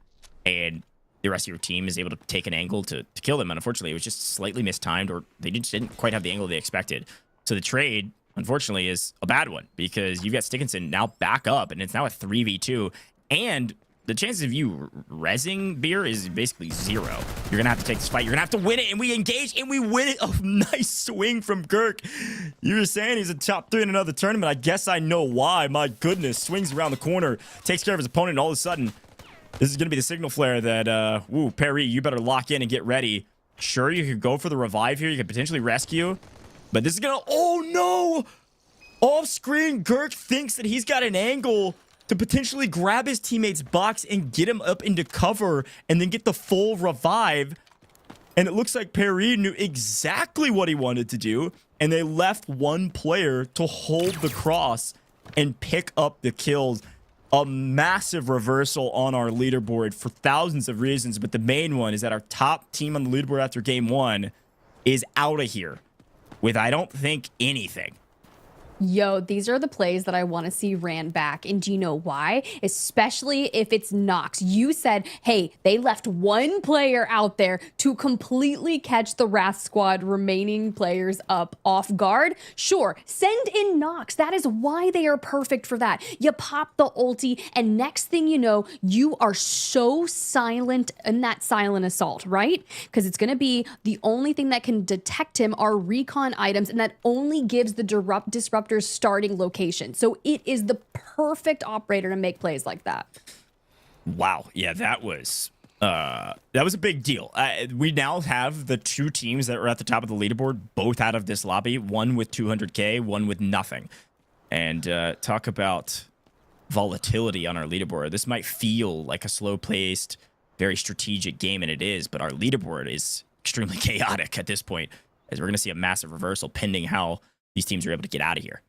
and the rest of your team is able to take an angle to kill them. And unfortunately, it was just slightly mistimed, or they just didn't quite have the angle they expected. So the trade, unfortunately, is a bad one, because you've got Stickinson now back up, and it's now a 3v2, and the chances of you rezzing Beer is basically 0. You're going to have to take this fight. You're going to have to win it, and we engage, and we win it. Oh, nice swing from Girk. You were saying he's a top 3 in another tournament. I guess I know why. My goodness. Swings around the corner, takes care of his opponent, and all of a sudden, this is going to be the signal flare that, woo, PARI, you better lock in and get ready. Sure, you could go for the revive here. You could potentially rescue, but this is going to, oh, no. Off screen, Girk thinks that he's got an angle to potentially grab his teammate's box and get him up into cover and then get the full revive. And it looks like PARI knew exactly what he wanted to do, and they left 1 player to hold the cross and pick up the kills. A massive reversal on our leaderboard for thousands of reasons, but the main one is that our top team on the leaderboard after game 1 is out of here with, I don't think, anything. Yo, these are the plays that I want to see ran back. And do you know why? Especially if it's Nox. You said, hey, they left 1 player out there to completely catch the WrathSquad remaining players up off guard. Sure, send in Nox. That is why they are perfect for that. You pop the ulti, and next thing you know, you are so silent in that silent assault, right? Because it's going to be the only thing that can detect him are recon items, and that only gives the disruptor starting location. So it is the perfect operator to make plays like that. Wow. Yeah, that was a big deal. We now have the 2 teams that are at the top of the leaderboard, both out of this lobby, one with 200K, one with nothing. And talk about volatility on our leaderboard. This might feel like a slow-paced, very strategic game, and it is, but our leaderboard is extremely chaotic at this point, as we're going to see a massive reversal pending how these teams are able to get out of here.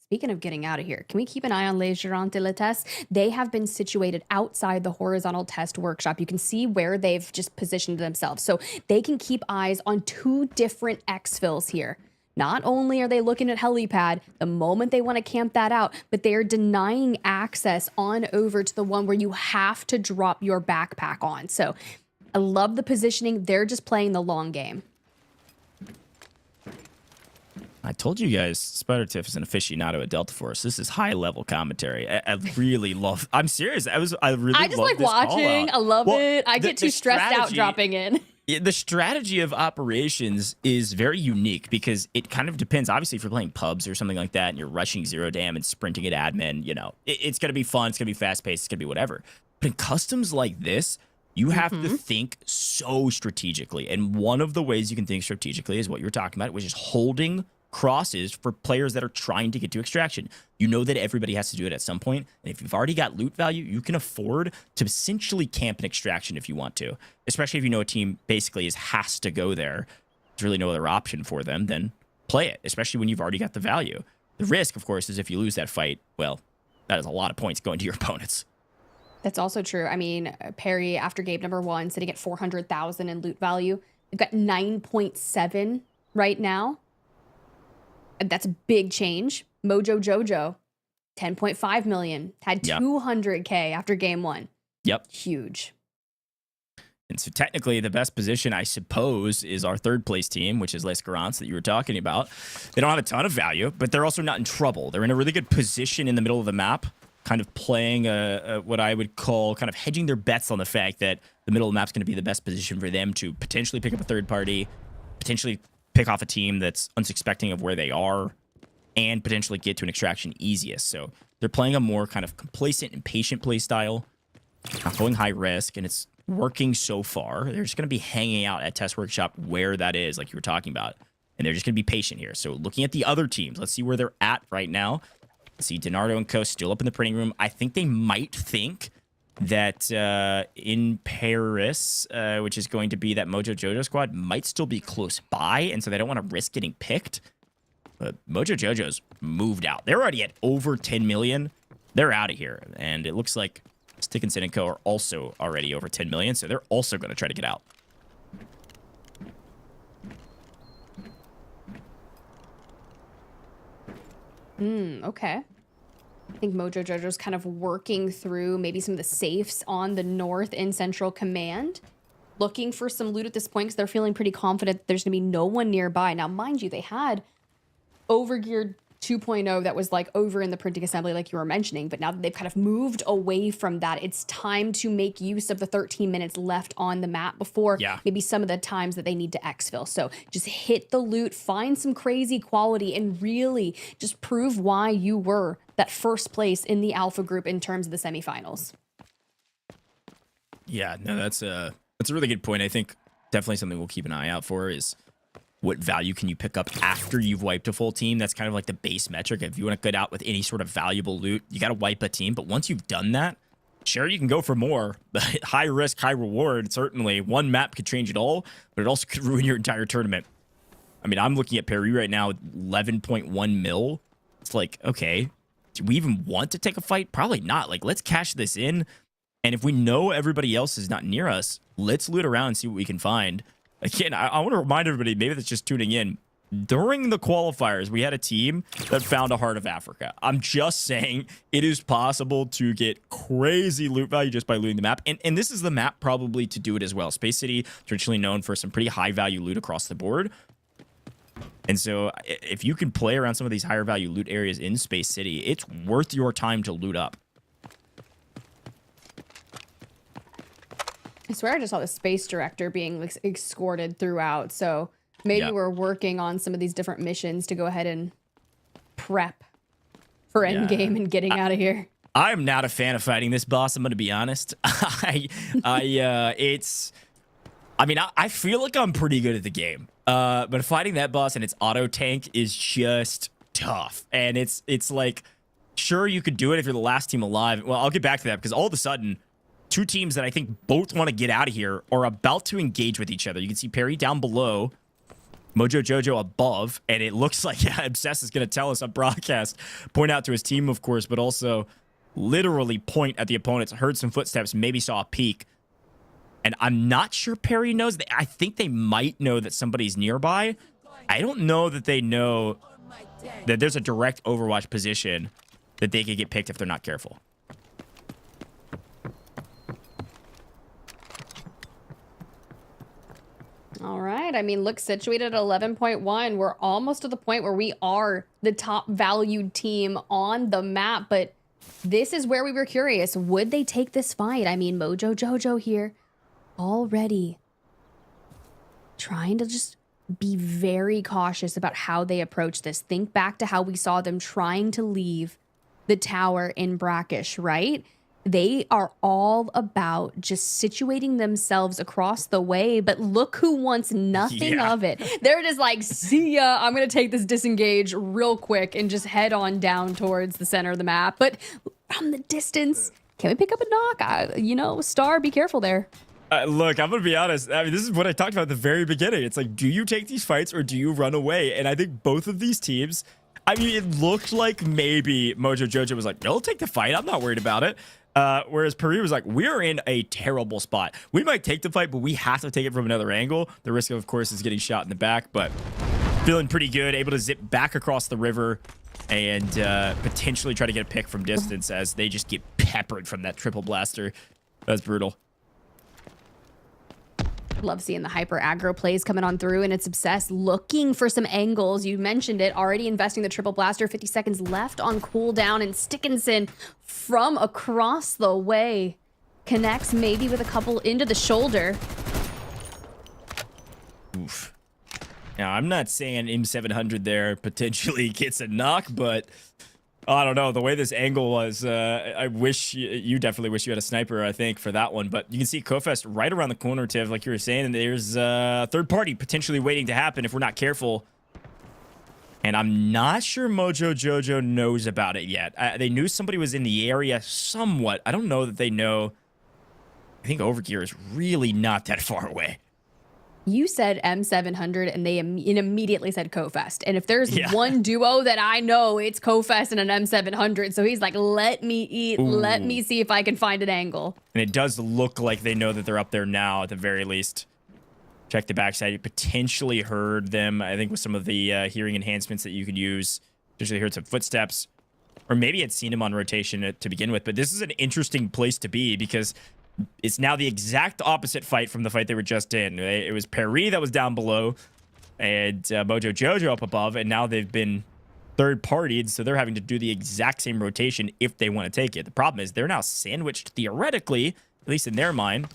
Speaking of getting out of here, can we keep an eye on Les Gerants de la TESS? They have been situated outside the horizontal test workshop. You can see where they've just positioned themselves. So they can keep eyes on 2 different exfils here. Not only are they looking at helipad the moment they want to camp that out, but they are denying access on over to the one where you have to drop your backpack on. So I love the positioning. They're just playing the long game. I told you guys, Spider Tiff is an aficionado at Delta Force. This is high-level commentary. I really love. I'm serious. I just like watching. I love it. I get too stressed out dropping in. The strategy of operations is very unique because it kind of depends. Obviously, if you're playing pubs or something like that, and you're rushing 0 dam and sprinting at admin, you know, it's gonna be fun. It's gonna be fast-paced. It's gonna be whatever. But in customs like this, You have to think so strategically. And one of the ways you can think strategically is what you were talking about, which is holding crosses for players that are trying to get to extraction. You know that everybody has to do it at some point. And if you've already got loot value, you can afford to essentially camp an extraction if you want to, especially if you know a team basically has to go there. There's really no other option for them, then play it, especially when you've already got the value. The risk, of course, is if you lose that fight, well, that is a lot of points going to your opponents. That's also true. I mean, PARI after game number 1 sitting at 400,000 in loot value. They've got 9.7 right now. And that's a big change. MOJO JOJO, 10.5 million, had 200K after game 1. Yep. Huge. And so technically the best position, I suppose, is our third place team, which is GERANTS that you were talking about. They don't have a ton of value, but they're also not in trouble. They're in a really good position in the middle of the map, kind of playing what I would call kind of hedging their bets on the fact that the middle of the map's going to be the best position for them to potentially pick up a third party, potentially pick off a team that's unsuspecting of where they are, and potentially get to an extraction easiest. So they're playing a more kind of complacent and patient play style, not going high risk, and it's working so far. They're just going to be hanging out at TESS Workshop where that is, like you were talking about, and they're just going to be patient here. So looking at the other teams, let's see where they're at right now. See Donardo and Co. still up in the printing room. I think they might think that in Paris, which is going to be that MOJO JOJO squad, might still be close by, and so they don't want to risk getting picked. But MOJO JOJO's moved out. They're already at over 10 million. They're out of here, and it looks like Stickinson and Co. are also already over 10 million, so they're also going to try to get out. Okay. I think MOJO JOJO's kind of working through maybe some of the safes on the north and central command, looking for some loot at this point because they're feeling pretty confident that there's going to be no one nearby. Now, mind you, they had Overgear 2.0 that was like over in the printing assembly like you were mentioning, but now that they've kind of moved away from that, it's time to make use of the 13 minutes left on the map before maybe some of the times that they need to exfil. So just hit the loot, find some crazy quality, and really just prove why you were that first place in the alpha group in terms of the semifinals. Yeah, no, that's a really good point. I think definitely something we'll keep an eye out for is what value can you pick up after you've wiped a full team. That's kind of like the base metric. If you want to get out with any sort of valuable loot, you got to wipe a team. But once you've done that, sure, you can go for more. High risk, high reward. Certainly, one map could change it all, but it also could ruin your entire tournament. I mean, I'm looking at PARI right now with 11.1 mil. It's like, okay, do we even want to take a fight? Probably not. Like, let's cash this in. And if we know everybody else is not near us, let's loot around and see what we can find. Again, I want to remind everybody, maybe that's just tuning in. During the qualifiers, we had a team that found a Heart of Africa. I'm just saying it is possible to get crazy loot value just by looting the map. And this is the map probably to do it as well. Space City, traditionally known for some pretty high value loot across the board. And so if you can play around some of these higher value loot areas in Space City, it's worth your time to loot up. I swear I just saw the space director being like escorted throughout. So maybe we're working on some of these different missions to go ahead and prep for endgame and getting out of here. I'm not a fan of fighting this boss. I'm going to be honest. I feel like I'm pretty good at the game. But fighting that boss and its auto tank is just tough. And it's like, sure, you could do it if you're the last team alive. Well, I'll get back to that because all of a sudden, two teams that I think both want to get out of here are about to engage with each other. You can see PARI down below, MOJO JOJO above, and it looks like Obsess is going to tell us on broadcast, point out to his team, of course, but also literally point at the opponents, heard some footsteps, maybe saw a peek. And I'm not sure PARI knows. I think they might know that somebody's nearby. I don't know that they know that there's a direct Overwatch position that they could get picked if they're not careful. All right. I mean, look, situated at 11.1. We're almost to the point where we are the top valued team on the map. But this is where we were curious. Would they take this fight? I mean, MOJO JOJO here already trying to just be very cautious about how they approach this. Think back to how we saw them trying to leave the tower in Brackish, right? they are all about just situating themselves across the way, but look who wants nothing of it. They're just like, see ya, I'm gonna take this disengage real quick and just head on down towards the center of the map. But from the distance, can we pick up a knock? You know, Star, be careful there. Look, I'm going to be honest. I mean, this is what I talked about at the very beginning. It's like, do you take these fights or do you run away? And I think both of these teams, I mean, it looked like maybe Mojo Jojo was like, they'll take the fight. I'm not worried about it. Whereas PARI was like, we're in a terrible spot. We might take the fight, but we have to take it from another angle. The risk, of course, is getting shot in the back, but feeling pretty good. Able to zip back across the river and potentially try to get a pick from distance as they just get peppered from that triple blaster. That's brutal. Love seeing the hyper aggro plays coming on through, and it's Obsessed looking for some angles. You mentioned it, already investing the triple blaster, 50 seconds left on cooldown, and Stickinson from across the way connects maybe with a couple into the shoulder. Oof. Now, I'm not saying M700 there potentially gets a knock, but I don't know. The way this angle was, I wish you definitely wish you had a sniper, I think, for that one. But you can see Kofest right around the corner, Tiv, like you were saying. And there's a third party potentially waiting to happen if we're not careful. And I'm not sure Mojo Jojo knows about it yet. They knew somebody was in the area somewhat. I don't know that they know. I think Overgear is really not that far away. You said M700 and they immediately said Kofest. And if there's one duo that I know, it's Kofest and an M700. So he's like, let me eat. Ooh. Let me see if I can find an angle. And it does look like they know that they're up there now at the very least. Check the backside. You potentially heard them, I think, with some of the hearing enhancements that you could use. Potentially heard some footsteps. Or maybe had seen him on rotation to begin with. But this is an interesting place to be because it's now the exact opposite fight from the fight they were just in. It was PARI that was down below and Mojo Jojo up above, and now they've been third-partied, so they're having to do the exact same rotation if they want to take it. The problem is they're now sandwiched, theoretically, at least in their mind,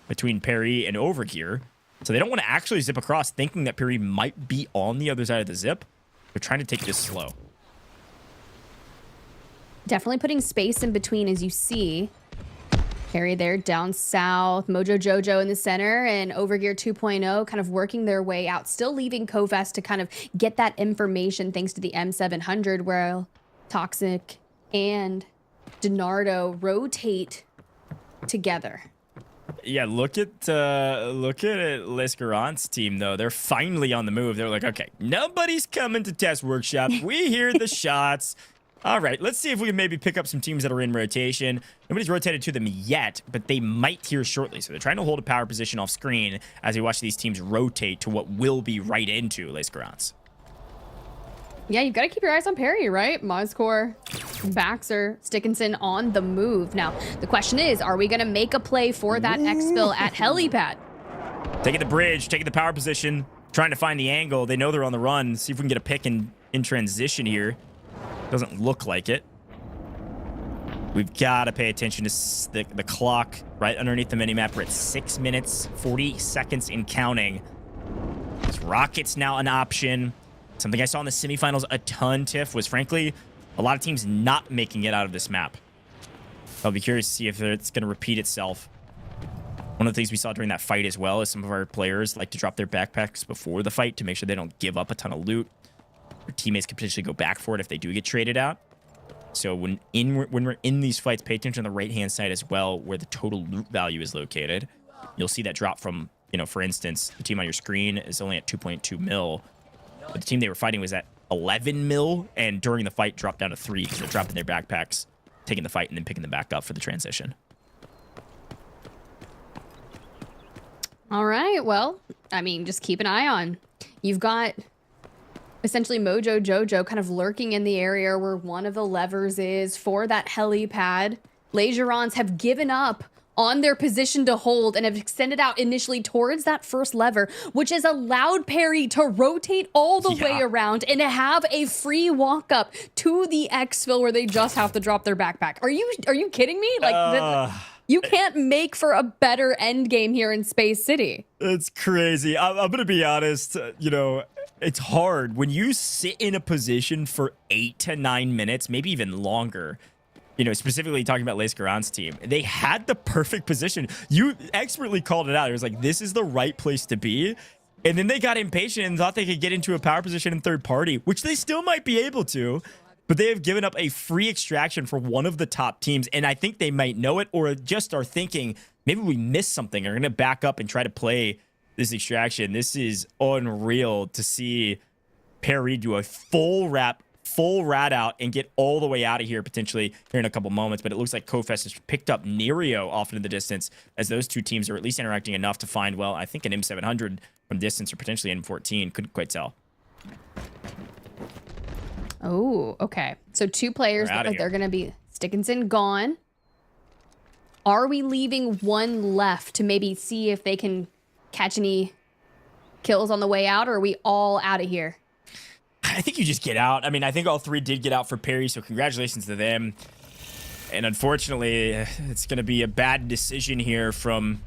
between PARI and Overgear. So they don't want to actually zip across thinking that PARI might be on the other side of the zip. They're trying to take this slow. Definitely putting space in between, as you see. PARI there down south, Mojo Jojo in the center, and Overgear 2.0 kind of working their way out, still leaving Kofest to kind of get that information thanks to the M700, where Toxic and Donardo rotate together. Yeah, look at Les Gerants team though. They're finally on the move. They're like, okay, nobody's coming to TESS Workshop. We hear the shots. All right, let's see if we can maybe pick up some teams that are in rotation. Nobody's rotated to them yet, but they might here shortly. So they're trying to hold a power position off screen as we watch these teams rotate to what will be right into Les Gerants. Yeah, you've got to keep your eyes on PARI, right? Mozcore, Baxter, Stickinson on the move. Now, the question is, are we going to make a play for that exfil at helipad? Taking the bridge, taking the power position, trying to find the angle. They know they're on the run. See if we can get a pick in transition here. Doesn't look like it. We've got to pay attention to the clock right underneath the minimap. We're at 6 minutes, 40 seconds in counting. This rocket's now an option. Something I saw in the semifinals a ton, Tiff, was frankly a lot of teams not making it out of this map. I'll be curious to see if it's going to repeat itself. One of the things we saw during that fight as well is some of our players like to drop their backpacks before the fight to make sure they don't give up a ton of loot. Their teammates can potentially go back for it if they do get traded out. So when we're in these fights, pay attention to the right-hand side as well, where the total loot value is located. You'll see that drop from, for instance, the team on your screen is only at 2.2 mil. But the team they were fighting was at 11 mil, and during the fight dropped down to 3 because they're dropping their backpacks, taking the fight, and then picking them back up for the transition. All right, well, I mean, just keep an eye on. You've got essentially Mojo Jojo kind of lurking in the area where one of the levers is for that helipad. Les Gerants have given up on their position to hold and have extended out initially towards that first lever, which has allowed PARI to rotate all the way around and to have a free walk up to the exfil where they just have to drop their backpack. Are you kidding me? Like you can't make for a better end game here in Space City. It's crazy. I'm going to be honest, it's hard when you sit in a position for 8 to 9 minutes, maybe even longer. you know, specifically talking about GERANTS team, they had the perfect position. You expertly called it out. It was like, this is the right place to be. And then they got impatient and thought they could get into a power position in third party, which they still might be able to. But they have given up a free extraction for one of the top teams. And I think they might know it or just are thinking, maybe we missed something. They're going to back up and try to play this extraction. This is unreal to see PARI do a full rat out and get all the way out of here potentially here in a couple moments. But it looks like Kofest has picked up Nerio off into the distance as those two teams are at least interacting enough to find, well, I think an M700 from distance or potentially an M14. Couldn't quite tell. Oh, okay. So 2 players look like they're going to be Stickinson gone. Are we leaving one left to maybe see if they can catch any kills on the way out, or are we all out of here? I think you just get out. I mean, I think all 3 did get out for PARI, so congratulations to them. And unfortunately, it's going to be a bad decision here from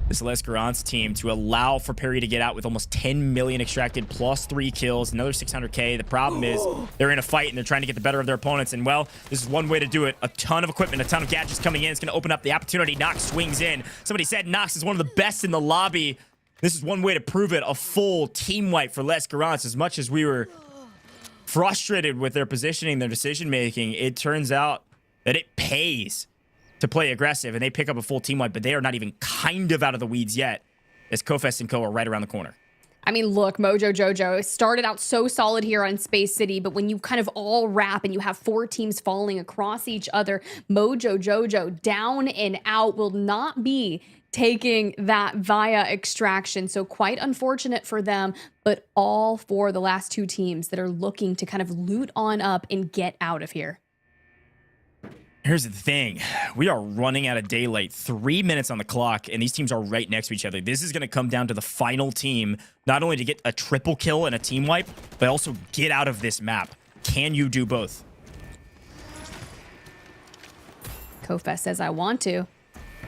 this GERANTS team to allow for PARI to get out with almost 10 million extracted plus 3 kills, another 600k. The problem is they're in a fight and they're trying to get the better of their opponents. And well, this is one way to do it. A ton of equipment, a ton of gadgets coming in. It's going to open up the opportunity. Nox swings in. Somebody said Nox is one of the best in the lobby. This is one way to prove it. A full team wipe for GERANTS. As much as we were frustrated with their positioning, their decision making, it turns out that it pays to play aggressive, and they pick up a full team wipe, but they are not even kind of out of the weeds yet, as Kofest and Co are right around the corner. I mean, look, MOJO JOJO started out so solid here on Space City, but when you kind of all wrap and you have 4 teams falling across each other, MOJO JOJO down and out will not be taking that via extraction. So quite unfortunate for them, but all for the last 2 teams that are looking to kind of loot on up and get out of here. Here's the thing. We are running out of daylight. 3 minutes on the clock, and these teams are right next to each other. This is going to come down to the final team, not only to get a triple kill and a team wipe, but also get out of this map. Can you do both? Kofest says, I want to.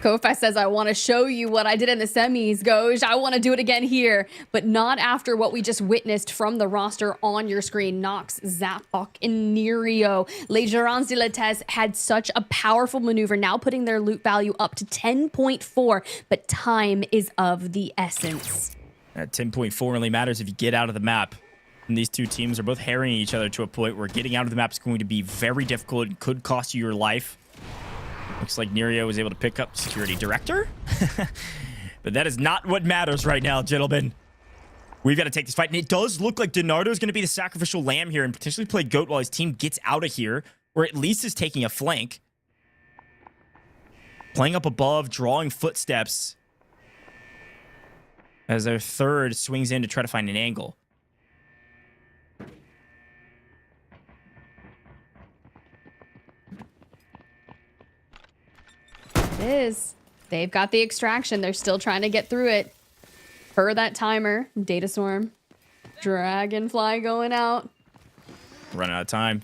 Kofest says, I want to show you what I did in the semis, Goj. I want to do it again here, but not after what we just witnessed from the roster on your screen. Nox, Zapok, and Nerio. Les Gerants de la TESS had such a powerful maneuver, now putting their loot value up to 10.4, but time is of the essence. That 10.4 only matters if you get out of the map. And these 2 teams are both harrying each other to a point where getting out of the map is going to be very difficult and could cost you your life. Looks like Nerio was able to pick up security director. But that is not what matters right now, gentlemen. We've got to take this fight. And it does look like Donardo is going to be the sacrificial lamb here and potentially play GOAT while his team gets out of here, or at least is taking a flank. Playing up above, drawing footsteps as their third swings in to try to find an angle. It is. They've got the extraction. They're still trying to get through it. Per that timer, Data Swarm, Dragonfly going out. Running out of time.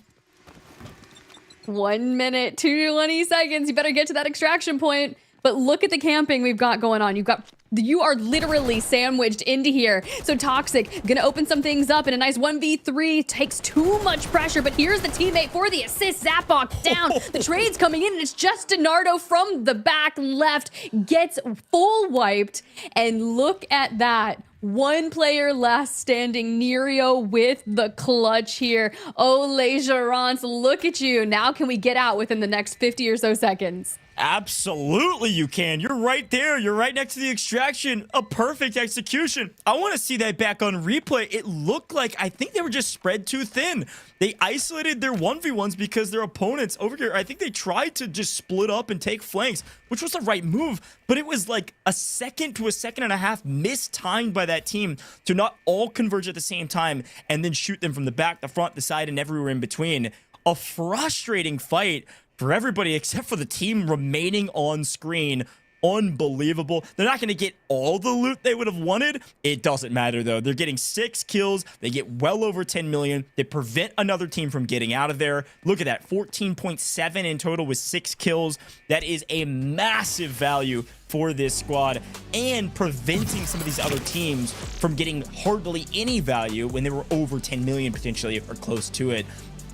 1 minute, 20 seconds. You better get to that extraction point. But look at the camping we've got going on. You are literally sandwiched into here. So Toxic gonna open some things up in a nice 1v3. Takes too much pressure, but here's the teammate for the assist. Zapok down. The trade's coming in, and it's just Donardo from the back left. Gets full wiped. And look at that. 1 player last standing, Nerio with the clutch here. Oh, Les Gerants, look at you. Now can we get out within the next 50 or so seconds? Absolutely you can. You're right there. You're right next to the extraction. A perfect execution. I want to see that back on replay. It looked like, I think they were just spread too thin. They isolated their 1v1s because their opponents over here, I think they tried to just split up and take flanks, which was the right move, but it was like a second to a second and a half mistimed by that team to not all converge at the same time and then shoot them from the back, the front, the side, and everywhere in between. A frustrating fight for everybody except for the team remaining on screen. Unbelievable. They're not going to get all the loot they would have wanted. It doesn't matter, though. They're getting 6 kills. They get well over 10 million. They prevent another team from getting out of there. Look at that. 14.7 in total with 6 kills. That is a massive value for this squad and preventing some of these other teams from getting hardly any value when they were over 10 million potentially or close to it.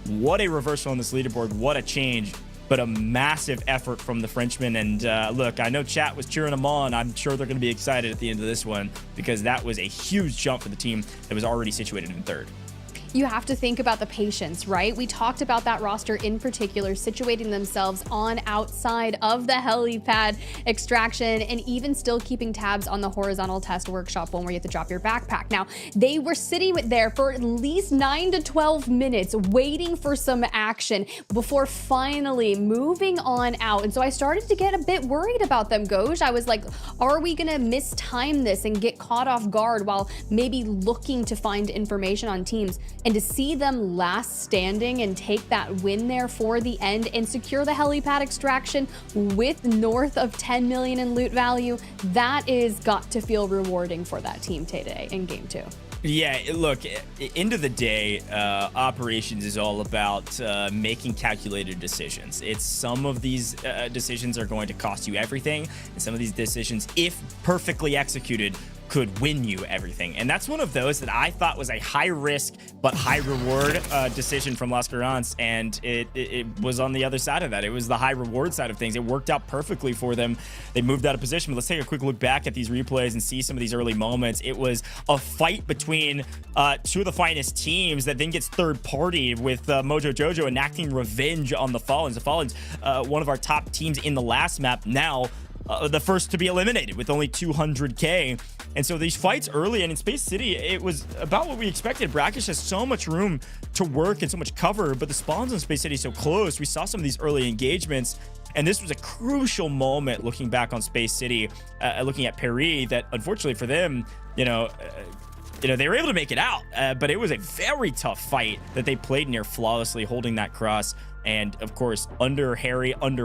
What a reversal on this leaderboard. What a change but a massive effort from the Frenchman. And look, I know chat was cheering them on. I'm sure they're going to be excited at the end of this one because that was a huge jump for the team that was already situated in third. You have to think about the patience, right? We talked about that roster in particular, situating themselves on outside of the helipad extraction and even still keeping tabs on the horizontal test workshop one where you have to drop your backpack. Now, they were sitting there for at least 9 to 12 minutes waiting for some action before finally moving on out. And so I started to get a bit worried about them, Goj. I was like, are we gonna mistime this and get caught off guard while maybe looking to find information on teams? And to see them last standing and take that win there for the end and secure the helipad extraction with north of 10 million in loot value, that is got to feel rewarding for that team today in game 2. Yeah, look, end of the day, operations is all about making calculated decisions. It's some of these decisions are going to cost you everything, and some of these decisions, if perfectly executed, could win you everything. And that's one of those that I thought was a high risk but high reward decision from Las Gerants, and it was on the other side of that. It was the high reward side of things. It worked out perfectly for them. They moved out of position. But let's take a quick look back at these replays and see some of these early moments. It was a fight between two of the finest teams that then gets third party with MOJO JOJO enacting revenge on the Fallens. The Fallens, one of our top teams in the last map, now the first to be eliminated with only 200k. And so these fights early and in Space City, it was about what we expected. Brackish has so much room to work and so much cover, but the spawns in Space City so close. We saw some of these early engagements, and this was a crucial moment looking back on Space City, looking at PARI, that unfortunately for them, they were able to make it out, but it was a very tough fight that they played near flawlessly, holding that cross. And of course, under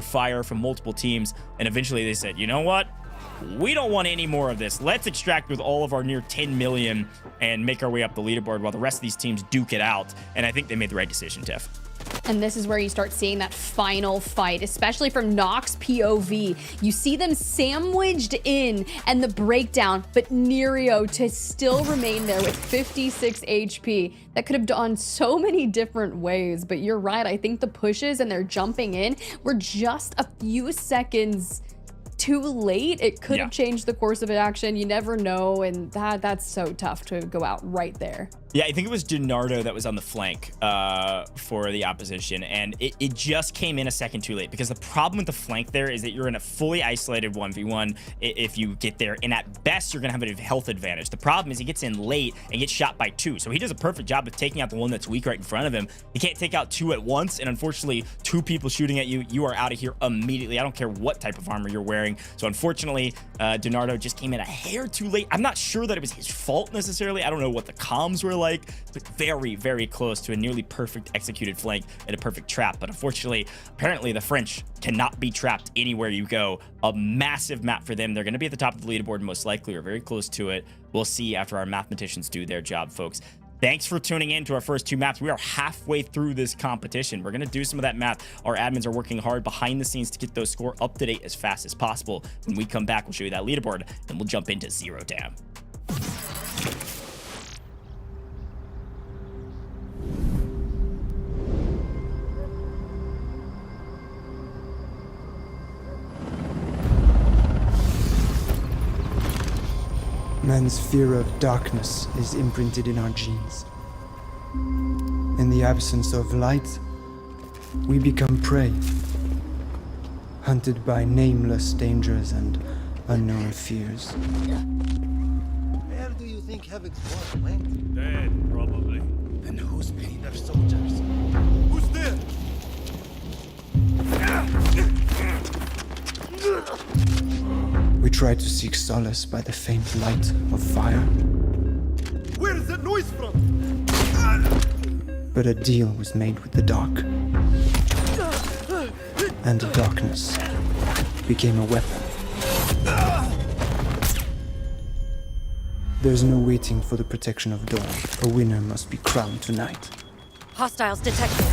fire from multiple teams. And eventually they said, you know what? We don't want any more of this. Let's extract with all of our near 10 million and make our way up the leaderboard while the rest of these teams duke it out. And I think they made the right decision, Tiff. And this is where you start seeing that final fight, especially from Nox POV. You see them sandwiched in and the breakdown, but Nerio to still remain there with 56 HP. That could have gone so many different ways, but you're right. I think the pushes and they're jumping in were just a few seconds too late. It could have changed the course of action. You never know, and that's so tough to go out right there. Yeah, I think it was Donardo that was on the flank for the opposition, and it just came in a second too late, because the problem with the flank there is that you're in a fully isolated 1v1 if you get there, and at best you're gonna have a health advantage. The problem is he gets in late and gets shot by 2, so he does a perfect job of taking out the one that's weak right in front of him. He can't take out 2 at once, and unfortunately 2 people shooting at you, you are out of here immediately. I don't care what type of armor you're wearing. So unfortunately, Donardo just came in a hair too late. I'm not sure that it was his fault necessarily. I don't know what the comms were like, but very, very close to a nearly perfect executed flank and a perfect trap. But unfortunately, apparently the French cannot be trapped anywhere you go. A massive map for them. They're going to be at the top of the leaderboard most likely, or very close to it. We'll see after our mathematicians do their job, folks. Thanks for tuning in to our first 2 maps. We are halfway through this competition. We're going to do some of that math. Our admins are working hard behind the scenes to get those score up to date as fast as possible. When we come back, we'll show you that leaderboard, and we'll jump into Zero Dam. Man's fear of darkness is imprinted in our genes. In the absence of light, we become prey, hunted by nameless dangers and unknown fears. Where do you think Havoc's boss went? Dead, probably. Then who's paying their soldiers? Who's there? We try to seek solace by the faint light of fire. Where is that noise from? But a deal was made with the dark. And the darkness became a weapon. There's no waiting for the protection of dawn. A winner must be crowned tonight. Hostiles detected.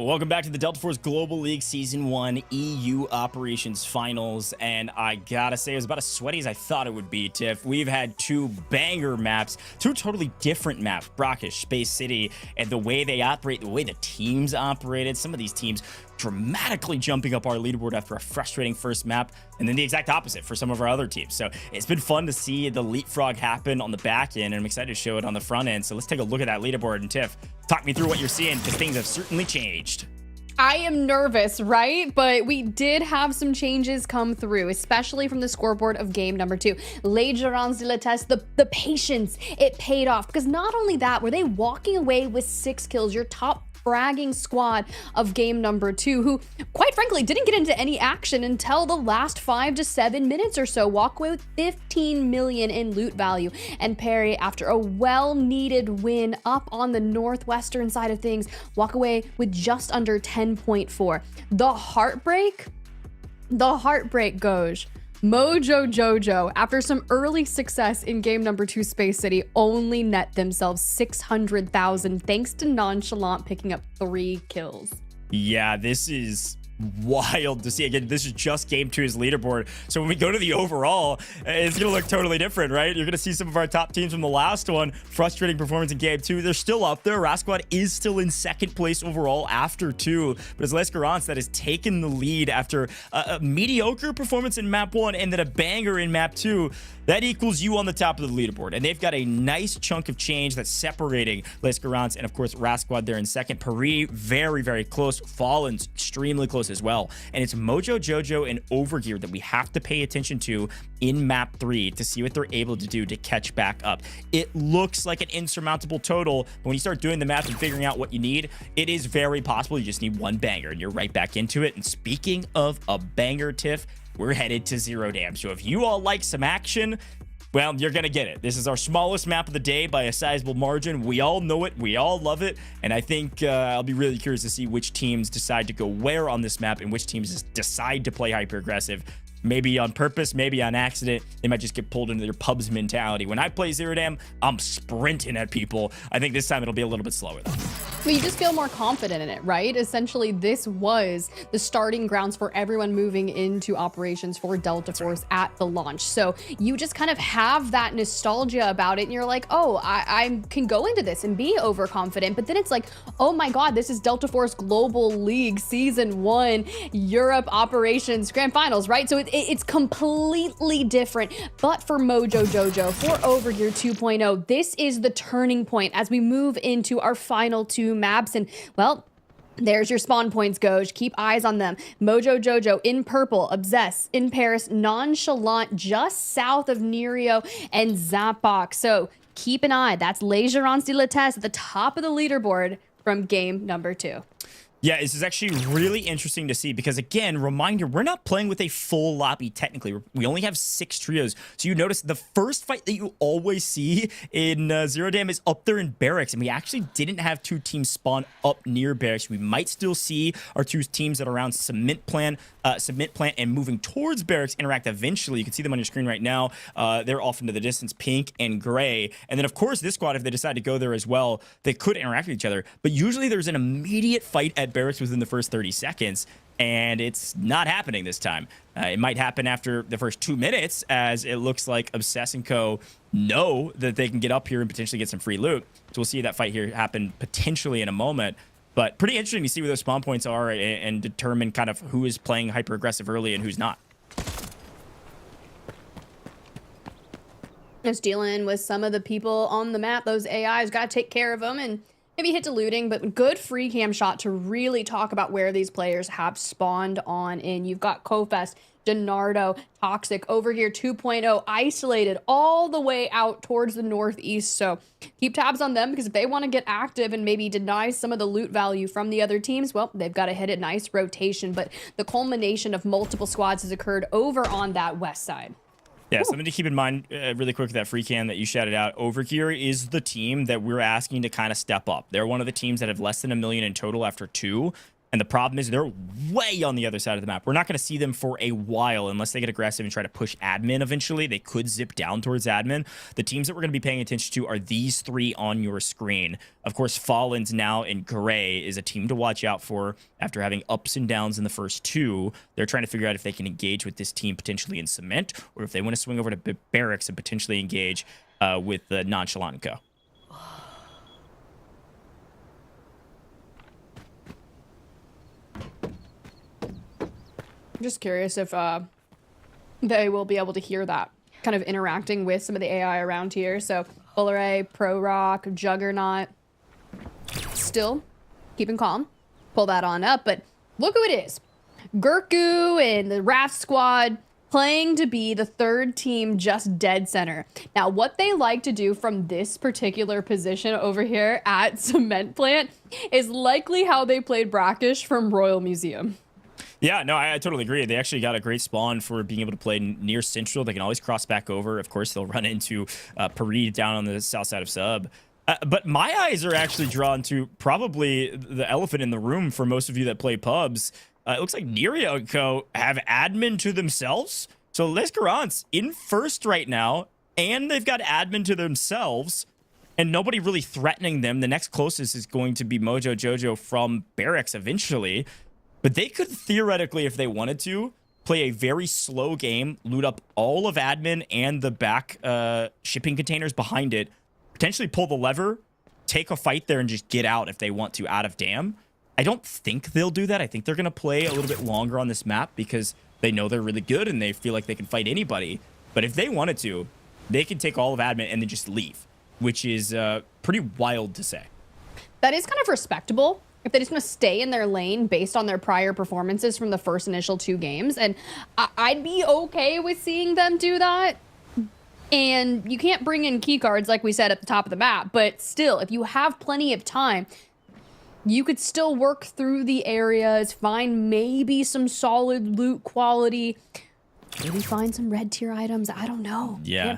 Welcome back to the Delta Force Global League Season 1 EU Operations Finals. And I gotta say, it was about as sweaty as I thought it would be, Tiff. We've had two banger maps, two totally different maps, Brackish, Space City, and the way they operate, the way the teams operated. Some of these teams dramatically jumping up our leaderboard after a frustrating first map, and then the exact opposite for some of our other teams. So it's been fun to see the leapfrog happen on the back end, and I'm excited to show it on the front end. So let's take a look at that leaderboard. And Tiff, talk me through what you're seeing, because things have certainly changed. I am nervous, right? But we did have some changes come through, especially from the scoreboard of game number 2. Les Gerants de la TESS, the patience, it paid off. Because not only that, were they walking away with 6 kills, your top fragging squad of game number 2, who quite frankly didn't get into any action until the last 5 to 7 minutes or so, walk away with 15 million in loot value. And PARI, after a well-needed win up on the northwestern side of things, walk away with just under 10.4. The heartbreak, Goj. MOJO JOJO, after some early success in game number 2 Space City, only net themselves 600,000 thanks to Nonchalant picking up 3 kills. Yeah, this is wild to see. Again, this is just game 2's leaderboard. So when we go to the overall, it's going to look totally different, right? You're going to see some of our top teams from the last one. Frustrating performance in game 2. They're still up there. WrathSquad is still in 2nd place overall after 2. But it's Les Gerants that has taken the lead after a mediocre performance in map 1 and then a banger in map 2. That equals you on the top of the leaderboard. And they've got a nice chunk of change that's separating Les Gerants and, of course, WrathSquad there in 2nd. PARI, very, very close. Fallen's extremely close as well. And it's MOJO, JOJO, and OVERGEAR that we have to pay attention to in map 3 to see what they're able to do to catch back up. It looks like an insurmountable total, but when you start doing the math and figuring out what you need, it is very possible you just need one banger and you're right back into it. And speaking of a banger, Tiff, we're headed to Zero Dam. So if you all like some action, well, you're going to get it. This is our smallest map of the day by a sizable margin. We all know it. We all love it. And I think I'll be really curious to see which teams decide to go where on this map and which teams decide to play hyper-aggressive. Maybe on purpose, maybe on accident. They might just get pulled into their pubs mentality. When I play Zero Dam, I'm sprinting at people. I think this time it'll be a little bit slower, though. But you just feel more confident in it, right? Essentially, this was the starting grounds for everyone moving into operations for Delta Force at the launch. So you just kind of have that nostalgia about it, and you're like, oh, I can go into this and be overconfident. But then it's like, oh my God, this is Delta Force Global League Season 1 Europe Operations Grand Finals, right? So it's completely different. But for MOJO JOJO, for OVERGEAR 2.0, this is the turning point as we move into our final 2 maps. And well, there's your spawn points, Goj. Keep eyes on them. MOJO JOJO in purple, Obsess in Paris, Nonchalant just south of Nerio and Zapok. So keep an eye. That's Les Gerants de la TESS at the top of the leaderboard from game number 2. Yeah, this is actually really interesting to see because, again, reminder, we're not playing with a full lobby technically. We only have 6 trios. So you notice the first fight that you always see in Zero Dam is up there in barracks, and we actually didn't have 2 teams spawn up near barracks. We might still see our 2 teams that are around cement plant and moving towards barracks interact eventually. You can see them on your screen right now. They're off into the distance, pink and gray. And then, of course, this squad, if they decide to go there as well, they could interact with each other. But usually there's an immediate fight at barracks within the first 30 seconds, and it's not happening this time. It might happen after the first 2 minutes, as it looks like Obsess and Co. know that they can get up here and potentially get some free loot. So we'll see that fight here happen potentially in a moment. But pretty interesting to see where those spawn points are and determine kind of who is playing hyper-aggressive early and who's not. Just dealing with some of the people on the map. Those AIs got to take care of them and maybe hit to looting, but good free cam shot to really talk about where these players have spawned on in. You've got Kofest, Donardo, Toxic, OVERGEAR 2.0, isolated all the way out towards the northeast. So keep tabs on them, because if they want to get active and maybe deny some of the loot value from the other teams, well, they've got to hit a nice rotation. But the culmination of multiple squads has occurred over on that west side. Yeah, something to keep in mind really quick with that free can that you shouted out. OVERGEAR is the team that we're asking to kind of step up. They're one of the teams that have less than $1 million in total after 2. And the problem is they're way on the other side of the map. We're not going to see them for a while unless they get aggressive and try to push admin eventually. They could zip down towards admin. The teams that we're going to be paying attention to are these three on your screen. Of course, Fallen's now in gray is a team to watch out for after having ups and downs in the first two. They're trying to figure out if they can engage with this team potentially in cement or if they want to swing over to barracks and potentially engage with the Nonchalant and Co. I'm just curious if they will be able to hear that, kind of interacting with some of the AI around here. So Bullray, Pro Rock, Juggernaut, still keeping calm. Pull that on up, but look who it is. Gurku and the WrathSquad playing to be the third team just dead center. Now, what they like to do from this particular position over here at Cement Plant is likely how they played Brackish from Royal Museum. Yeah, no, I totally agree. They actually got a great spawn for being able to play near Central. They can always cross back over. Of course, they'll run into PARI down on the south side of Sub. But my eyes are actually drawn to probably the elephant in the room for most of you that play pubs. It looks like Nerio and Co. have admin to themselves. So Les Gerants in first right now, and they've got admin to themselves, and nobody really threatening them. The next closest is going to be MOJO JOJO from Barracks eventually. But they could theoretically, if they wanted to, play a very slow game, loot up all of admin and the back shipping containers behind it, potentially pull the lever, take a fight there, and just get out if they want to out of dam. I don't think they'll do that. I think they're going to play a little bit longer on this map because they know they're really good and they feel like they can fight anybody. But if they wanted to, they can take all of admin and then just leave, which is pretty wild to say. That is kind of respectable. If they just want to stay in their lane based on their prior performances from the first initial two games. And I'd be okay with seeing them do that. And you can't bring in key cards like we said at the top of the map. But still, if you have plenty of time, you could still work through the areas, find maybe some solid loot quality, maybe find some red tier items. I don't know. Yeah.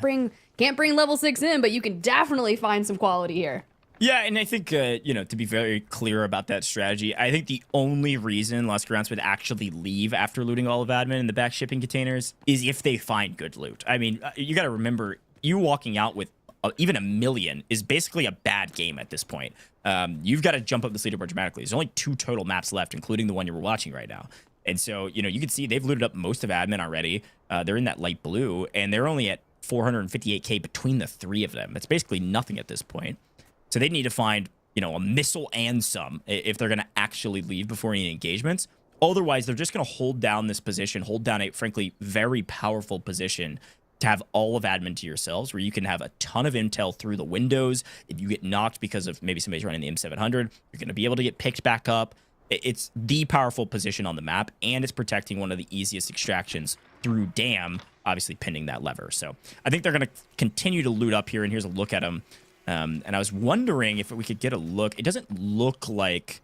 Can't bring level 6 in, but you can definitely find some quality here. Yeah, and I think, you know, to be very clear about that strategy, I think the only reason Les Gerants would actually leave after looting all of admin in the back shipping containers is if they find good loot. I mean, you got to remember, you walking out with even a million is basically a bad game at this point. You've got to jump up this leaderboard dramatically. There's only 2 total maps left, including the one you were watching right now. And so, you know, you can see they've looted up most of admin already. They're in that light blue, and they're only at 458k between the 3 of them. It's basically nothing at this point. So they need to find, you know, a missile and some if they're going to actually leave before any engagements. Otherwise, they're just going to hold down this position, hold down a, frankly, very powerful position to have all of admin to yourselves, where you can have a ton of intel through the windows. If you get knocked because of maybe somebody's running the M700, you're going to be able to get picked back up. It's the powerful position on the map, and it's protecting one of the easiest extractions through dam, obviously pinning that lever. So I think they're going to continue to loot up here, and here's a look at them. And I was wondering if we could get a look. It doesn't look like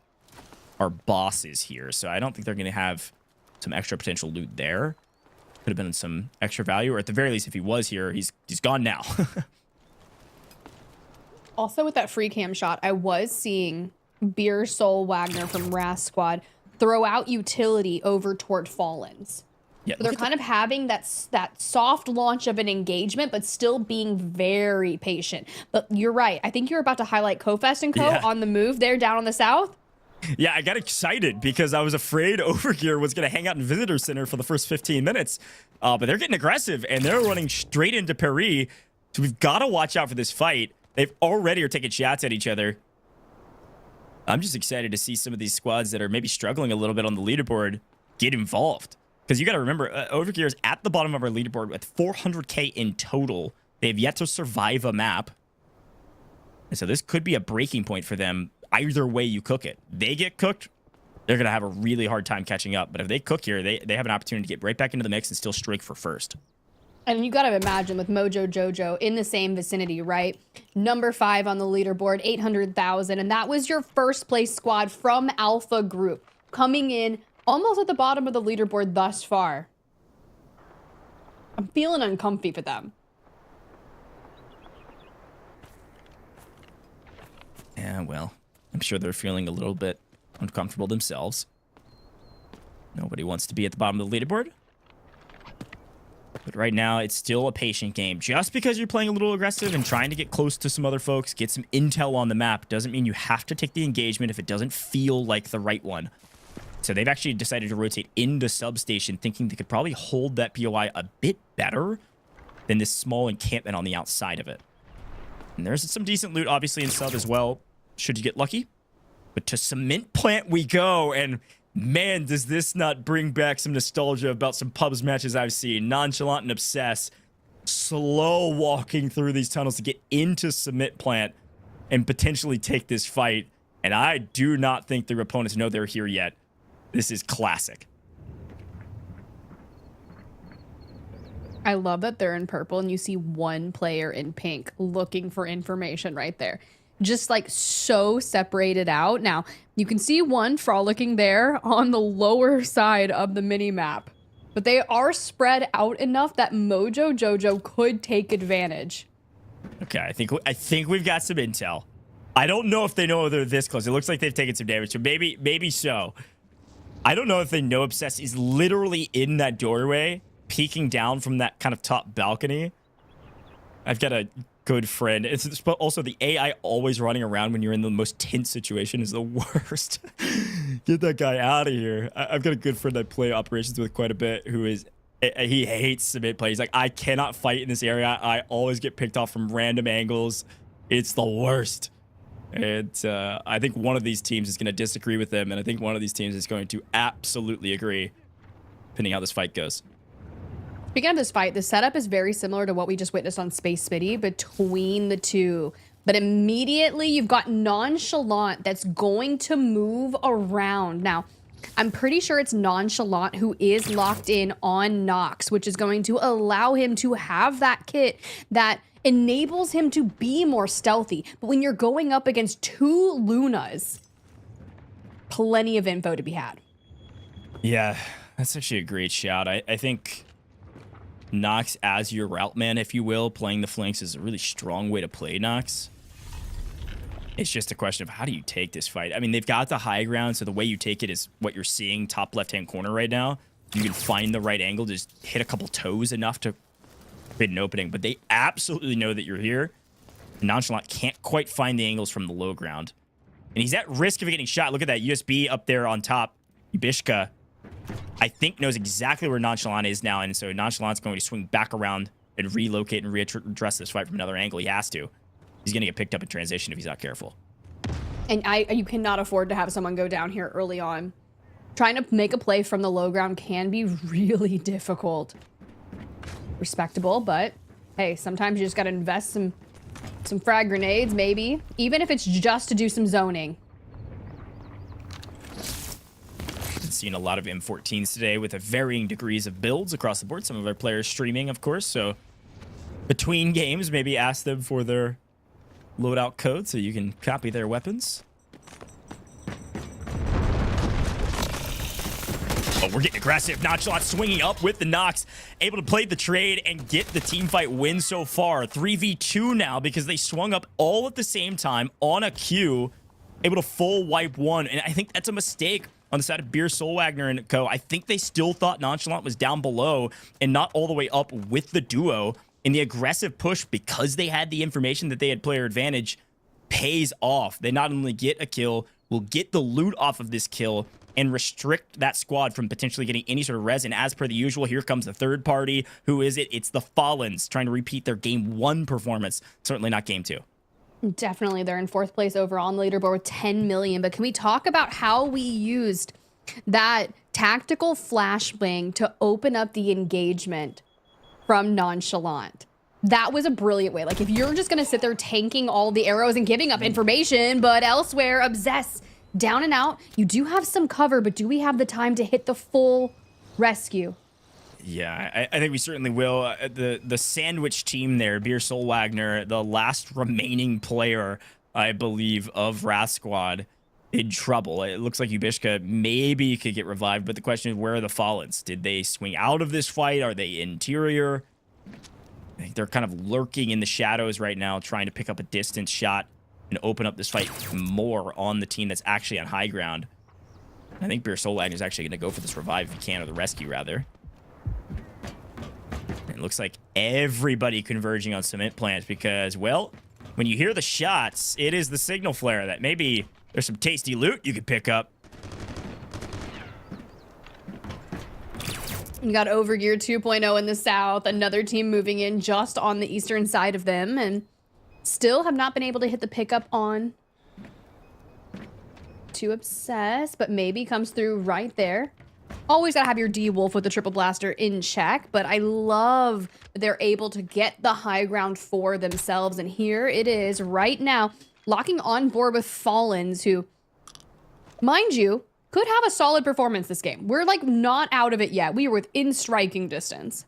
our boss is here, so I don't think they're going to have some extra potential loot there. Could have been some extra value, or at the very least, if he was here, he's gone now. Also, with that free cam shot, I was seeing Beer Soul Wagner from WrathSquad throw out utility over toward Fallens. Yeah, so they're kind of having that soft launch of an engagement, but still being very patient. But you're right. I think you're about to highlight Kofest and Co. on the move there down on the south. Yeah, I got excited because I was afraid Overgear was going to hang out in Visitor Center for the first 15 minutes. But they're getting aggressive, and they're running straight into PARI. So we've got to watch out for this fight. They've already are taking shots at each other. I'm just excited to see some of these squads that are maybe struggling a little bit on the leaderboard get involved. Because you got to remember, Overgear is at the bottom of our leaderboard with 400k in total. They have yet to survive a map. And so this could be a breaking point for them. Either way you cook it. They get cooked, they're going to have a really hard time catching up. But if they cook here, they have an opportunity to get right back into the mix and still streak for first. And you got to imagine with MOJO JOJO in the same vicinity, right? Number 5 on the leaderboard, 800,000. And that was your first place squad from Alpha Group coming in almost at the bottom of the leaderboard thus far. I'm feeling uncomfy for them. Yeah, well, I'm sure they're feeling a little bit uncomfortable themselves. Nobody wants to be at the bottom of the leaderboard. But right now, it's still a patient game. Just because you're playing a little aggressive and trying to get close to some other folks, get some intel on the map, doesn't mean you have to take the engagement if it doesn't feel like the right one. So they've actually decided to rotate into substation, thinking they could probably hold that POI a bit better than this small encampment on the outside of it. And there's some decent loot, obviously, in sub as well, should you get lucky. But to cement plant we go, and man, does this not bring back some nostalgia about some pubs matches I've seen. Nonchalant and Obsess, slow walking through these tunnels to get into cement plant and potentially take this fight. And I do not think their opponents know they're here yet. This is classic. I love that they're in purple and you see one player in pink looking for information right there. Just like so separated out. Now, you can see one frolicking there on the lower side of the mini map, but they are spread out enough that MOJO JOJO could take advantage. Okay, I think we've got some intel. I don't know if they know they're this close. It looks like they've taken some damage, so maybe so. I don't know if they know Obsess is literally in that doorway, peeking down from that kind of top balcony. I've got a good friend. It's also the AI always running around when you're in the most tense situation is the worst. Get that guy out of here. I've got a good friend I play operations with quite a bit who is, he hates submit play. He's like, I cannot fight in this area. I always get picked off from random angles. It's the worst. And I think one of these teams is going to disagree with them, and I think one of these teams is going to absolutely agree, depending how this fight goes. Speaking of this fight, the setup is very similar to what we just witnessed on Space City between the two. But immediately you've got Nonchalant that's going to move around. Now, I'm pretty sure it's Nonchalant who is locked in on Nox, which is going to allow him to have that kit that enables him to be more stealthy. But when you're going up against two Lunas, plenty of info to be had. Yeah, that's actually a great shout. I think Nox as your route man, if you will, playing the flanks is a really strong way to play Nox. It's just a question of how do you take this fight? I mean, they've got the high ground, so the way you take it is what you're seeing top left-hand corner right now. You can find the right angle, just hit a couple toes enough to create an opening, but they absolutely know that you're here. Nonchalant can't quite find the angles from the low ground. And he's at risk of getting shot. Look at that USB up there on top. Yubishka, I think, knows exactly where Nonchalant is now, and so Nonchalant's going to swing back around and relocate and readdress this fight from another angle. He has to. He's going to get picked up in transition if he's not careful. And you cannot afford to have someone go down here early on. Trying to make a play from the low ground can be really difficult. Respectable, but hey, sometimes you just got to invest some frag grenades, maybe. Even if it's just to do some zoning. Seen a lot of M14s today with varying degrees of builds across the board. Some of our players streaming, of course, so between games, maybe ask them for their loadout code so you can copy their weapons. Oh, we're getting aggressive. Nonchalant swinging up with the Nox, able to play the trade and get the team fight win so far. 3v2 now because they swung up all at the same time on a Q, able to full wipe one, and I think that's a mistake on the side of Beer Soul Wagner and co. I think they still thought Nonchalant was down below and not all the way up with the duo. And the aggressive push, because they had the information that they had player advantage, pays off. They not only get a kill, will get the loot off of this kill and restrict that squad from potentially getting any sort of res. And as per the usual, here comes the third party. Who is it? It's the Fallens trying to repeat their game 1 performance. Certainly not game 2. Definitely, they're in 4th place overall on the leaderboard with 10 million. But can we talk about how we used that tactical flashbang to open up the engagement from Nonchalant? That was a brilliant way. Like, if you're just going to sit there tanking all the arrows and giving up information, but elsewhere, Obsess, down and out, you do have some cover, but do we have the time to hit the full rescue? Yeah, I think we certainly will. The sandwich team there, Beer Soul Wagner, the last remaining player, I believe, of WrathSquad, in trouble. It looks like Yubishka maybe could get revived, but the question is, where are the Fallens? Did they swing out of this fight? Are they interior? I think they're kind of lurking in the shadows right now, trying to pick up a distance shot and open up this fight more on the team that's actually on high ground. I think Beer Solag is actually going to go for this revive if he can, or the rescue, rather. It looks like everybody converging on cement plants because, well, when you hear the shots, it is the signal flare that maybe there's some tasty loot you could pick up. You got Overgear 2.0 in the south, another team moving in just on the eastern side of them, and still have not been able to hit the pickup on to Obsess, but maybe comes through right there. Always gotta have your D-Wolf with the triple blaster in check, but I love that they're able to get the high ground for themselves, and here it is right now, locking on board with Fallens, who, mind you, could have a solid performance this game. We're like not out of it yet. We were within striking distance.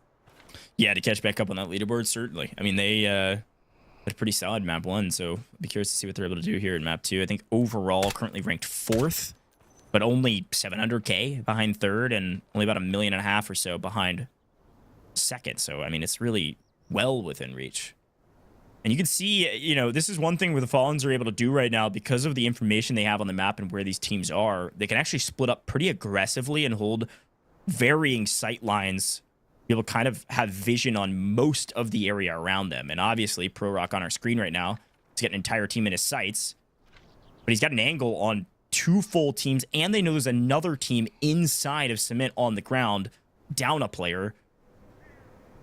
Yeah, to catch back up on that leaderboard, certainly. I mean, they had a pretty solid map 1, so I'd be curious to see what they're able to do here in map 2. I think overall currently ranked 4th, but only 700K behind 3rd and only about 1.5 million or so behind 2nd. So, I mean, it's really well within reach. And you can see, you know, this is one thing where the Fallens are able to do right now because of the information they have on the map and where these teams are. They can actually split up pretty aggressively and hold varying sight lines, be able to kind of have vision on most of the area around them. And obviously, Pro Rock on our screen right now, he's got an entire team in his sights, but he's got an angle on 2 full teams, and they know there's another team inside of cement on the ground, down a player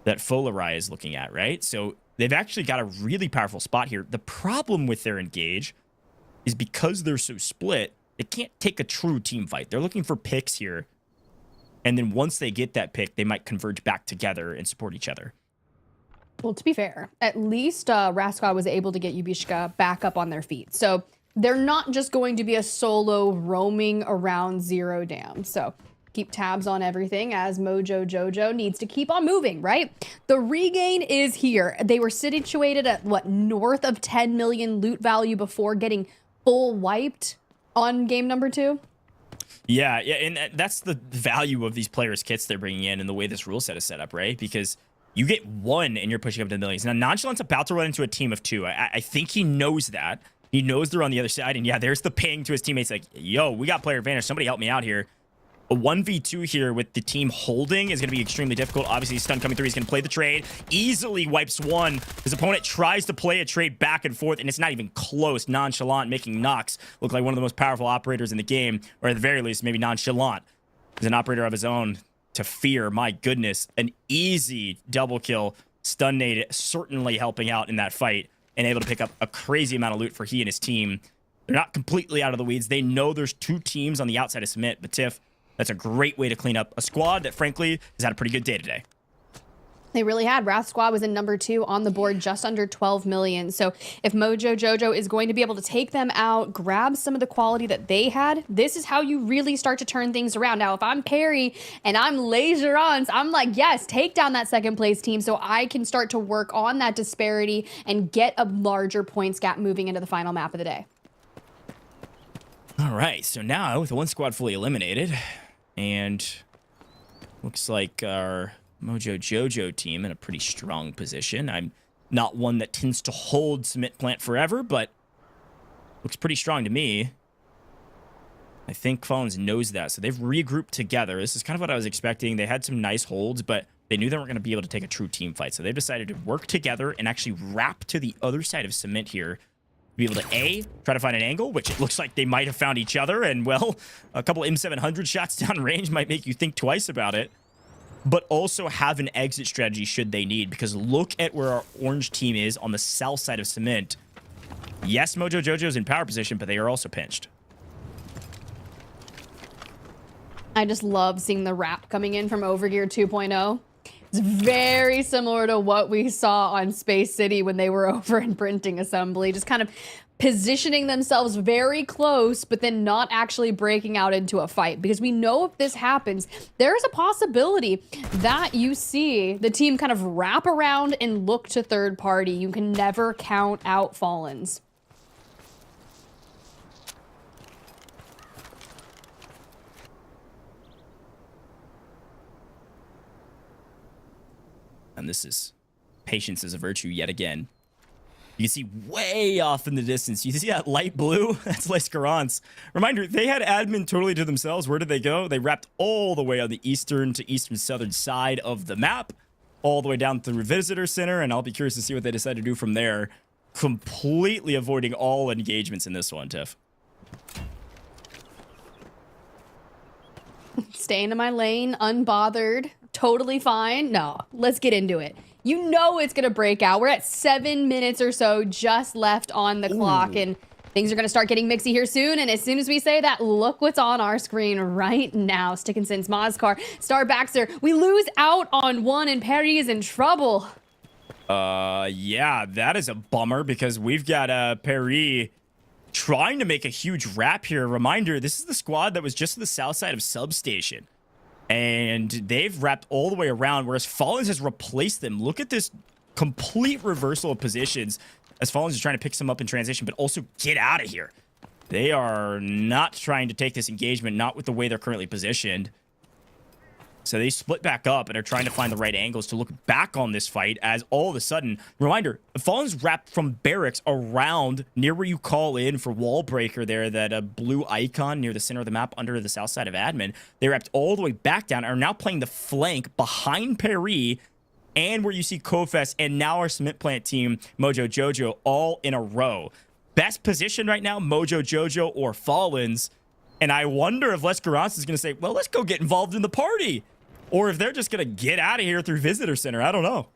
that Folarai is looking at, right? So they've actually got a really powerful spot here. The problem with their engage is because they're so split, they can't take a true team fight. They're looking for picks here. And then once they get that pick, they might converge back together and support each other. Well, to be fair, at least WrathSquad was able to get Yubishka back up on their feet. So they're not just going to be a solo roaming around Zero Dam. So keep tabs on everything as MOJO JOJO needs to keep on moving, right? The regain is here. They were situated at, what, north of 10 million loot value before getting full wiped on game number 2? Yeah, and that's the value of these players' kits they're bringing in and the way this rule set is set up, right? Because you get 1 and you're pushing up to millions. Now, Nonchalant's about to run into a team of 2. I think he knows that. He knows they're on the other side, and yeah, there's the ping to his teammates like, yo, we got player advantage. Somebody help me out here. A 1v2 here with the team holding is going to be extremely difficult. Obviously, stun coming through. He's going to play the trade. Easily wipes 1. His opponent tries to play a trade back and forth, and it's not even close. Nonchalant making Nox look like one of the most powerful operators in the game, or at the very least, maybe Nonchalant is an operator of his own to fear. My goodness, an easy double kill. Stun nade certainly helping out in that fight and able to pick up a crazy amount of loot for he and his team. They're not completely out of the weeds. They know there's 2 teams on the outside of Cement, but Tiff, that's a great way to clean up a squad that, frankly, has had a pretty good day today. They really had. WrathSquad was in number 2 on the board, just under 12 million. So if MOJO JOJO is going to be able to take them out, grab some of the quality that they had, this is how you really start to turn things around. Now, if I'm PARI and I'm LaserOns, I'm like, yes, take down that second place team so I can start to work on that disparity and get a larger points gap moving into the final map of the day. All right, so now with 1 squad fully eliminated, and looks like our MOJO JOJO team in a pretty strong position. I'm not one that tends to hold Cement Plant forever, but looks pretty strong to me. I think Fallens knows that, so they've regrouped together. This is kind of what I was expecting. They had some nice holds, but they knew they weren't going to be able to take a true team fight, so they've decided to work together and actually wrap to the other side of Cement here. Be able to A, try to find an angle, which it looks like they might have found each other, and well, a couple M700 shots down range might make you think twice about it, but also have an exit strategy should they need, because look at where our orange team is on the south side of Cement. Yes, MOJO JOJO is in power position, but they are also pinched. I just love seeing the wrap coming in from Overgear 2.0. It's very similar to what we saw on Space City when they were over in Printing Assembly, just kind of positioning themselves very close, but then not actually breaking out into a fight. Because we know if this happens, there's a possibility that you see the team kind of wrap around and look to third party. You can never count out Fallens. And this is patience is a virtue yet again. You can see way off in the distance. You see that light blue? That's GERANTS. Reminder, they had admin totally to themselves. Where did they go? They wrapped all the way on the eastern to eastern southern side of the map, all the way down through Visitor Center, and I'll be curious to see what they decide to do from there. Completely avoiding all engagements in this one, Tiff. Staying in my lane, unbothered, totally fine. No, let's get into it. You know it's going to break out. We're at 7 minutes or so just left on the clock, and things are going to start getting mixy here soon. And as soon as we say that, look what's on our screen right now. Stickinson's Moskar, Star Baxter. We lose out on one, and PARI is in trouble. Yeah, that is a bummer because we've got PARI trying to make a huge wrap here. Reminder, this is the squad that was just to the south side of Substation. And they've wrapped all the way around, whereas Fallens has replaced them. Look at this complete reversal of positions as Fallens is trying to pick some up in transition, but also get out of here. They are not trying to take this engagement, not with the way they're currently positioned. So they split back up and are trying to find the right angles to look back on this fight as all of a sudden, reminder, Fallens wrapped from barracks around near where you call in for wall breaker there, that blue icon near the center of the map under the south side of admin. They wrapped all the way back down, are now playing the flank behind PARI and where you see Kofes and now our cement plant team, MOJO, JOJO, all in a row. Best position right now, MOJO, JOJO, or Fallens. And I wonder if GERANTS is going to say, well, let's go get involved in the party. Or if they're just going to get out of here through Visitor Center. I don't know.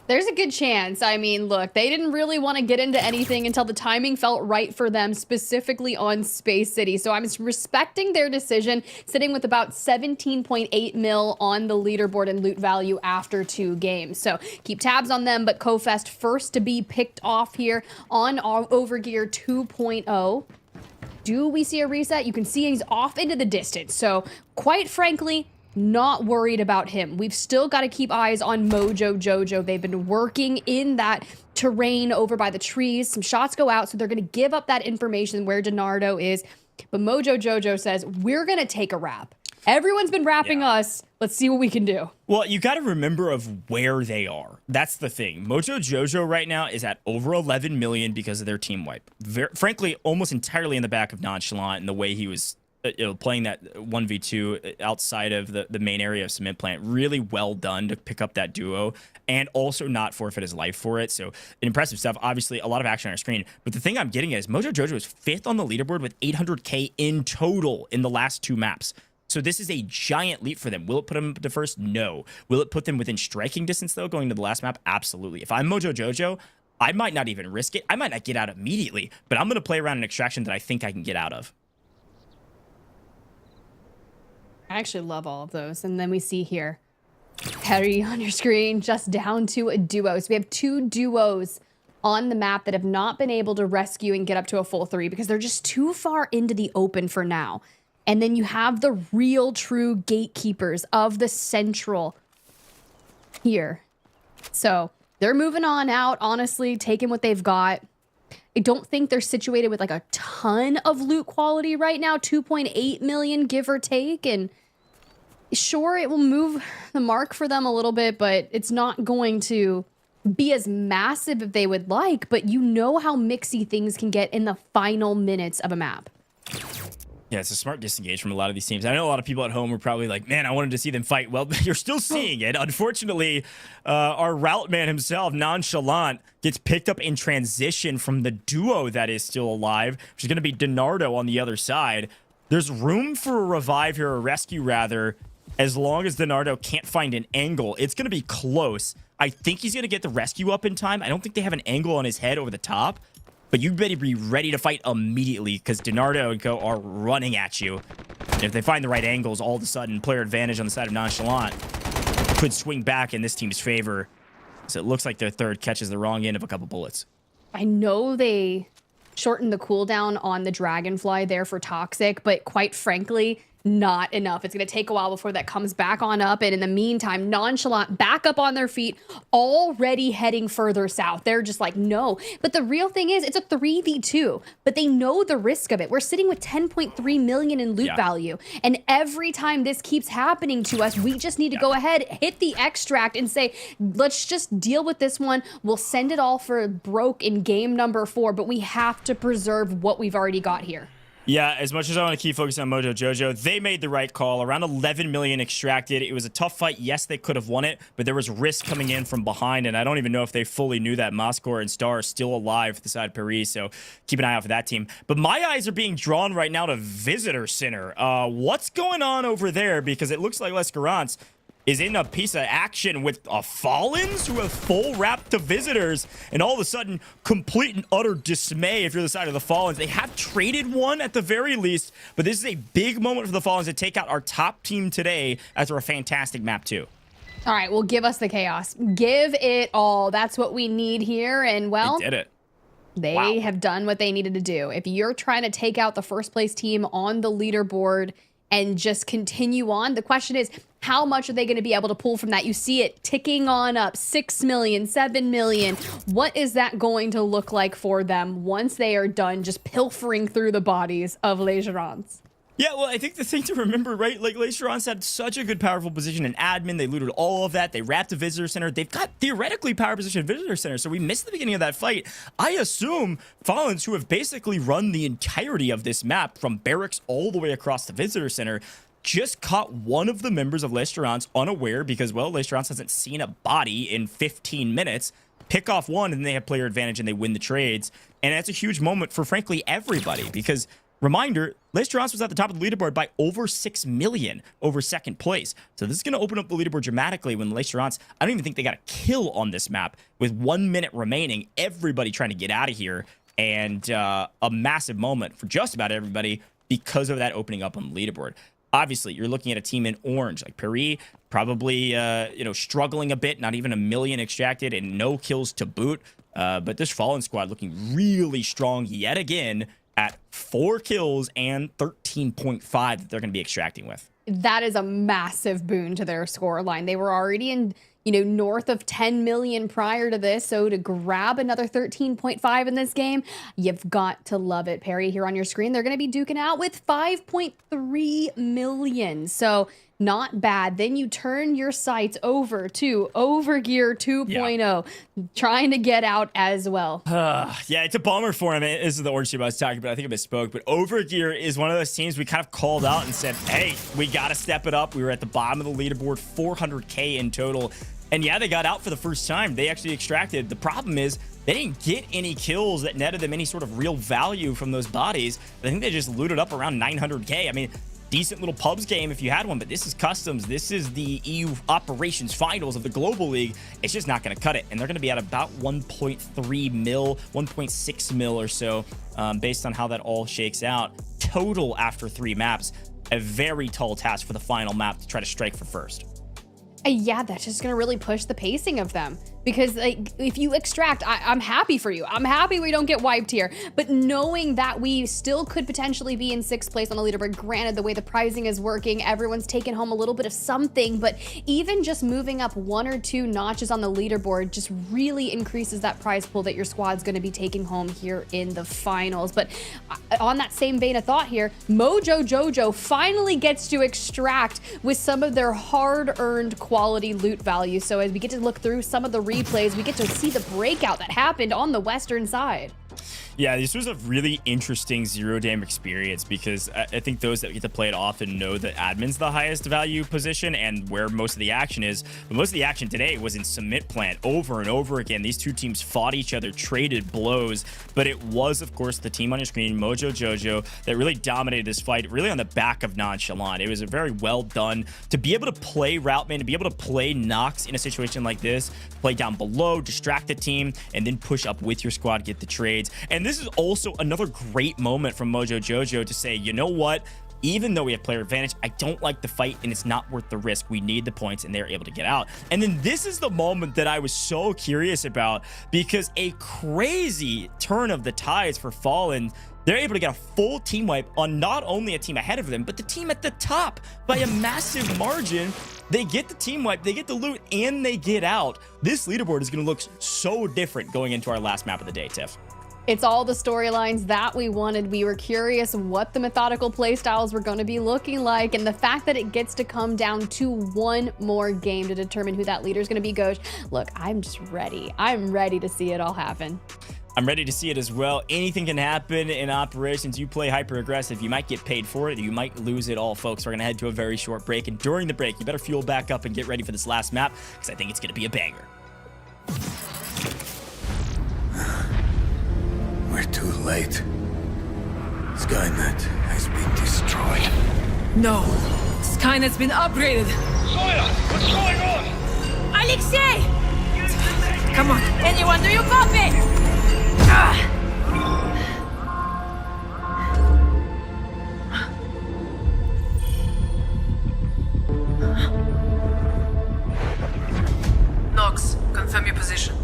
There's a good chance. I mean, look, they didn't really want to get into anything until the timing felt right for them, specifically on Space City. So I'm respecting their decision, sitting with about 17.8 mil on the leaderboard and loot value after 2 games. So keep tabs on them, but Kofest first to be picked off here on Overgear 2.0. Do we see a reset? You can see he's off into the distance. So quite frankly, not worried about him. We've still got to keep eyes on MOJO, JOJO. They've been working in that terrain over by the trees. Some shots go out, so they're going to give up that information where DiNardo is. But MOJO, JOJO says, we're going to take a wrap. Everyone's been wrapping us. Let's see what we can do. Well, you got to remember of where they are. That's the thing. MOJO JOJO right now is at over 11 million because of their team wipe. Frankly, almost entirely in the back of Nonchalant and the way he was playing that 1v2 outside of the main area of Cement Plant. Really well done to pick up that duo and also not forfeit his life for it. So impressive stuff. Obviously, a lot of action on our screen. But the thing I'm getting at is MOJO JOJO is 5th on the leaderboard with 800K in total in the last 2 maps. So this is a giant leap for them. Will it put them to first? No. Will it put them within striking distance, though, going to the last map? Absolutely. If I'm MOJO JOJO, I might not even risk it. I might not get out immediately, but I'm going to play around an extraction that I think I can get out of. I actually love all of those. And then we see here, PARI on your screen, just down to a duo. So we have 2 duos on the map that have not been able to rescue and get up to a full 3 because they're just too far into the open for now. And then you have the real true gatekeepers of the central here. So they're moving on out, honestly, taking what they've got. I don't think they're situated with like a ton of loot quality right now. 2.8 million, give or take. And sure, it will move the mark for them a little bit, but it's not going to be as massive if they would like. But you know how mixy things can get in the final minutes of a map. Yeah, it's a smart disengage from a lot of these teams. I know a lot of people at home are probably like, man, I wanted to see them fight. Well, you're still seeing it. Unfortunately, our route man himself, Nonchalant, gets picked up in transition from the duo that is still alive, which is going to be DiNardo on the other side. There's room for a revive here, or a rescue rather, as long as DiNardo can't find an angle. It's going to be close. I think he's going to get the rescue up in time. I don't think they have an angle on his head over the top. But you better be ready to fight immediately because DiNardo and co are running at you. And if they find the right angles, all of a sudden, player advantage on the side of Nonchalant could swing back in this team's favor. So it looks like their third catches the wrong end of a couple bullets. I know they shortened the cooldown on the Dragonfly there for Toxic, but quite frankly, not enough. It's going to take a while before that comes back on up. And in the meantime, Nonchalant back up on their feet, already heading further south. They're just like, no. But the real thing is, it's a 3v2, but they know the risk of it. We're sitting with 10.3 million in loot value. And every time this keeps happening to us, we just need to go ahead, hit the extract and say, let's just deal with this one. We'll send it all for broke in game number 4, but we have to preserve what we've already got here. Yeah, as much as I want to keep focusing on MOJO JOJO, they made the right call. Around 11 million extracted. It was a tough fight. Yes, they could have won it, but there was risk coming in from behind, and I don't even know if they fully knew that Moskor and Star are still alive for the side of PARI, so keep an eye out for that team. But my eyes are being drawn right now to Visitor Center. What's going on over there? Because it looks like GERANTS is in a piece of action with Fallens who have full wrap to Visitors, and all of a sudden complete and utter dismay if you're the side of the Fallens. They have traded one at the very least, but this is a big moment for the Fallens to take out our top team today after a fantastic map too. All right, well, give us the chaos. Give it all. That's what we need here, and well, they did it. They have done what they needed to do. If you're trying to take out the first place team on the leaderboard and just continue on, the question is, how much are they going to be able to pull from that? You see it ticking on up, 6 million, 7 million. What is that going to look like for them once they are done just pilfering through the bodies of Les Gerants? Yeah, well, I think the thing to remember, right, like Les Gerants had such a good powerful position in admin. They looted all of that. They wrapped a Visitor Center. They've got theoretically power position in Visitor Center, so we missed the beginning of that fight. I assume Fallens, who have basically run the entirety of this map from barracks all the way across the Visitor Center, just caught one of the members of Les Gerants unaware because, well, Les Gerants hasn't seen a body in 15 minutes. Pick off one, and they have player advantage, and they win the trades. And that's a huge moment for, frankly, everybody because, reminder, Les Gerants was at the top of the leaderboard by over 6 million over second place. So this is going to open up the leaderboard dramatically when Les Gerants, I don't even think they got a kill on this map with 1 minute remaining. Everybody trying to get out of here, and a massive moment for just about everybody because of that opening up on the leaderboard. Obviously, you're looking at a team in orange, like PARI, probably, struggling a bit, not even 1 million extracted and no kills to boot. But this Fallen squad looking really strong yet again at 4 kills and 13.5 that they're going to be extracting with. That is a massive boon to their score line. They were already in, north of 10 million prior to this. So to grab another 13.5 in this game, you've got to love it. PARI here on your screen, they're going to be duking out with 5.3 million. So not bad. Then you turn your sights over to Overgear 2.0, trying to get out as well. Yeah, it's a bummer for him. This is the orange team I was talking about. I think I misspoke, but Overgear is one of those teams we kind of called out and said, hey, we got to step it up. We were at the bottom of the leaderboard, 400K in total. And yeah, they got out for the first time. They actually extracted. The problem is they didn't get any kills that netted them any sort of real value from those bodies. I think they just looted up around 900K. I mean, decent little pubs game if you had one, but this is customs. This is the EU operations finals of the global league. It's just not going to cut it, and they're going to be at about 1.3 mil, 1.6 mil or so, based on how that all shakes out total after 3 maps. A very tall task for the final map to try to strike for first. Yeah, that's just gonna really push the pacing of them, because like if you extract, I'm happy for you. I'm happy we don't get wiped here, but knowing that we still could potentially be in 6th place on the leaderboard, granted the way the pricing is working, everyone's taking home a little bit of something, but even just moving up 1 or 2 notches on the leaderboard just really increases that prize pool that your squad's gonna be taking home here in the finals. But on that same vein of thought here, MOJO JOJO finally gets to extract with some of their hard-earned quality loot value. So as we get to look through some of the replays, we get to see the breakout that happened on the western side. Yeah, this was a really interesting zero-dam experience because I think those that get to play it often know that admin's the highest value position and where most of the action is. But most of the action today was in Cement Plant over and over again. These two teams fought each other, traded blows, but it was, of course, the team on your screen, MOJO JOJO, that really dominated this fight, really on the back of Nonchalant. It was a very well done to be able to play Routman, to be able to play Nox in a situation like this, play down below, distract the team, and then push up with your squad, get the trades. And this is also another great moment from MOJO JOJO to say, you know what? even though we have player advantage, I don't like the fight and it's not worth the risk. We need the points and they're able to get out. And then this is the moment that I was so curious about, because a crazy turn of the tides for Fallen. They're able to get a full team wipe on not only a team ahead of them, but the team at the top by a massive margin. They get the team wipe, they get the loot, and they get out. This leaderboard is going to look so different going into our last map of the day, Tiff. It's all the storylines that we wanted. We were curious what the methodical playstyles were going to be looking like, and the fact that it gets to come down to one more game to determine who that leader is going to be, Goj. Look, I'm just ready. I'm ready to see it all happen. I'm ready to see it as well. Anything can happen in operations. You play hyper aggressive, you might get paid for it, you might lose it all, folks. We're gonna head to a very short break, and during the break, you better fuel back up and get ready for this last map, because I think it's gonna be a banger. We're too late. Skynet has been destroyed. No. Skynet's been upgraded. Zoya, what's going on? Alexei! Come on, anyone, do you copy? Nox, confirm your position.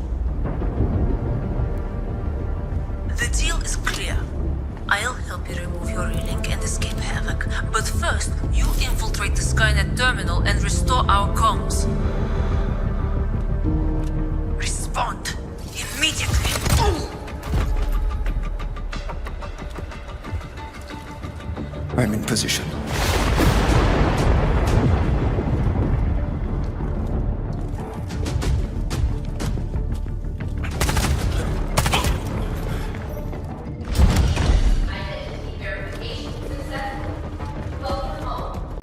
The deal is clear. I'll help you remove your relink and escape Havoc. But first, you infiltrate the Skynet terminal and restore our comms. Respond immediately. I'm in position.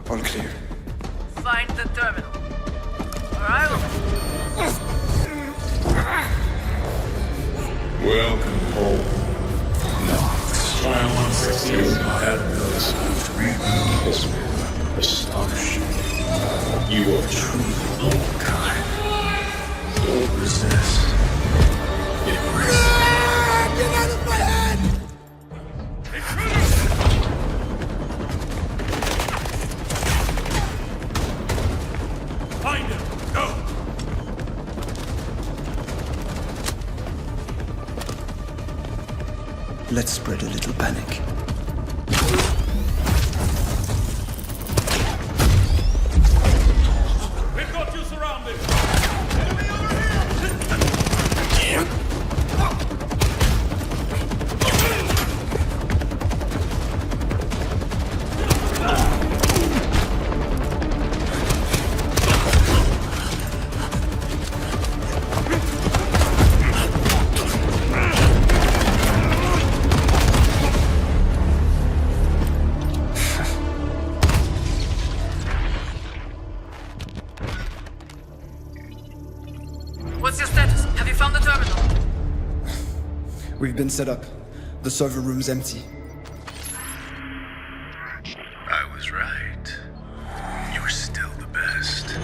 All clear. Find the terminal. Or I will... Welcome home. While once you had those reboot has been astonishing. You are truly one of a kind. Don't resist. Embrace. Get out of my head! Find him! Go! Let's spread a little panic. We've got you surrounded! Enemy over here! What's your status? Have you found the terminal? We've been set up. The server room's empty. I was right. You're still the best.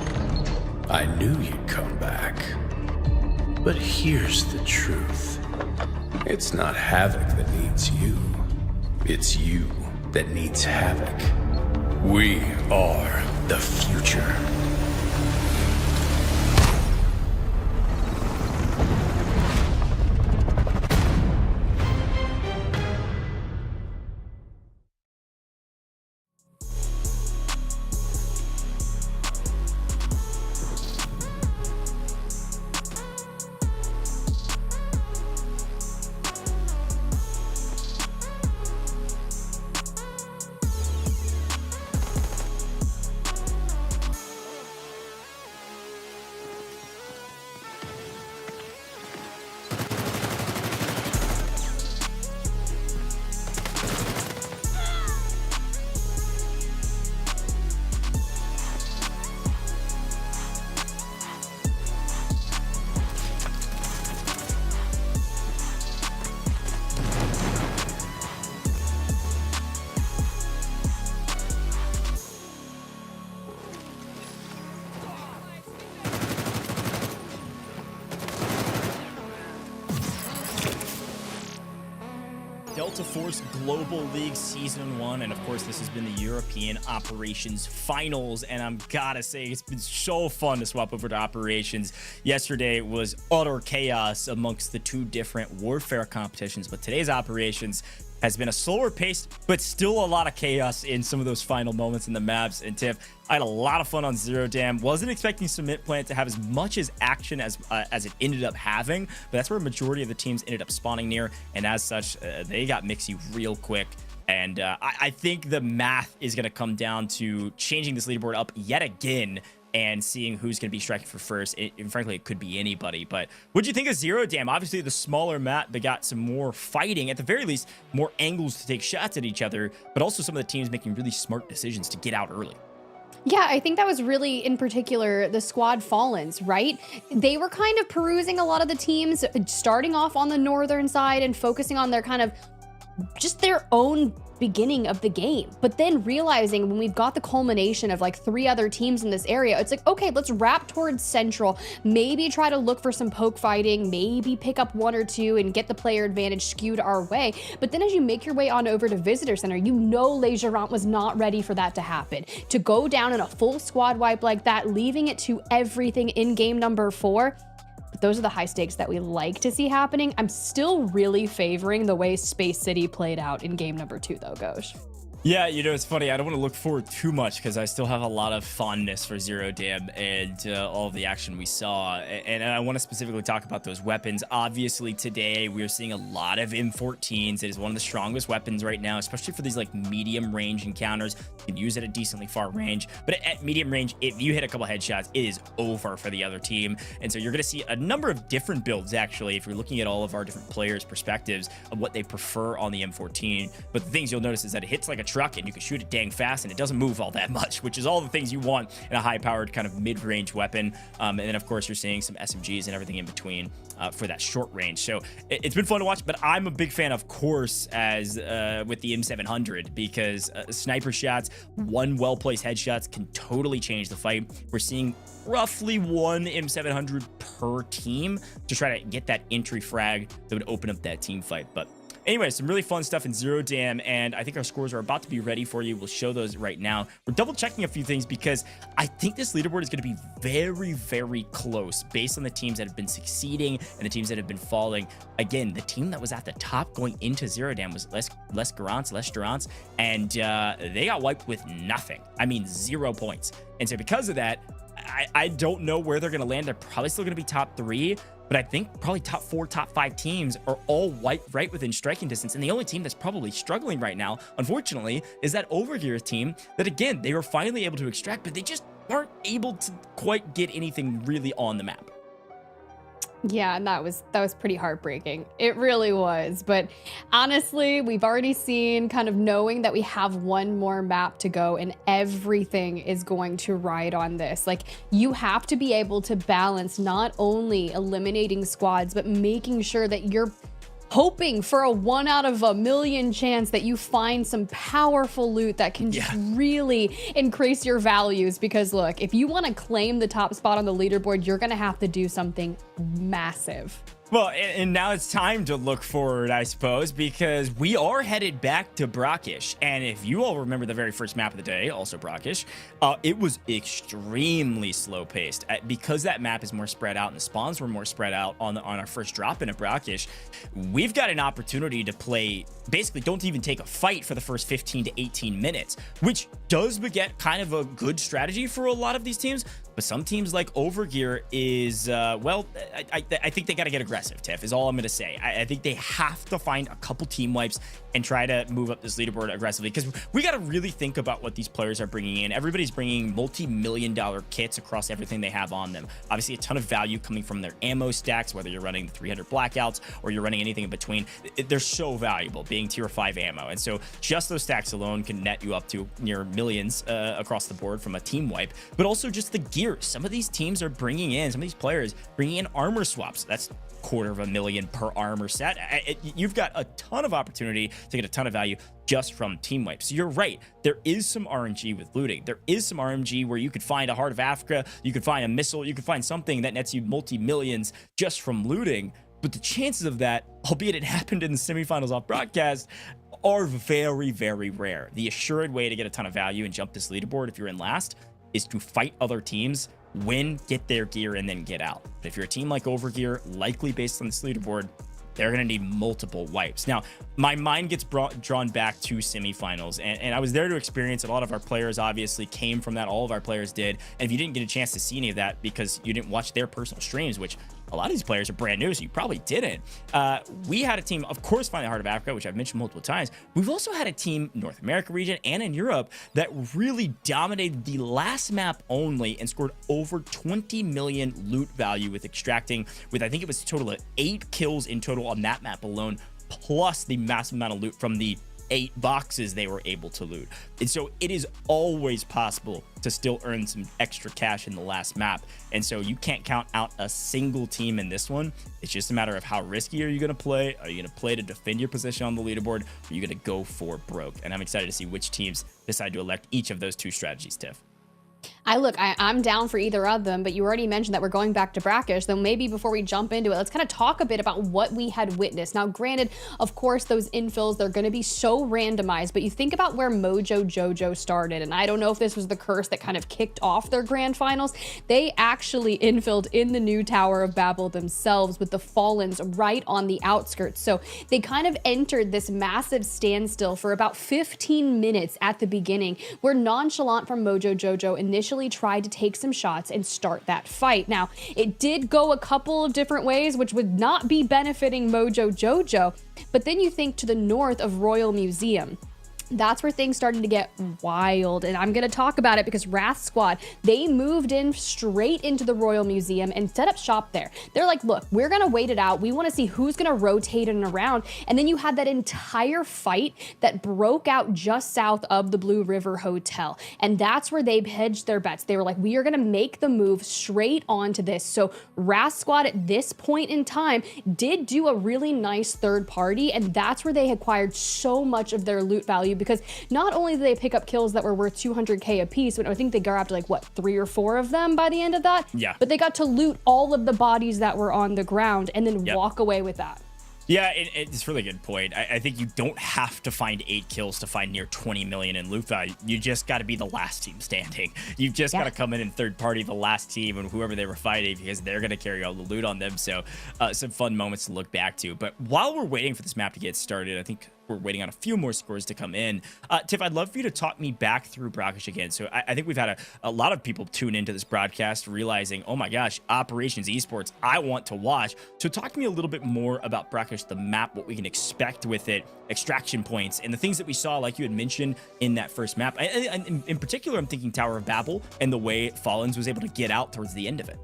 I knew you'd come back. But here's the truth. It's not Havoc that needs you. It's you that needs Havoc. We are the future. Delta Force Global League Season 1, and of course this has been the European Operations Finals, and I'm gotta say it's been so fun to swap over to Operations. Yesterday was utter chaos amongst the two different warfare competitions, but today's Operations has been a slower pace, but still a lot of chaos in some of those final moments in the maps. And Tiff, I had a lot of fun on Zero Dam. Wasn't expecting Submit Plant to have as much as action as it ended up having, but that's where a majority of the teams ended up spawning near. And as such, they got Mixie real quick. And I think the math is going to come down to changing this leaderboard up yet again and seeing who's going to be striking for first. And frankly, it could be anybody. But what'd you think of Zero Dam? Obviously, the smaller map, they got some more fighting. At the very least, more angles to take shots at each other, but also some of the teams making really smart decisions to get out early. Yeah, I think that was really, in particular, the squad Fallens, right? They were kind of perusing a lot of the teams, starting off on the northern side and focusing on their kind of just their own beginning of the game, but then realizing when we've got the culmination of like 3 other teams in this area, it's like, okay, let's wrap towards central, maybe try to look for some poke fighting, maybe pick up 1 or 2 and get the player advantage skewed our way. But then as you make your way on over to Visitor Center, you know GERANTS was not ready for that to happen. To go down in a full squad wipe like that, leaving it to everything in game number 4, but those are the high stakes that we like to see happening. I'm still really favoring the way Space City played out in game number 2 though, Gosh. Yeah, you know, it's funny. I don't want to look forward too much because I still have a lot of fondness for Zero Dam and all of the action we saw. And I want to specifically talk about those weapons. Obviously, today we are seeing a lot of M14s. It is one of the strongest weapons right now, especially for these like medium range encounters. You can use it at decently far range, but at medium range, if you hit a couple headshots, it is over for the other team. And so you're going to see a number of different builds, actually, if you're looking at all of our different players' perspectives of what they prefer on the M14. But the things you'll notice is that it hits like a truck and you can shoot it dang fast and it doesn't move all that much, which is all the things you want in a high-powered kind of mid-range weapon. And then of course you're seeing some SMGs and everything in between for that short range. So it's been fun to watch, but I'm a big fan, of course, as with the M700, because sniper shots, 1 well-placed headshots can totally change the fight. We're seeing roughly 1 M700 per team to try to get that entry frag that would open up that team fight. But anyway, some really fun stuff in Zero Dam, and I think our scores are about to be ready for you. We'll show those right now. We're double checking a few things because I think this leaderboard is going to be very, very close based on the teams that have been succeeding and the teams that have been falling. Again, the team that was at the top going into Zero Dam was less GERANTS, and they got wiped with nothing. I mean, 0 points. And so because of that, I don't know where they're going to land. They're probably still going to be top 3, but I think probably top 4, top 5 teams are all right within striking distance. And the only team that's probably struggling right now, unfortunately, is that OVERGEAR team that, again, they were finally able to extract, but they just weren't able to quite get anything really on the map. Yeah, and that was pretty heartbreaking. It really was. But honestly, we've already seen, kind of knowing that we have 1 more map to go and everything is going to ride on this. Like, you have to be able to balance not only eliminating squads, but making sure that you're hoping for a 1 out of a million chance that you find some powerful loot that can just really increase your values. Because look, if you want to claim the top spot on the leaderboard, you're going to have to do something massive. Well, and now it's time to look forward, I suppose, because we are headed back to Brackish. And if you all remember the very first map of the day, also Brackish, it was extremely slow-paced. Because that map is more spread out and the spawns were more spread out on our first drop into Brackish, we've got an opportunity to play, basically don't even take a fight for the first 15 to 18 minutes, which does beget kind of a good strategy for a lot of these teams. But some teams like OVERGEAR is, well, I think they got to get aggressive, Tiff, is all I'm going to say. I think they have to find a couple team wipes and try to move up this leaderboard aggressively, because we got to really think about what these players are bringing in. Everybody's bringing multi-million-dollar kits across everything they have on them. Obviously, a ton of value coming from their ammo stacks, whether you're running the 300 blackouts or you're running anything in between. They're so valuable, being tier 5 ammo. And so just those stacks alone can net you up to near millions across the board from a team wipe, but also just the gear. Some of these teams are bringing in, some of these players bringing in armor swaps. That's $250,000 per armor set. You've got a ton of opportunity to get a ton of value just from team wipes. So you're right, there is some RNG with looting. There is some RNG where you could find a Heart of Africa, you could find a missile, you could find something that nets you multi-millions just from looting. but the chances of that, albeit it happened in the semifinals off broadcast, are very, very rare. The assured way to get a ton of value and jump this leaderboard if you're in last is to fight other teams, win, get their gear, and then get out. But if you're a team like Overgear, likely based on this leaderboard, they're going to need multiple wipes. Now, my mind gets drawn back to semifinals, and I was there to experience it. A lot of our players obviously came from that. All of our players did. And if you didn't get a chance to see any of that because you didn't watch their personal streams, which a lot of these players are brand new, so you probably didn't. We had a team, of course, Finally Heart of Africa, which I've mentioned multiple times. We've also had a team, North America region and in Europe, that really dominated the last map only and scored over 20 million loot value with extracting, with I think it was a total of 8 kills in total on that map alone, plus the massive amount of loot from the 8 boxes they were able to loot. And so it is always possible to still earn some extra cash in the last map. And so you can't count out a single team in this one. It's just a matter of how risky are you going to play? Are you going to play to defend your position on the leaderboard? Or are you going to go for broke? And I'm excited to see which teams decide to elect each of those 2 strategies, Tiff. I'm down for either of them, but you already mentioned that we're going back to brackish. So maybe before we jump into it, let's kind of talk a bit about what we had witnessed. Now, granted, of course, those infills, they're going to be so randomized, but you think about where MOJO JOJO started, and I don't know if this was the curse that kind of kicked off their grand finals. They actually infilled in the new Tower of Babel themselves with the Fallens right on the outskirts. So they kind of entered this massive standstill for about 15 minutes at the beginning, where Nonchalant from MOJO JOJO initially tried to take some shots and start that fight. Now, it did go a couple of different ways, which would not be benefiting MOJO JOJO, but then you think to the north of Royal Museum. That's where things started to get wild, and I'm going to talk about it because WrathSquad, they moved in straight into the Royal Museum and set up shop there. They're like, look, we're going to wait it out. We want to see who's going to rotate it around. And then you had that entire fight that broke out just south of the Blue River Hotel. And that's where they hedged their bets. They were like, we are going to make the move straight onto this. So WrathSquad at this point in time did do a really nice third party, and that's where they acquired so much of their loot value, because not only did they pick up kills that were worth 200k a piece, but I think they grabbed like what, 3 or 4 of them by the end of that. Yeah. But they got to loot all of the bodies that were on the ground and then walk away with that. Yeah, it's a really good point. I think you don't have to find 8 kills to find near 20 million in loot value. You just got to be the last team standing. You've just got to come in and third party the last team and whoever they were fighting, because they're going to carry all the loot on them. So some fun moments to look back to. But while we're waiting for this map to get started, I think we're waiting on a few more scores to come in. Tiff, I'd love for you to talk me back through brackish again. So I think we've had a lot of people tune into this broadcast realizing, oh my gosh, Operations Esports, I want to watch. So talk to me a little bit more about brackish, the map, what we can expect with it, extraction points, and the things that we saw, like you had mentioned in that first map. In particular, I'm thinking Tower of Babel and the way Fallens was able to get out towards the end of it.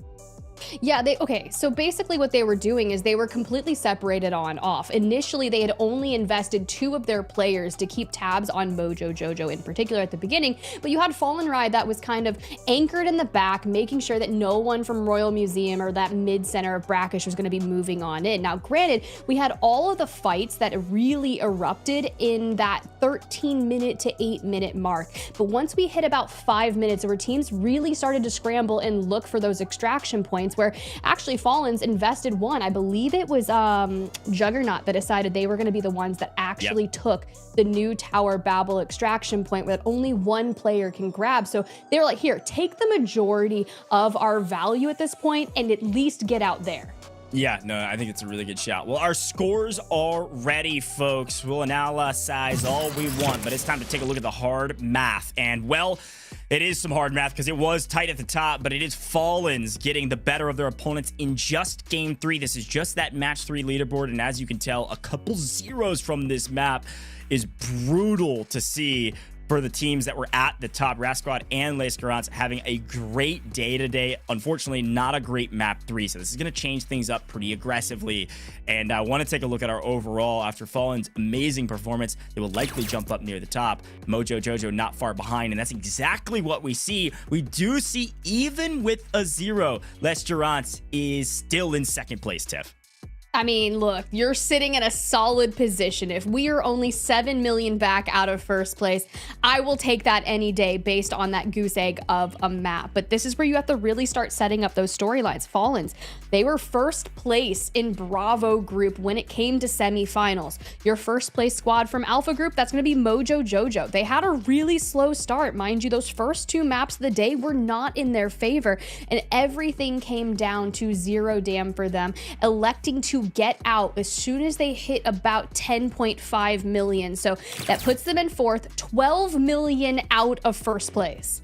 Yeah, okay, so basically what they were doing is they were completely separated on off. Initially, they had only invested 2 of their players to keep tabs on MOJO JOJO in particular at the beginning, but you had Fallen Ride that was kind of anchored in the back, making sure that no one from Royal Museum or that mid-center of brackish was going to be moving on in. Now, granted, we had all of the fights that really erupted in that 13-minute to 8-minute mark, but once we hit about 5 minutes, where teams really started to scramble and look for those extraction points, where actually Fallens invested 1. I believe it was Juggernaut that decided they were going to be the ones that actually took the new Tower Babel extraction point that only 1 player can grab. So they were like, here, take the majority of our value at this point and at least get out there. Yeah, no, I think it's a really good shot. Well, our scores are ready, folks. We'll analyze all we want, but it's time to take a look at the hard math. And, well, it is some hard math because it was tight at the top, but it is Fallens getting the better of their opponents in just game 3. This is just that match 3 leaderboard, and as you can tell, a couple zeros from this map is brutal to see for the teams that were at the top. WrathSquad and GERANTS having a great day today. Unfortunately, not a great map 3, so this is going to change things up pretty aggressively. And I want to take a look at our overall. After Fallen's amazing performance, they will likely jump up near the top. MOJO JOJO not far behind, and that's exactly what we see. We do see, even with a 0, GERANTS is still in second place, Tiff. I mean, look, you're sitting in a solid position. If we are only 7 million back out of first place, I will take that any day based on that goose egg of a map. But this is where you have to really start setting up those storylines. Fallens, they were first place in Bravo group when it came to semifinals. Your first place squad from Alpha group, that's going to be MOJO JOJO. They had a really slow start. Mind you, those first 2 maps of the day were not in their favor, and everything came down to 0 dam for them, electing to get out as soon as they hit about 10.5 million. So that puts them in 4th, 12 million out of first place.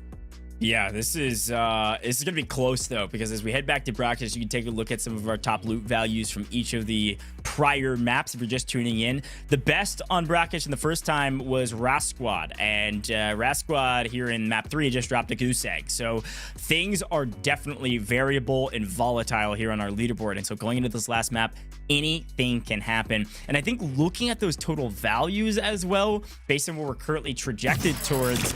Yeah, this is gonna be close though, because as we head back to brackets, you can take a look at some of our top loot values from each of the prior maps. If you're just tuning in, the best on brackets in the first time was WrathSquad, and WrathSquad here in map 3 just dropped a goose egg. So things are definitely variable and volatile here on our leaderboard, and so going into this last map, anything can happen. And I think looking at those total values as well, based on what we're currently trajected towards,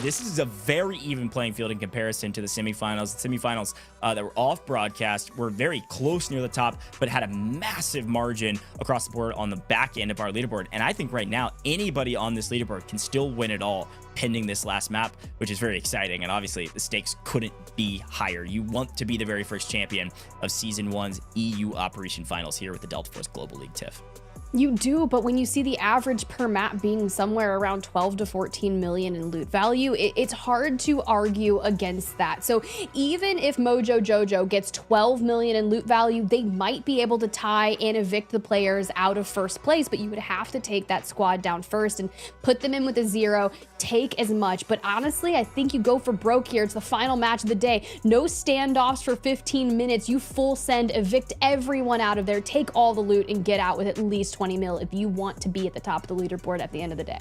this is a very even playing field in comparison to the semifinals. The semifinals that were off broadcast were very close near the top, but had a massive margin across the board on the back end of our leaderboard. And I think right now, anybody on this leaderboard can still win it all pending this last map, which is very exciting. And obviously the stakes couldn't be higher. You want to be the very first champion of Season 1's EU Operation Finals here with the Delta Force Global League, Tiff. You do, but when you see the average per map being somewhere around 12 to 14 million in loot value, it's hard to argue against that. So even if MOJO JOJO gets 12 million in loot value, they might be able to tie and evict the players out of first place, but you would have to take that squad down first and put them in with a 0, take as much. But honestly, I think you go for broke here. It's the final match of the day. No standoffs for 15 minutes. You full send, evict everyone out of there, take all the loot, and get out with at least 20 mil if you want to be at the top of the leaderboard at the end of the day.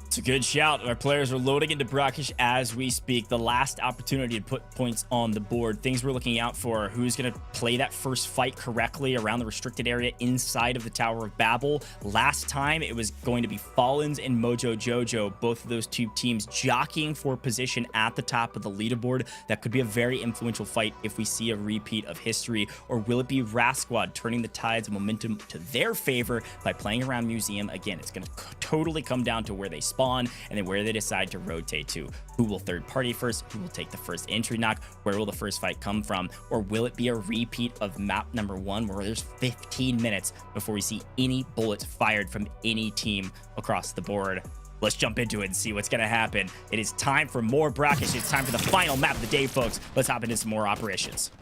It's a good shout. Our players are loading into brackish as we speak. The last opportunity to put points on the board. Things we're looking out for: who's going to play that first fight correctly around the restricted area inside of the Tower of Babel. Last time it was going to be Fallens and MOJO JOJO, both of those two teams jockeying for position at the top of the leaderboard. That could be a very influential fight if we see a repeat of history. Or will it be WrathSquad turning the tides of momentum to their favor by playing around Museum? Again, it's going to totally come down to where they spawn and then where they decide to rotate to. Who will third party first? Who will take the first entry knock? Where will the first fight come from? Or will it be a repeat of map number 1 where there's 15 minutes before we see any bullets fired from any team across the board? Let's jump into it and see what's going to happen. It is time for more brackish. It's time for the final map of the day, folks. Let's hop into some more operations.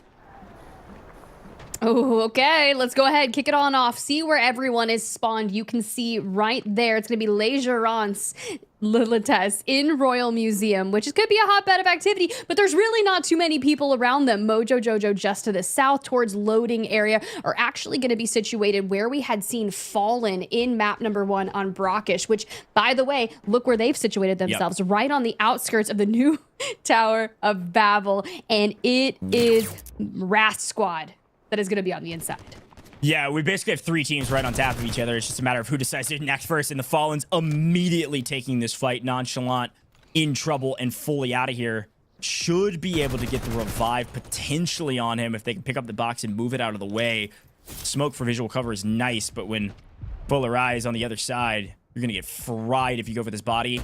Oh, okay. Let's go ahead. Kick it on off. See where everyone is spawned. You can see right there. It's going to be Les GERANTS, TESS in Royal Museum, which is going to be a hotbed of activity, but there's really not too many people around them. MOJO JOJO just to the south towards loading area are actually going to be situated where we had seen Fallen in map number 1 on brackish, which, by the way, look where they've situated themselves, right on the outskirts of the new Tower of Babel, and it is WrathSquad that is going to be on the inside. Yeah, we basically have 3 teams right on top of each other. It's just a matter of who decides to next first, and the Fallens immediately taking this fight nonchalant, in trouble, and fully out of here. Should be able to get the revive potentially on him if they can pick up the box and move it out of the way. Smoke for visual cover is nice, but when Fuller Eyes on the other side, you're going to get fried if you go for this body.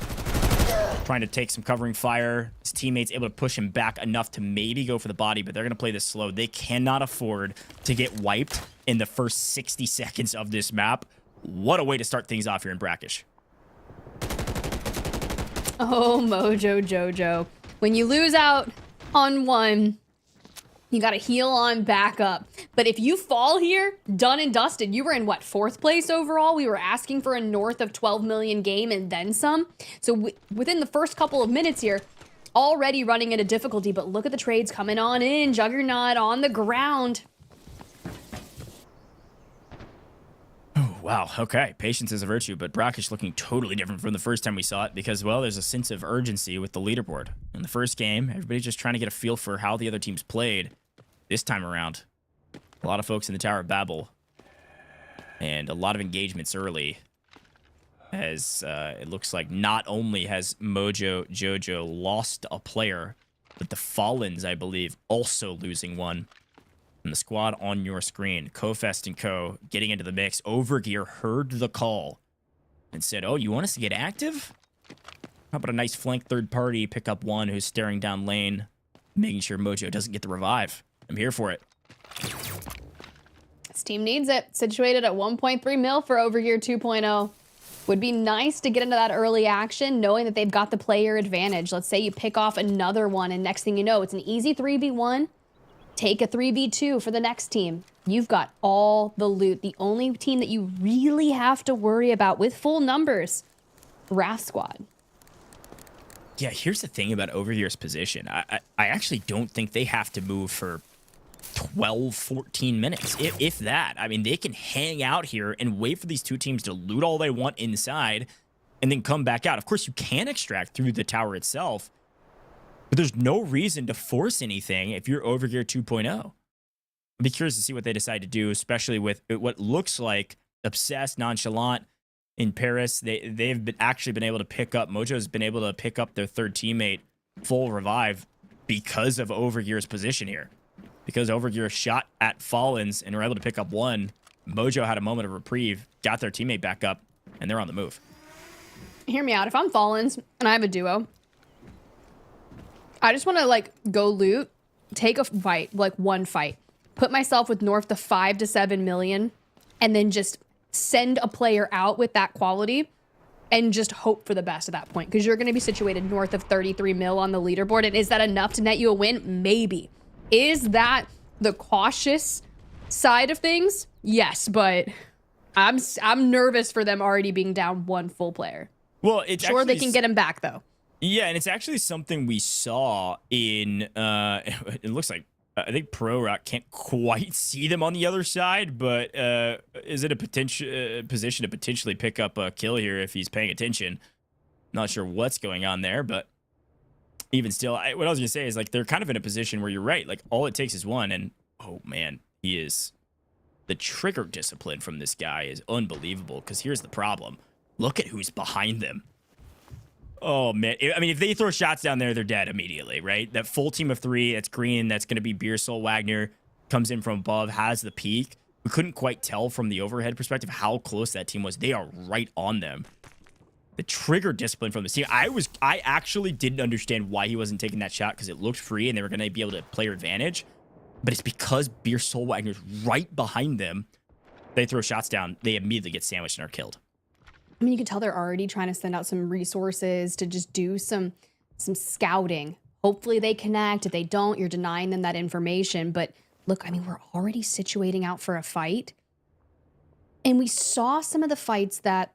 Trying to take some covering fire. His teammates able to push him back enough to maybe go for the body, but they're going to play this slow. They cannot afford to get wiped in the first 60 seconds of this map. What a way to start things off here in brackish. Oh, MOJO JOJO. When you lose out on one, you got to heal on back up. But if you fall here, done and dusted. You were in, what, 4th place overall? We were asking for a north of 12 million game and then some. So within the first couple of minutes here, already running into difficulty. But look at the trades coming on in. Juggernaut on the ground. Oh, wow. Okay. Patience is a virtue, but brackish looking totally different from the first time we saw it because, well, there's a sense of urgency with the leaderboard. In the first game, everybody's just trying to get a feel for how the other teams played. This time around, a lot of folks in the Tower of Babel and a lot of engagements early, as it looks like not only has MOJO JOJO lost a player, but the Fallens, I believe, also losing one. And the squad on your screen, Kofest and Co. getting into the mix. Overgear heard the call and said, oh, you want us to get active? How about a nice flank third party, pick up one who's staring down lane, making sure Mojo doesn't get the revive. I'm here for it. This team needs it. Situated at 1.3 mil for Overgear 2.0. Would be nice to get into that early action, knowing that they've got the player advantage. Let's say you pick off another one, and next thing you know, it's an easy 3v1. Take a 3v2 for the next team. You've got all the loot. The only team that you really have to worry about with full numbers, WrathSquad. Yeah, here's the thing about Overgear's position. I actually don't think they have to move for 12, 14 minutes, if that. I mean, they can hang out here and wait for these two teams to loot all they want inside and then come back out. Of course, you can extract through the tower itself, but there's no reason to force anything if you're Overgear 2.0. I'd be curious to see what they decide to do, especially with what looks like Obsessed, Nonchalant in Paris. They've actually been able to pick up, Mojo's been able to pick up their third teammate full revive because of Overgear's position here. Because Overgear shot at Fallens and were able to pick up one, Mojo had a moment of reprieve, got their teammate back up, and they're on the move. Hear me out. If I'm Fallens and I have a duo, I just want to like go loot, take a fight, like one fight, put myself with north of 5 to 7 million, and then just send a player out with that quality and just hope for the best at that point. Because you're going to be situated north of 33 mil on the leaderboard. And is that enough to net you a win? Maybe. Is that the cautious side of things? Yes, but I'm nervous for them already being down one full player. Well, it's sure they can get him back though. Yeah, and it's actually something we saw in it looks like I think Pro Rock can't quite see them on the other side, but is it a potential position to potentially pick up a kill here if he's paying attention? Not sure what's going on there, but even still, what I was gonna say is like they're kind of in a position where you're right. Like all it takes is one, and oh man, the trigger discipline from this guy is unbelievable. Because here's the problem: look at who's behind them. Oh man, I mean, if they throw shots down there, they're dead immediately, right? That full team of three, that's green, that's going to be Beer Soul Wagner, comes in from above, has the peak. We couldn't quite tell from the overhead perspective how close that team was. They are right on them. The trigger discipline from the team. I actually didn't understand why he wasn't taking that shot because it looked free and they were going to be able to player advantage. But it's because Beer Soul Wagner's right behind them. They throw shots down, they immediately get sandwiched and are killed. I mean, you can tell they're already trying to send out some resources to just do some scouting. Hopefully they connect. If they don't, you're denying them that information. But look, I mean, we're already situating out for a fight. And we saw some of the fights that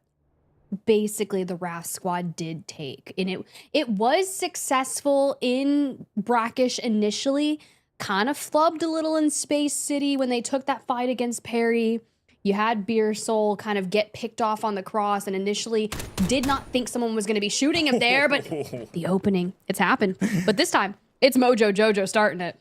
basically the WrathSquad did take. And it was successful in Brackish initially. Kind of flubbed a little in Space City when they took that fight against PARI. You had Beer Soul kind of get picked off on the cross and initially did not think someone was going to be shooting him there, but the opening, it's happened. But this time, it's MOJO JOJO starting it.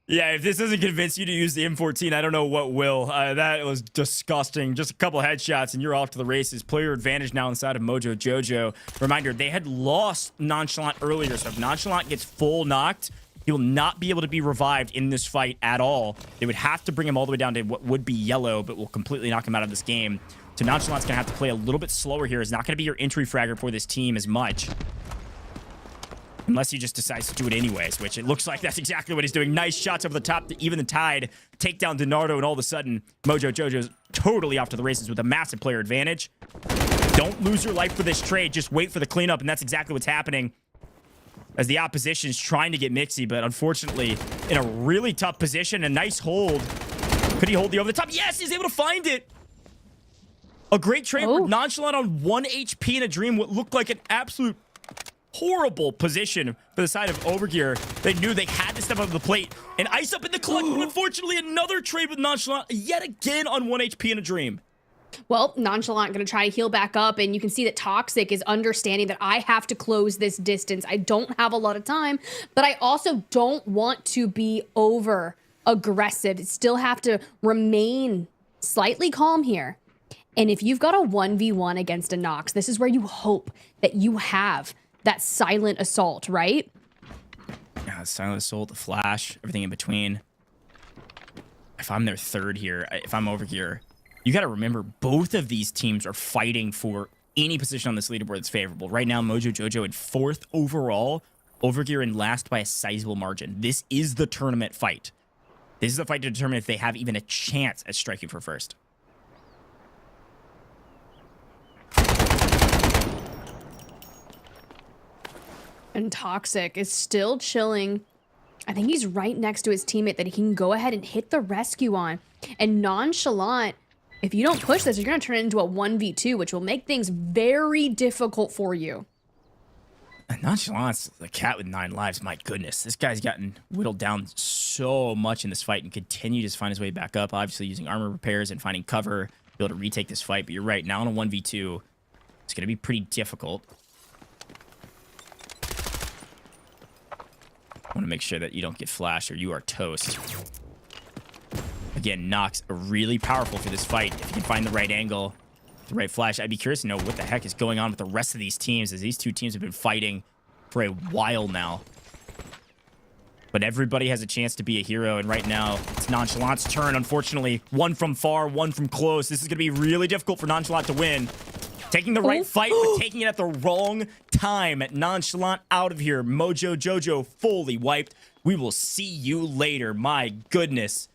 Yeah, if this doesn't convince you to use the M14, I don't know what will. That was disgusting. Just a couple headshots and you're off to the races. Player advantage now inside of MOJO JOJO. Reminder, they had lost Nonchalant earlier, so if Nonchalant gets full knocked, he will not be able to be revived in this fight at all. They would have to bring him all the way down to what would be yellow, but will completely knock him out of this game. So Nonchalant's going to have to play a little bit slower here. It's not going to be your entry fragger for this team as much. Unless he just decides to do it anyways, which it looks like that's exactly what he's doing. Nice shots over the top to even the tide. Take down Donardo, and all of a sudden, MOJO JOJO's totally off to the races with a massive player advantage. Don't lose your life for this trade. Just wait for the cleanup, and that's exactly what's happening. As the opposition is trying to get Mixy, but unfortunately in a really tough position. A nice hold. Could he hold the over the top? Yes, he's able to find it. A great trade with Nonchalant on 1 HP in a dream. What looked like an absolute horrible position for the side of Overgear. They knew they had to step up to the plate and ice up in the clutch. But unfortunately, another trade with Nonchalant yet again on 1 HP in a dream. Well, Nonchalant going to try to heal back up, and you can see that Toxic is understanding that I have to close this distance. I don't have a lot of time, but I also don't want to be over aggressive. Still have to remain slightly calm here. And if you've got a 1v1 against a Nox, this is where you hope that you have that silent assault, right? Yeah, silent assault, the flash, everything in between. if I'm their third here, if I'm Overgear, you got to remember both of these teams are fighting for any position on this leaderboard that's favorable. Right now, MOJO JOJO in 4th overall, Overgear in last by a sizable margin. This is the tournament fight. This is the fight to determine if they have even a chance at striking for first. And Toxic is still chilling. I think he's right next to his teammate that he can go ahead and hit the rescue on. And Nonchalant, if you don't push this, you're going to turn it into a 1v2, which will make things very difficult for you. And Nonchalant's the cat with 9 lives. My goodness, this guy's gotten whittled down so much in this fight and continued to find his way back up, obviously using armor repairs and finding cover to be able to retake this fight. But you're right, now on a 1v2, it's going to be pretty difficult. I want to make sure that you don't get flashed or you are toast. Again, Nox are really powerful for this fight. If you can find the right angle, the right flash. I'd be curious to know what the heck is going on with the rest of these teams, as these two teams have been fighting for a while now. But everybody has a chance to be a hero, and right now, it's Nonchalant's turn, unfortunately. One from far, one from close. This is going to be really difficult for Nonchalant to win. Taking the right fight, but taking it at the wrong time. Nonchalant out of here. MOJO JOJO fully wiped. We will see you later. My goodness.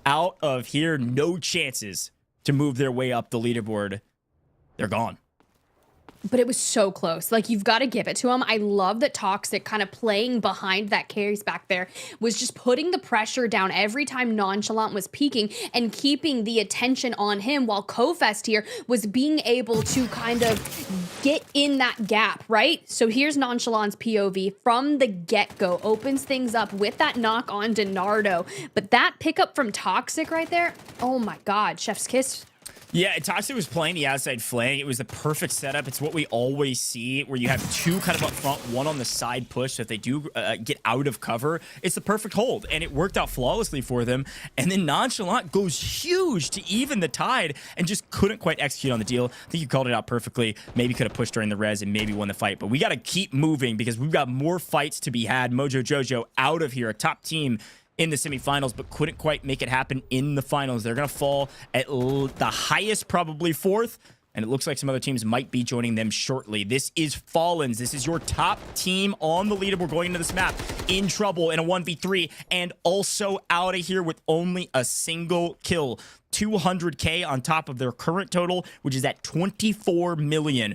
Out of here. No chances to move their way up the leaderboard. They're gone. But it was so close. Like, you've got to give it to him. I love that Toxic kind of playing behind that carries back there was just putting the pressure down every time Nonchalant was peeking and keeping the attention on him, while Kofest here was being able to kind of get in that gap, right? So here's Nonchalant's POV from the get-go. Opens things up with that knock on Donardo. But that pickup from Toxic right there, oh my God, chef's kiss. Yeah, Toxic was playing the outside flank. It was the perfect setup. It's what we always see, where you have two kind of up front, one on the side push. So if they do get out of cover, it's the perfect hold. And it worked out flawlessly for them. And then Nonchalant goes huge to even the tide and just couldn't quite execute on the deal. I think you called it out perfectly. Maybe could have pushed during the res and maybe won the fight. But we got to keep moving because we've got more fights to be had. MOJO JOJO out of here, a top team in the semifinals, but couldn't quite make it happen in the finals. They're going to fall at the highest, probably 4th, and it looks like some other teams might be joining them shortly. This is Fallens. This is your top team on the leaderboard going into this map in trouble in a 1v3, and also out of here with only a single kill. 200K on top of their current total, which is at 24 million.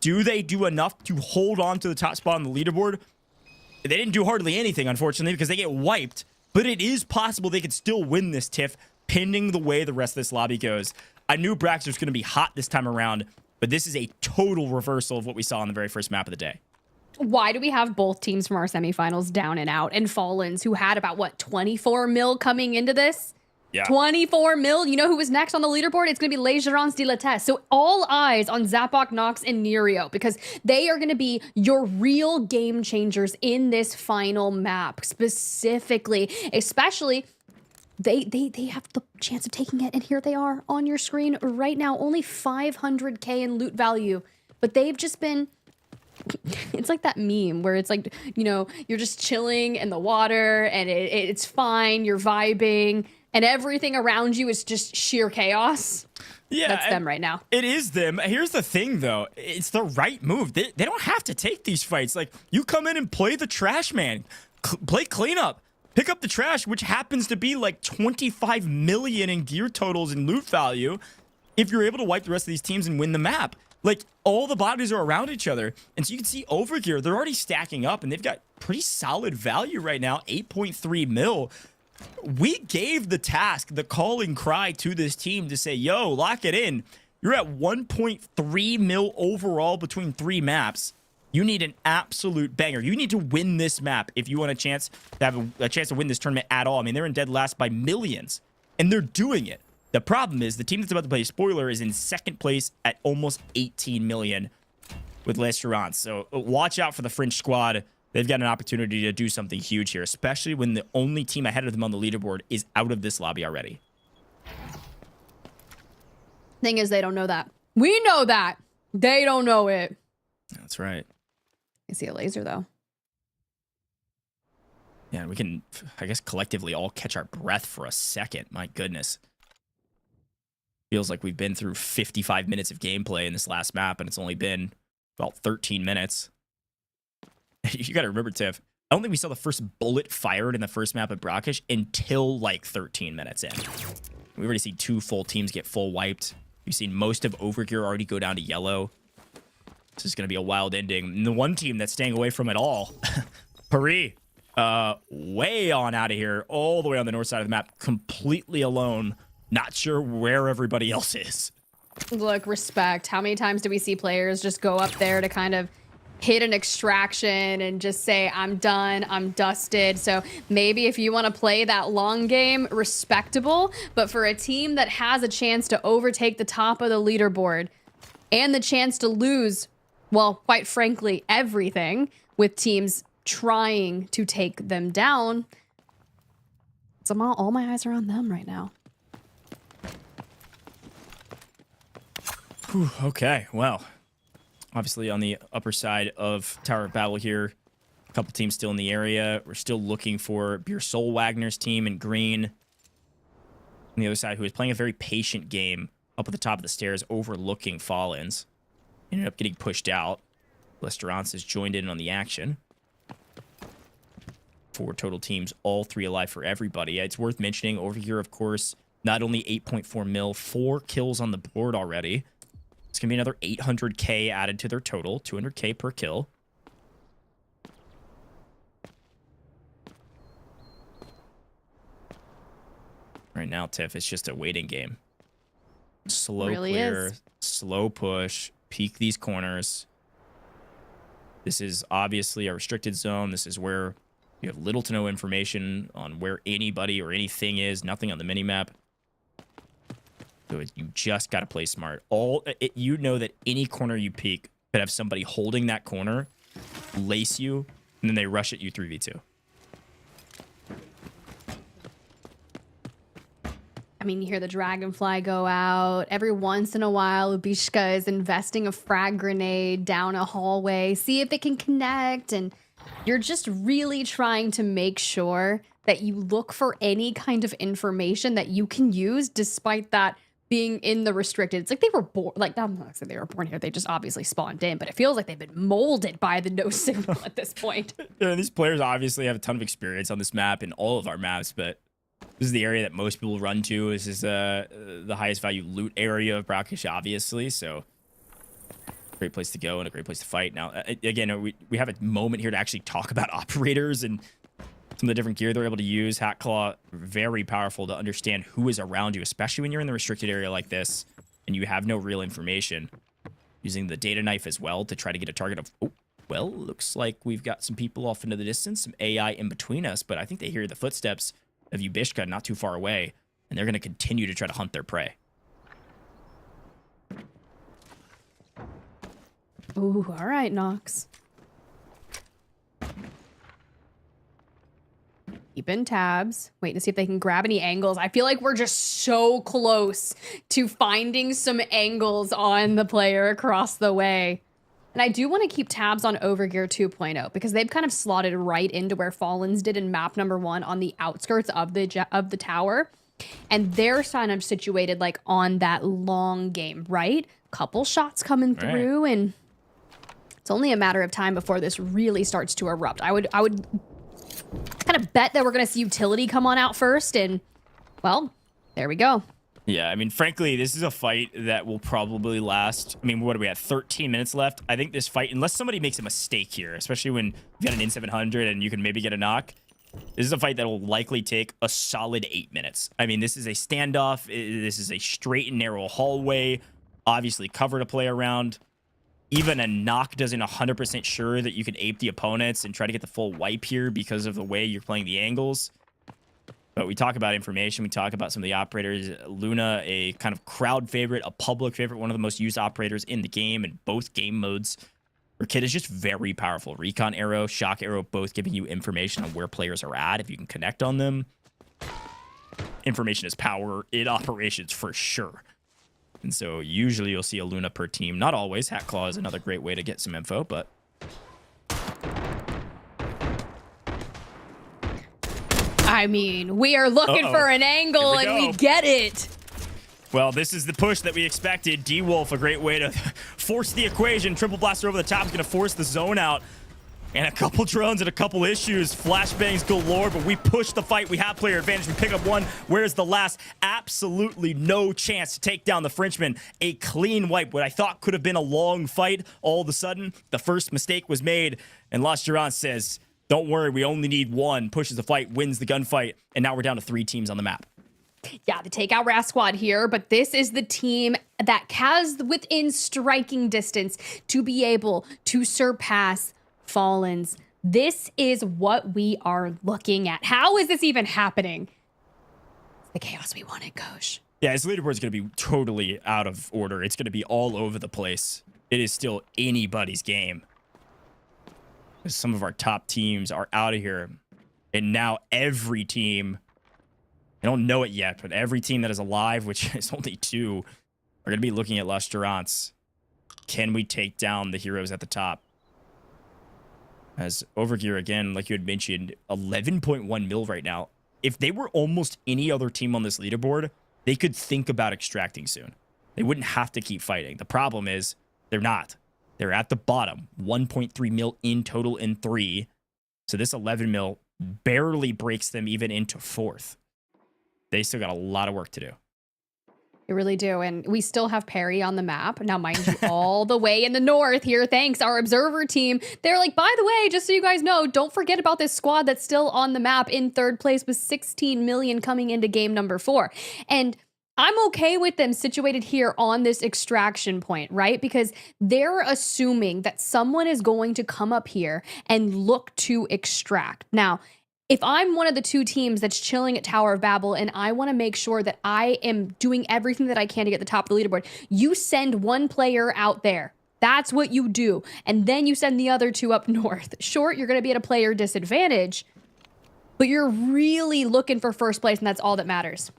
Do they do enough to hold on to the top spot on the leaderboard? They didn't do hardly anything, unfortunately, because they get wiped. But it is possible they could still win this TIFF, pending the way the rest of this lobby goes. I knew Brax was going to be hot this time around, but this is a total reversal of what we saw on the very first map of the day. Why do we have both teams from our semifinals down and out, and Fallens, who had about, what, 24 mil coming into this? Yeah. 24 mil. You know who was next on the leaderboard? It's going to be Les Gerants de la TESS. So all eyes on Zapok, Nox, and Nerio, because they are going to be your real game changers in this final map, specifically, especially they have the chance of taking it. And here they are on your screen right now, only 500K in loot value, but they've just been, it's like that meme where it's like, you know, you're just chilling in the water and it's fine. You're vibing. And everything around you is just sheer chaos. Yeah, that's them right now. It is them. Here's the thing, though. It's the right move. They don't have to take these fights. Like, you come in and play the trash man. Play cleanup. Pick up the trash, which happens to be like 25 million in gear totals and loot value. If you're able to wipe the rest of these teams and win the map. Like, all the bodies are around each other. And so you can see Overgear, they're already stacking up. And they've got pretty solid value right now. 8.3 mil. We gave the task, the calling cry to this team to say, yo, lock it in. You're at 1.3 mil overall between 3 maps. You need an absolute banger. You need to win this map if you want a chance to have a chance to win this tournament at all. I mean, they're in dead last by millions, and they're doing it. The problem is the team that's about to play Spoiler is in 2nd place at almost 18 million with Les Gerants. So watch out for the French squad. They've got an opportunity to do something huge here, especially when the only team ahead of them on the leaderboard is out of this lobby already. Thing is, they don't know that. We know that. They don't know it. That's right. I see a laser, though. Yeah, we can, I guess, collectively all catch our breath for a second. My goodness. Feels like we've been through 55 minutes of gameplay in this last map, and it's only been about 13 minutes. You got to remember, Tiff, I don't think we saw the first bullet fired in the first map of Brackish until like 13 minutes in. We've already seen 2 full teams get full wiped. We've seen most of Overgear already go down to yellow. This is going to be a wild ending. And the one team that's staying away from it all, PARI, way on out of here, all the way on the north side of the map, completely alone. Not sure where everybody else is. Look, respect. How many times do we see players just go up there to kind of hit an extraction and just say, I'm done, I'm dusted? So maybe if you want to play that long game, respectable. But for a team that has a chance to overtake the top of the leaderboard and the chance to lose, well, quite frankly, everything, with teams trying to take them down, all my eyes are on them right now. Whew, okay, well, obviously on the upper side of Tower of Battle here, a couple teams still in the area. We're still looking for Beer Soul Wagner's team in green. On the other side, who is playing a very patient game up at the top of the stairs, overlooking Fallens. Ended up getting pushed out. GERANTS has joined in on the action. 4 total teams, all 3 alive for everybody. It's worth mentioning, Overgear, of course, not only 8.4 mil, 4 kills on the board already. It's going to be another 800k added to their total, 200k per kill. Right now, Tiff, it's just a waiting game. Slow clear, slow push, peek these corners. This is obviously a restricted zone. This is where you have little to no information on where anybody or anything is. Nothing on the minimap. So you just got to play smart. You know that any corner you peek could have somebody holding that corner, lace you, and then they rush at you 3v2. I mean, you hear the dragonfly go out. Every once in a while, Ubishka is investing a frag grenade down a hallway, see if they can connect. And you're just really trying to make sure that you look for any kind of information that you can use despite that being in the restricted. It's like they were born, like, I'm not saying they were born here. They just obviously spawned in, but it feels like they've been molded by the no signal at this point. Yeah, these players obviously have a ton of experience on this map and all of our maps, but this is the area that most people run to. This is the highest value loot area of Brackish, obviously. So great place to go and a great place to fight. Now, again, we have a moment here to actually talk about operators and some of the different gear they're able to use. Hatclaw, very powerful to understand who is around you, especially when you're in the restricted area like this and you have no real information. Using the data knife as well to try to get a target of, oh, well, looks like we've got some people off into the distance, some AI in between us, but I think they hear the footsteps of Ubishka not too far away, and they're going to continue to try to hunt their prey. Ooh, all right, Nox. Keeping tabs, waiting to see if they can grab any angles. I feel like we're just so close to finding some angles on the player across the way. And I do want to keep tabs on Overgear 2.0 because they've kind of slotted right into where Fallens did in map number 1 on the outskirts of the tower. And they're kind of situated like on that long game, right? Couple shots coming through, and it's only a matter of time before this really starts to erupt. I would kind of bet that we're going to see utility come on out first, and well, there we go. Yeah, I mean, frankly, this is a fight that will probably last. I mean, what are we at? 13 minutes left. I think this fight, unless somebody makes a mistake here, especially when you got an N700 and you can maybe get a knock, this is a fight that will likely take a solid 8 minutes. I mean, this is a standoff. This is a straight and narrow hallway, obviously cover to play around. Even a knock doesn't 100% sure that you can ape the opponents and try to get the full wipe here because of the way you're playing the angles. But we talk about information. We talk about some of the operators. Luna, a kind of crowd favorite, a public favorite, one of the most used operators in the game in both game modes. Her kit is just very powerful. Recon arrow, shock arrow, both giving you information on where players are at if you can connect on them. Information is power in operations for sure. And so usually you'll see a Luna per team. Not always. Hatclaw is another great way to get some info, but I mean, we are looking for an angle and we get it. Well, this is the push that we expected. D-Wolf, a great way to force the equation. Triple blaster over the top is going to force the zone out. And a couple drones and a couple issues. Flashbangs galore, but we push the fight. We have player advantage. We pick up one. Where's the last? Absolutely no chance to take down the Frenchman. A clean wipe. What I thought could have been a long fight, all of a sudden, the first mistake was made. And Las Gerants says, don't worry, we only need one. Pushes the fight, wins the gunfight. And now we're down to 3 teams on the map. Yeah, they take out WrathSquad here, but this is the team that has within striking distance to be able to surpass Fallens. This is what we are looking at. How is this even happening? It's the chaos we wanted, Kosh. Yeah, his leaderboard is going to be totally out of order. It's going to be all over the place. It is still anybody's game. Some of our top teams are out of here. And now every team, I don't know it yet, but every team that is alive, which is only 2, are going to be looking at Las Gerants. Can we take down the heroes at the top? As Overgear, again, like you had mentioned, 11.1 mil right now. If they were almost any other team on this leaderboard, they could think about extracting soon. They wouldn't have to keep fighting. The problem is they're not. They're at the bottom. 1.3 mil in total in 3. So this 11 mil barely breaks them even into 4th. They still got a lot of work to do. They really do. And we still have PARI on the map. Now, mind you, all the way in the north here, thanks, our observer team. They're like, by the way, just so you guys know, don't forget about this squad that's still on the map in 3rd place with 16 million coming into game number 4. And I'm okay with them situated here on this extraction point, right? Because they're assuming that someone is going to come up here and look to extract. Now, if I'm one of the 2 teams that's chilling at Tower of Babel and I want to make sure that I am doing everything that I can to get the top of the leaderboard, you send one player out there. That's what you do. And then you send the other 2 up north. Sure, you're going to be at a player disadvantage, but you're really looking for 1st place, and that's all that matters.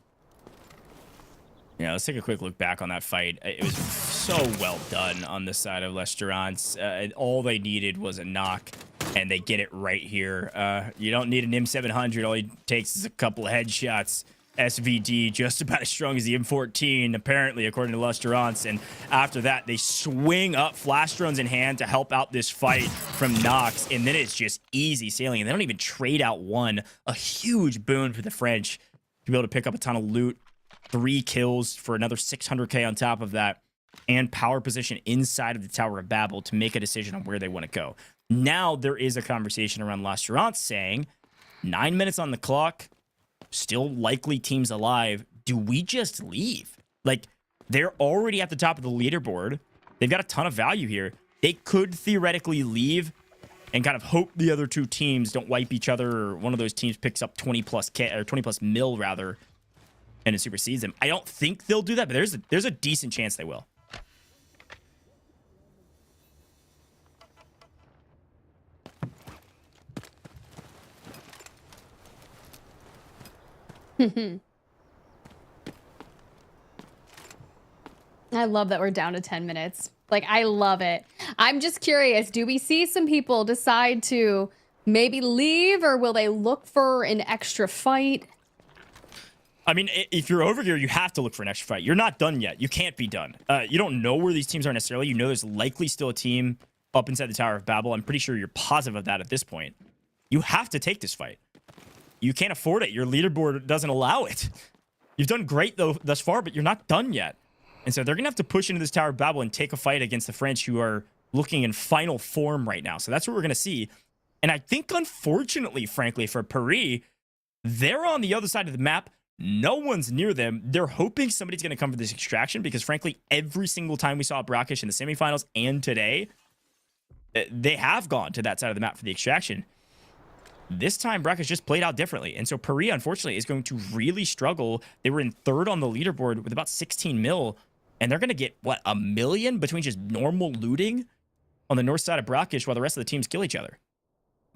Yeah, let's take a quick look back on that fight. It was so well done on this side of Les Gerants. All they needed was a knock, and they get it right here. You don't need an M700. All it takes is a couple of headshots. SVD just about as strong as the M14, apparently, according to Les Gerants. And after that, they swing up, flash drones in hand to help out this fight from Nox. And then it's just easy sailing. And they don't even trade out one. A huge boon for the French to be able to pick up a ton of loot. 3 kills for another 600k on top of that, and power position inside of the Tower of Babel to make a decision on where they want to go. Now there is a conversation around Las Gerants saying 9 minutes on the clock, still likely teams alive. Do we just leave? Like, they're already at the top of the leaderboard. They've got a ton of value here. They could theoretically leave and kind of hope the other 2 teams don't wipe each other, or one of those teams picks up 20 plus mil rather, and it supersedes them. I don't think they'll do that, but there's a decent chance they will. I love that we're down to 10 minutes. Like, I love it. I'm just curious, do we see some people decide to maybe leave, or will they look for an extra fight? I mean, if you're over here, you have to look for an extra fight. You're not done yet. You can't be done. You don't know where these teams are necessarily. You know there's likely still a team up inside the Tower of Babel. I'm pretty sure you're positive of that at this point. You have to take this fight. You can't afford it. Your leaderboard doesn't allow it. You've done great, though, thus far, but you're not done yet. And so they're going to have to push into this Tower of Babel and take a fight against the French, who are looking in final form right now. So that's what we're going to see. And I think, unfortunately, frankly, for PARI, they're on the other side of the map. No one's near them. They're hoping somebody's going to come for this extraction because, frankly, every single time we saw Brackish in the semifinals and today, they have gone to that side of the map for the extraction. This time, Brackish just played out differently. And so PARI, unfortunately, is going to really struggle. They were in 3rd on the leaderboard with about 16 mil. And they're going to get, what, 1 million between just normal looting on the north side of Brackish while the rest of the teams kill each other.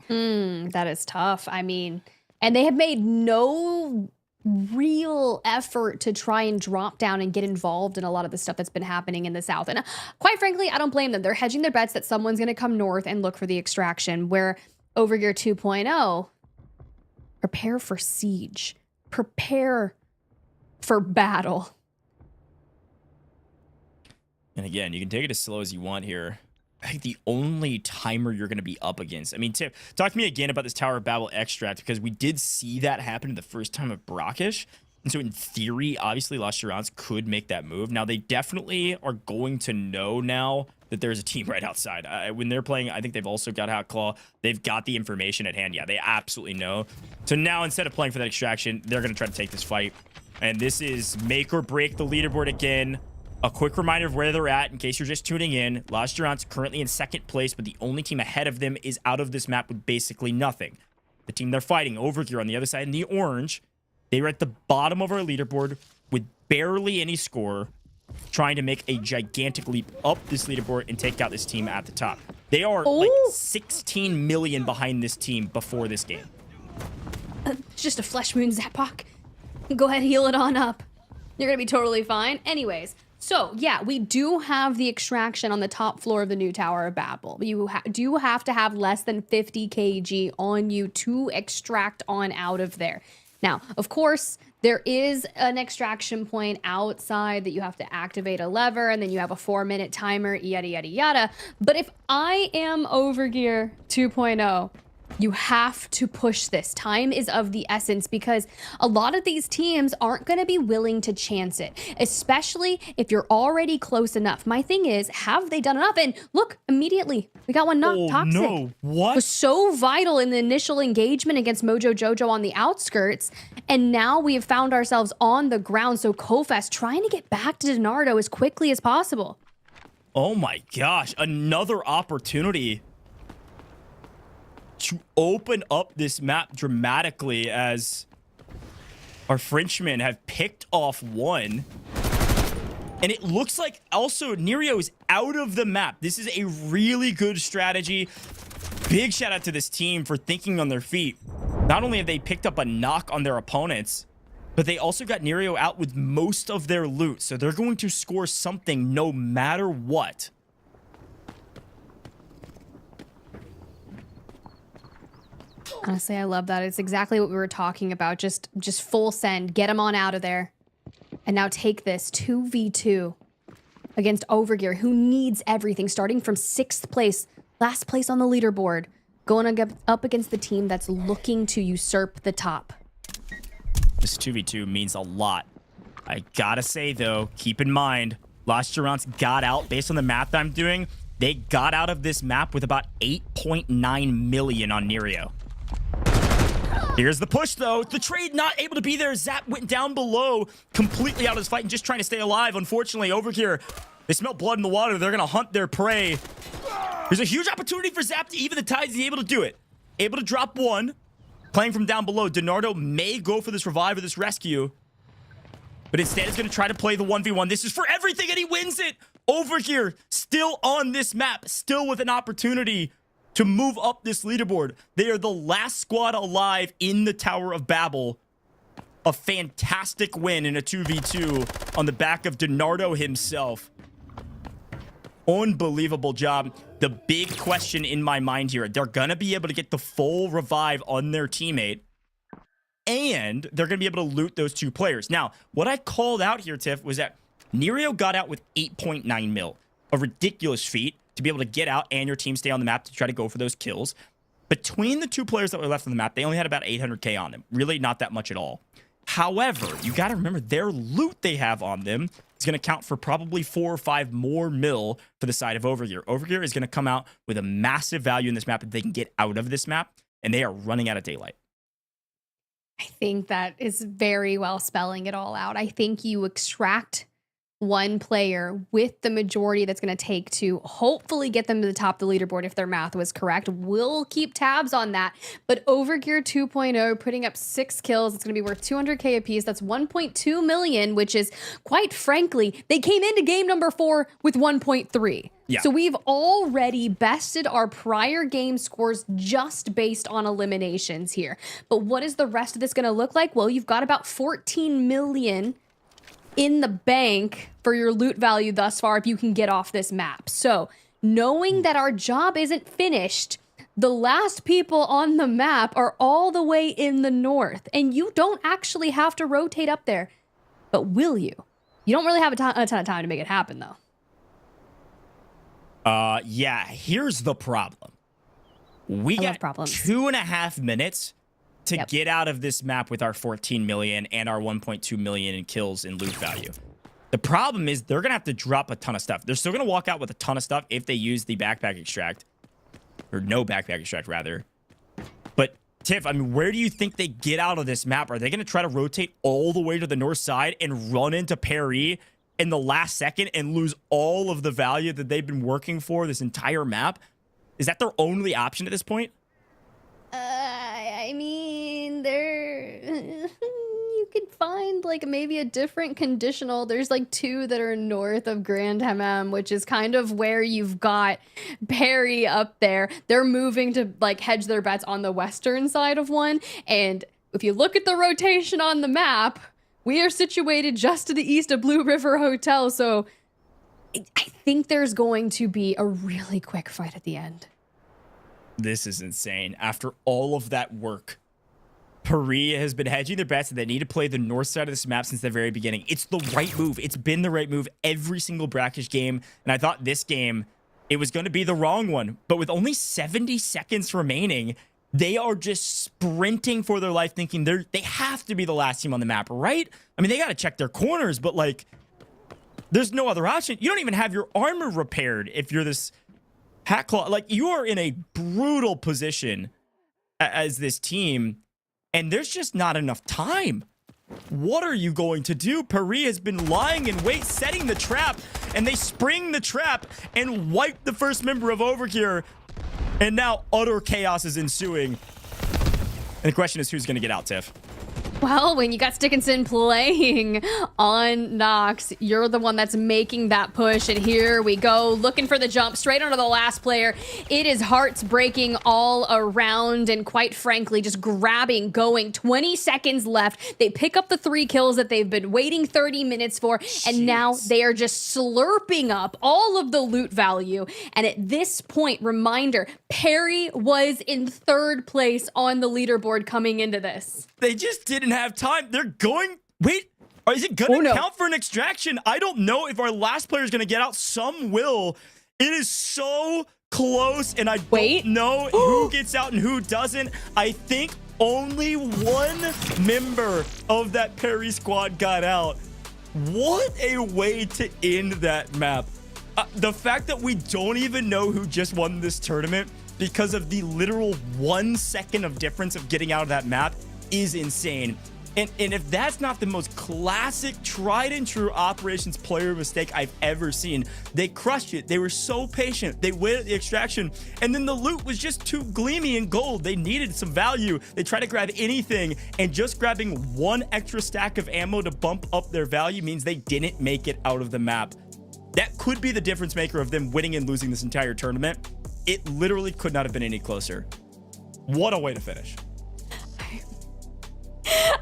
That is tough. I mean, and they have made no real effort to try and drop down and get involved in a lot of the stuff that's been happening in the south. And quite frankly, I don't blame them. They're hedging their bets that someone's going to come north and look for the extraction, where Overgear 2.0, Prepare for siege. Prepare for battle. And again, you can take it as slow as you want here. I think the only timer you're going to be up against. I mean, Tip, talk to me again about this Tower of Babel extract, because we did see that happen the first time of Brackish. And so in theory, obviously, Las Gerants could make that move. Now, they definitely are going to know now that there's a team right outside. When they're playing, I think they've also got Hot Claw. They've got the information at hand. Yeah, they absolutely know. So now, instead of playing for that extraction, they're going to try to take this fight. And this is make or break the leaderboard again. A quick reminder of where they're at in case you're just tuning in. Las Gerants currently in second place, but the only team ahead of them is out of this map with basically nothing. The team they're fighting, Overgear, on the other side in the orange, they were at the bottom of our leaderboard with barely any score, trying to make a gigantic leap up this leaderboard and take out this team at the top. They are like 16 million behind this team before this game. It's just a Flesh Moon Zapok. Go ahead, heal it on up. You're gonna be totally fine. Anyways, so yeah, we do have the extraction on the top floor of the new Tower of Babel. You do have to have less than 50 kg on you to extract on out of there. Now, of course, there is an extraction point outside that you have to activate a lever, and then you have a 4-minute timer, yada, yada, yada. But if I am Overgear 2.0, you have to push this. Time is of the essence, because a lot of these teams aren't going to be willing to chance it, especially if you're already close enough. My thing is, have they done enough? And look, immediately, we got one knocked. Toxic. No, what? Was so vital in the initial engagement against MOJO JOJO on the outskirts, and now we have found ourselves on the ground. So Kofest trying to get back to Donardo as quickly as possible. Oh my gosh, another opportunity to open up this map dramatically, as our Frenchmen have picked off one. And it looks like also Nerio is out of the map. This is a really good strategy. Big shout out to this team for thinking on their feet. Not only have they picked up a knock on their opponents, but they also got Nerio out with most of their loot. So they're going to score something no matter what. Honestly, I love that. It's exactly what we were talking about. Just full send. Get him on out of there. And now take this 2v2 against Overgear, who needs everything, starting from 6th place, last place on the leaderboard, going up against the team that's looking to usurp the top. This 2v2 means a lot. I gotta say, though, keep in mind, Las Gerants got out, based on the math I'm doing, they got out of this map with about 8.9 million on Nerio. Here's the push, though. The trade not able to be there. Zap went down below, completely out of this fight and just trying to stay alive. Unfortunately, over here, they smell blood in the water. They're going to hunt their prey. There's a huge opportunity for Zap to even the tides. He's able to do it. Able to drop one. Playing from down below. Donardo may go for this revive or this rescue, but instead is going to try to play the 1v1. This is for everything, and he wins it. Overgear still on this map, still with an opportunity to move up this leaderboard. They are the last squad alive in the Tower of Babel. A fantastic win in a 2v2 on the back of Donardo himself. Unbelievable job. The big question in my mind here, they're going to be able to get the full revive on their teammate, and they're going to be able to loot those two players. Now, what I called out here, Tiff, was that Nerio got out with 8.9 mil. A ridiculous feat to be able to get out and your team stay on the map to try to go for those kills. Between the two players that were left on the map, they only had about 800k on them. Really not that much at all. However, you got to remember their loot they have on them is going to count for probably 4 or 5 more mil for the side of Overgear. Overgear is going to come out with a massive value in this map that they can get out of this map, and they are running out of daylight. I think that is very well spelling it all out. I think you extract one player with the majority that's going to take to hopefully get them to the top of the leaderboard if their math was correct. We'll keep tabs on that. But Overgear 2.0 putting up 6 kills. It's going to be worth 200k apiece. That's 1.2 million, which is, quite frankly, they came into game number 4 with 1.3. Yeah. So we've already bested our prior game scores just based on eliminations here. But what is the rest of this going to look like? Well, you've got about 14 million in the bank for your loot value thus far if you can get off this map. So knowing that our job isn't finished, the last people on the map are all the way in the north, and you don't actually have to rotate up there. But will you? You don't really have a ton of time to make it happen, though. Yeah, here's the problem. We got 2.5 minutes to get out of this map with our 14 million and our 1.2 million in kills and loot value. The problem is they're going to have to drop a ton of stuff. They're still going to walk out with a ton of stuff if they use the backpack extract. Or no backpack extract, rather. But, Tiff, I mean, where do you think they get out of this map? Are they going to try to rotate all the way to the north side and run into PARI in the last second and lose all of the value that they've been working for this entire map? Is that their only option at this point? I mean, you could find like maybe a different conditional. There's like 2 that are north of Grand Hammam, which is kind of where you've got PARI up there. They're moving to like hedge their bets on the western side of one. And if you look at the rotation on the map, we are situated just to the east of Blue River Hotel. So I think there's going to be a really quick fight at the end. This is insane. After all of that work, PARI has been hedging their bets and they need to play the north side of this map since the very beginning. It's the right move. It's been the right move every single brackish game. And I thought this game, it was going to be the wrong one. But with only 70 seconds remaining, they are just sprinting for their life, thinking they have to be the last team on the map, right? I mean, they got to check their corners, but like, there's no other option. You don't even have your armor repaired if you're this hat claw. Like, you are in a brutal position as this team, and there's just not enough time. What are you going to do? PARI has been lying in wait, setting the trap, and they spring the trap and wipe the first member of Overgear, and now utter chaos is ensuing. And the question is, who's going to get out, Tiff? Well, when you got Stickinson playing on Nox, you're the one that's making that push. And here we go, looking for the jump straight onto the last player. It is hearts breaking all around. And quite frankly, just grabbing, going 20 seconds left. They pick up the 3 kills that they've been waiting 30 minutes for. And now they are just slurping up all of the loot value. And at this point, reminder, PARI was in 3rd place on the leaderboard coming into this. They just didn't have time. They're going... Wait, is it going to count for an extraction? I don't know if our last player is going to get out. Some will. It is so close, and I don't know who gets out and who doesn't. I think only 1 member of that PARI squad got out. What a way to end that map. The fact that we don't even know who just won this tournament because of the literal 1 second of difference of getting out of that map is insane. And if that's not the most classic, tried and true operations player mistake I've ever seen, they crushed it. They were so patient. They waited the extraction, and then the loot was just too gleamy and gold. They needed some value. They tried to grab anything, and just grabbing 1 extra stack of ammo to bump up their value means they didn't make it out of the map. That could be the difference maker of them winning and losing this entire tournament. It literally could not have been any closer. What a way to finish.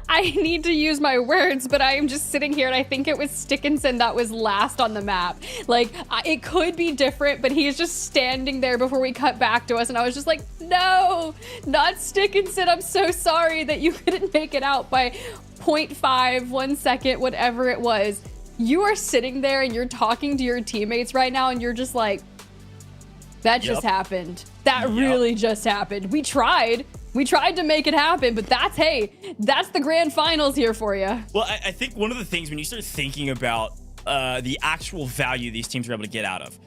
I need to use my words, but I am just sitting here and I think it was Stickinson that was last on the map. Like, it could be different, but he's just standing there before we cut back to us. And I was just like, no, not Stickinson. I'm so sorry that you couldn't make it out by 0.5, 1 second, whatever it was. You are sitting there and you're talking to your teammates right now and you're just like, that just happened. That really just happened. We tried to make it happen, but that's the grand finals here for you. Well, I think one of the things when you start thinking about the actual value these teams are able to get out of,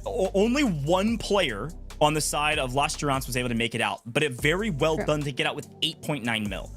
only 1 player on the side of Las Gerants was able to make it out, but it very well done to get out with 8.9 mil.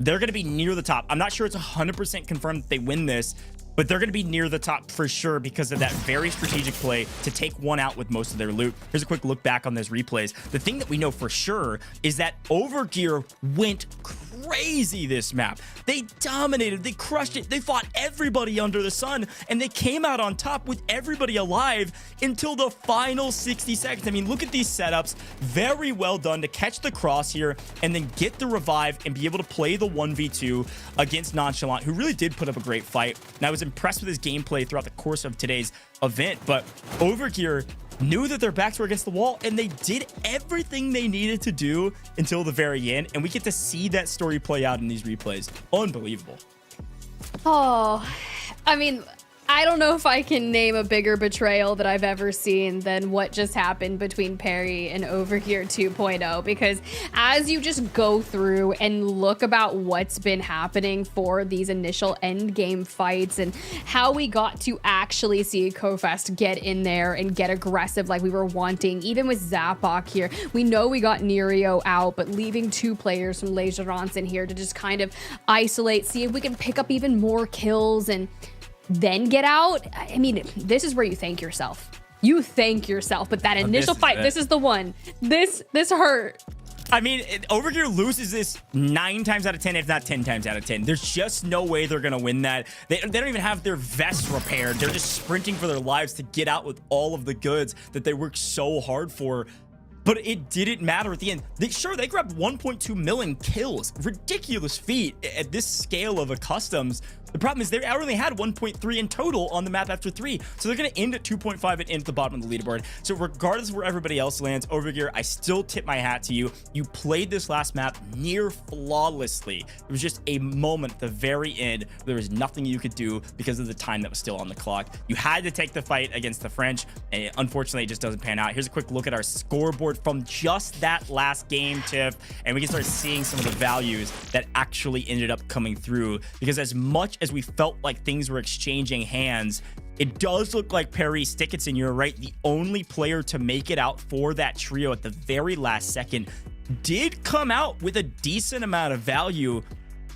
They're going to be near the top. I'm not sure it's 100% confirmed that they win this, but they're going to be near the top for sure because of that very strategic play to take 1 out with most of their loot. Here's a quick look back on those replays. The thing that we know for sure is that Overgear went crazy this map. They dominated, they crushed it, they fought everybody under the sun, and they came out on top with everybody alive until the final 60 seconds. I mean, look at these setups. Very well done to catch the cross here and then get the revive and be able to play the 1v2 against Nonchalant, who really did put up a great fight. And I was impressed with his gameplay throughout the course of today's event, but Overgear knew that their backs were against the wall, and they did everything they needed to do until the very end. And we get to see that story play out in these replays. Unbelievable. Oh, I mean, I don't know if I can name a bigger betrayal that I've ever seen than what just happened between PARI and Overgear 2.0, because as you just go through and look about what's been happening for these initial end game fights and how we got to actually see Kofest get in there and get aggressive like we were wanting, even with Zapok here. We know we got Nerio out, but leaving 2 players from Les Gerants in here to just kind of isolate, see if we can pick up even more kills and then get out. I mean, this is where you thank yourself. You thank yourself, but that initial fight, this is the one. This hurt. I mean, Overgear loses this 9 times out of 10, if not 10 times out of 10. There's just no way they're going to win that. They don't even have their vests repaired. They're just sprinting for their lives to get out with all of the goods that they worked so hard for. But it didn't matter at the end. They grabbed 1.2 million kills. Ridiculous feat at this scale of a customs. The problem is they only had 1.3 in total on the map after 3. So they're going to end at 2.5 and end at the bottom of the leaderboard. So regardless of where everybody else lands, Overgear, I still tip my hat to you. You played this last map near flawlessly. It was just a moment at the very end. There was nothing you could do because of the time that was still on the clock. You had to take the fight against the French, and unfortunately, it just doesn't pan out. Here's a quick look at our scoreboard from just that last game, Tiff, and we can start seeing some of the values that actually ended up coming through, because as much as we felt like things were exchanging hands, it does look like PARI Stickinson, you're right, the only player to make it out for that trio at the very last second, did come out with a decent amount of value,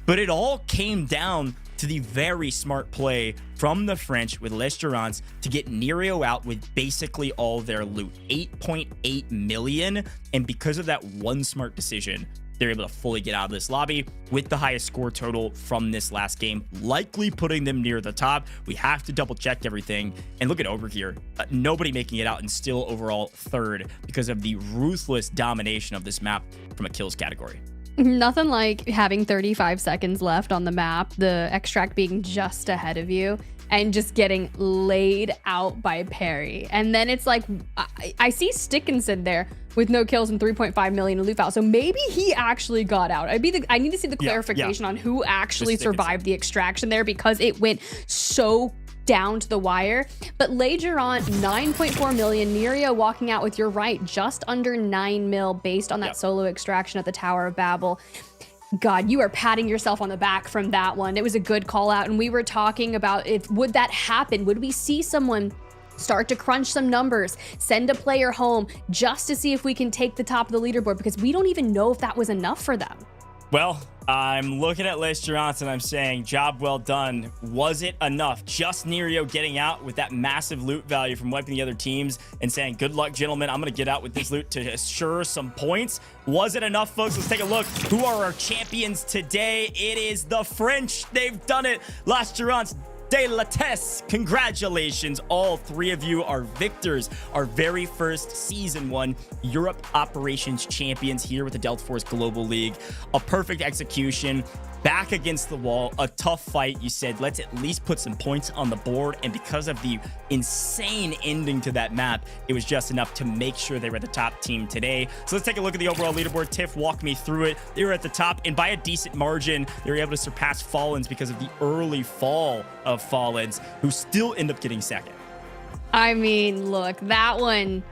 but it all came down to the very smart play from the French with Les Gerants to get Nerio out with basically all their loot, 8.8 million. And because of that one smart decision, they're able to fully get out of this lobby with the highest score total from this last game, likely putting them near the top. We have to double check everything. And look at Overgear. Nobody making it out and still overall third because of the ruthless domination of this map from a kills category. Nothing like having 35 seconds left on the map, the extract being just ahead of you, and just getting laid out by PARI. And then it's like, I see Stickinson there with no kills and 3.5 million in loot out. So maybe he actually got out. I need to see the clarification on who actually survived the extraction there, because it went so down to the wire. But Legerant, 9.4 million. Nerio walking out with, you're right, just under 9 mil based on that solo extraction at the Tower of Babel. God, you are patting yourself on the back from that one. It was a good call out. And we were talking about, would that happen? Would we see someone start to crunch some numbers, send a player home just to see if we can take the top of the leaderboard? Because we don't even know if that was enough for them. Well, I'm looking at Les Gerants and I'm saying, job well done. Was it enough? Just Nerio getting out with that massive loot value from wiping the other teams and saying, good luck, gentlemen. I'm going to get out with this loot to assure some points. Was it enough, folks? Let's take a look. Who are our champions today? It is the French. They've done it. Les Gerants de la TESS. Congratulations. All 3 of you are victors. Our very first Season 1 Europe Operations Champions here with the Delta Force Global League. A perfect execution. Back against the wall. A tough fight. You said, let's at least put some points on the board. And because of the insane ending to that map, it was just enough to make sure they were the top team today. So let's take a look at the overall leaderboard. Tiff, walk me through it. They were at the top, and by a decent margin, they were able to surpass Fallens because of the early fall of Fallens, who still end up getting second. I mean, look, that one's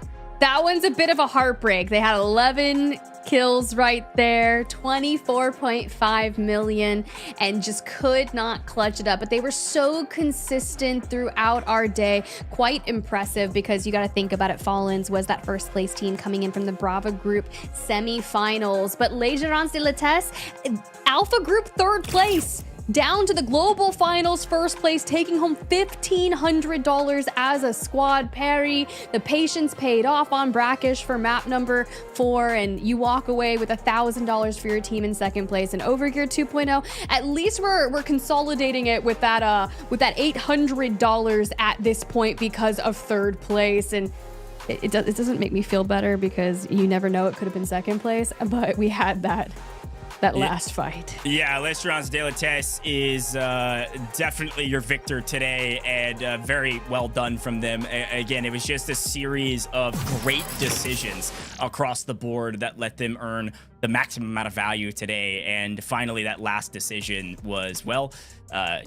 a bit of a heartbreak. They had 11 kills right there, 24.5 million, and just could not clutch it up. But they were so consistent throughout our day. Quite impressive, because you got to think about it. Fallens was that first place team coming in from the Brava Group semi-finals. But Les Gerants de la TESS, Alpha Group 3rd place. Down to the global finals, 1st place, taking home $1,500 as a squad. PARI, the patience paid off on Brackish for map number 4, and you walk away with $1,000 for your team in 2nd place. And Overgear 2.0, at least we're consolidating it with that $800 at this point because of 3rd place. And it doesn't make me feel better, because you never know, it could have been 2nd place, but we had that last fight. Yeah, L'Assurance de la TESS is definitely your victor today, and very well done from them. Again, it was just a series of great decisions across the board that let them earn the maximum amount of value today. And finally, that last decision was, well,